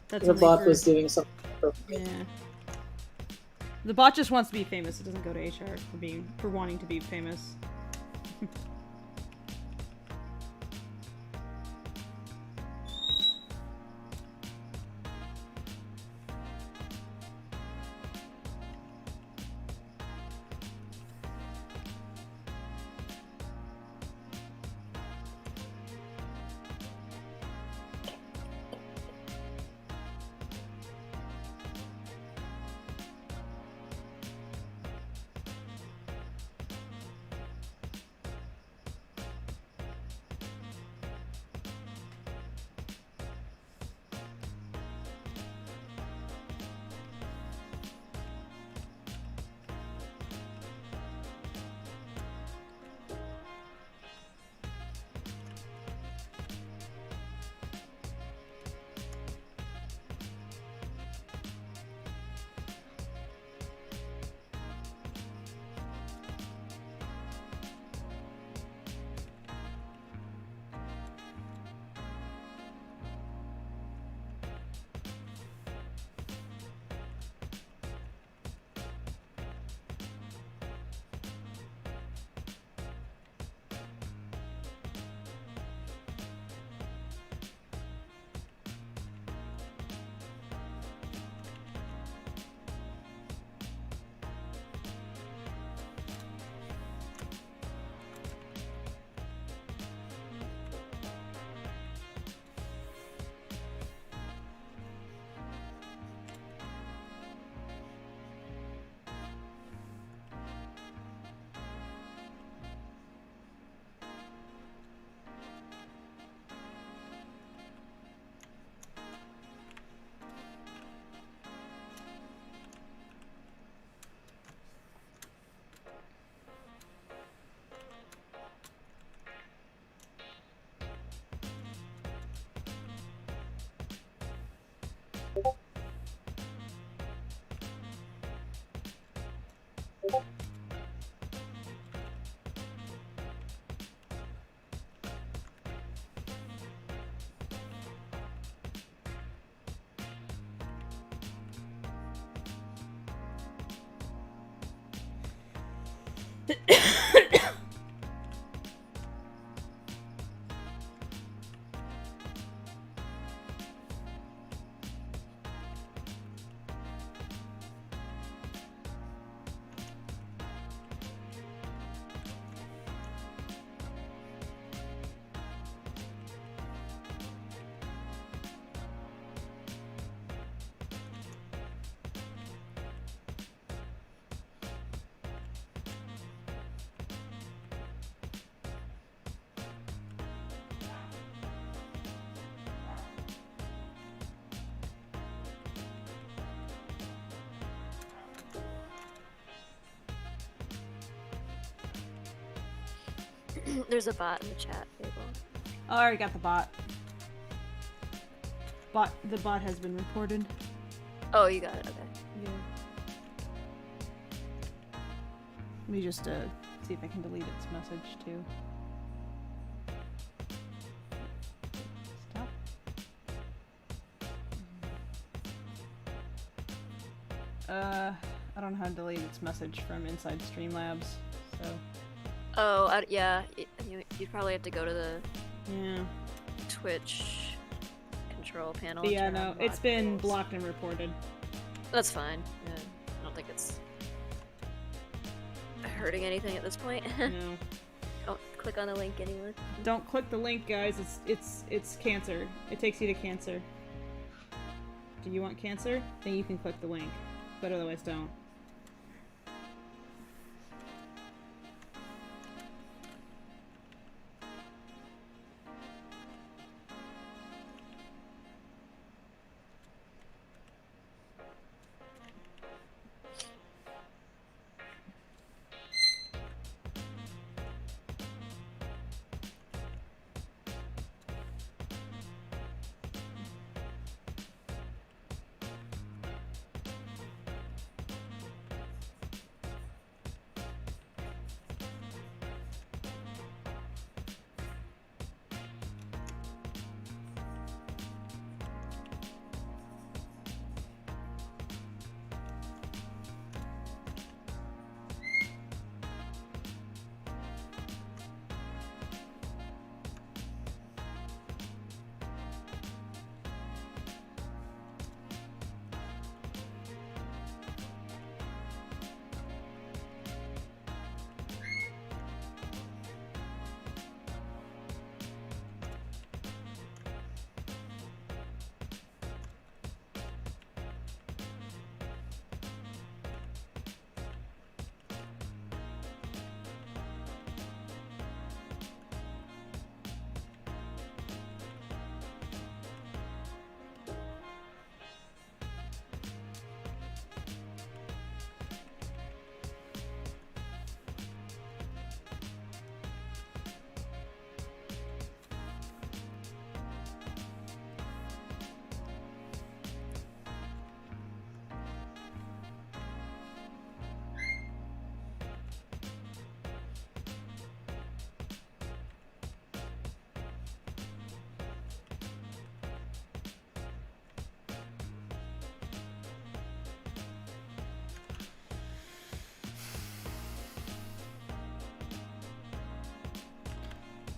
That's the bot was doing something appropriate. Yeah. The bot just wants to be famous. It doesn't go to HR for wanting to be famous. There's a bot in the chat table. Oh, I already got the bot. The bot has been reported. Oh, you got it. Okay. Yeah. Let me just see if I can delete its message too. Stop. I don't know how to delete its message from inside Streamlabs, so. Oh, yeah. You'd probably have to go to the Twitch control panel. But yeah, no, it's been blocked and reported. That's fine. Yeah, I don't think it's hurting anything at this point. No. Don't click on the link, anyone. Don't click the link, guys. It's cancer. It takes you to cancer. Do you want cancer? Then you can click the link, but otherwise don't.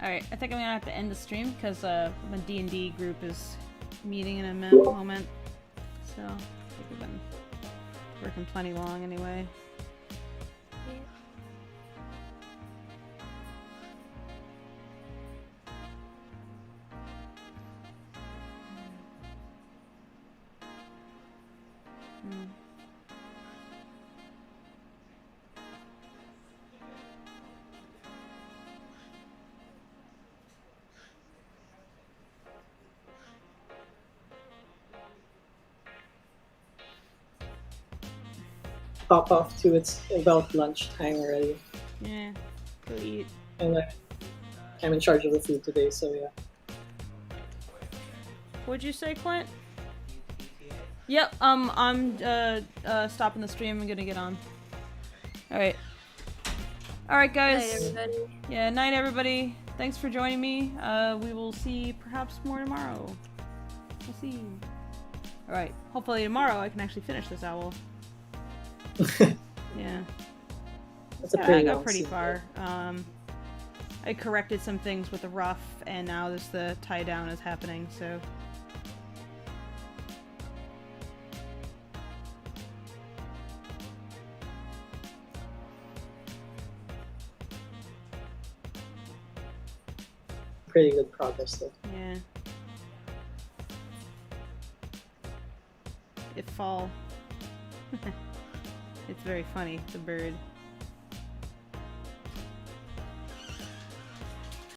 Alright, I think I'm gonna have to end the stream because the D&D group is meeting in a moment. So, I think we've been working plenty long anyway. Pop off to it's about lunchtime already. Yeah, go eat. And I'm in charge of the food today, so yeah. What'd you say, Clint? Yep, I'm stopping the stream. I'm gonna get on. Alright. Alright, guys. Night, everybody. Yeah, night, everybody. Thanks for joining me. We will see perhaps more tomorrow. We'll see. Alright, hopefully tomorrow I can actually finish this owl. Yeah. That's a pretty I got long pretty scene, far. I corrected some things with the rough, and now there's the tie down is happening, so. Pretty good progress though. Yeah. It fall. It's very funny, the bird.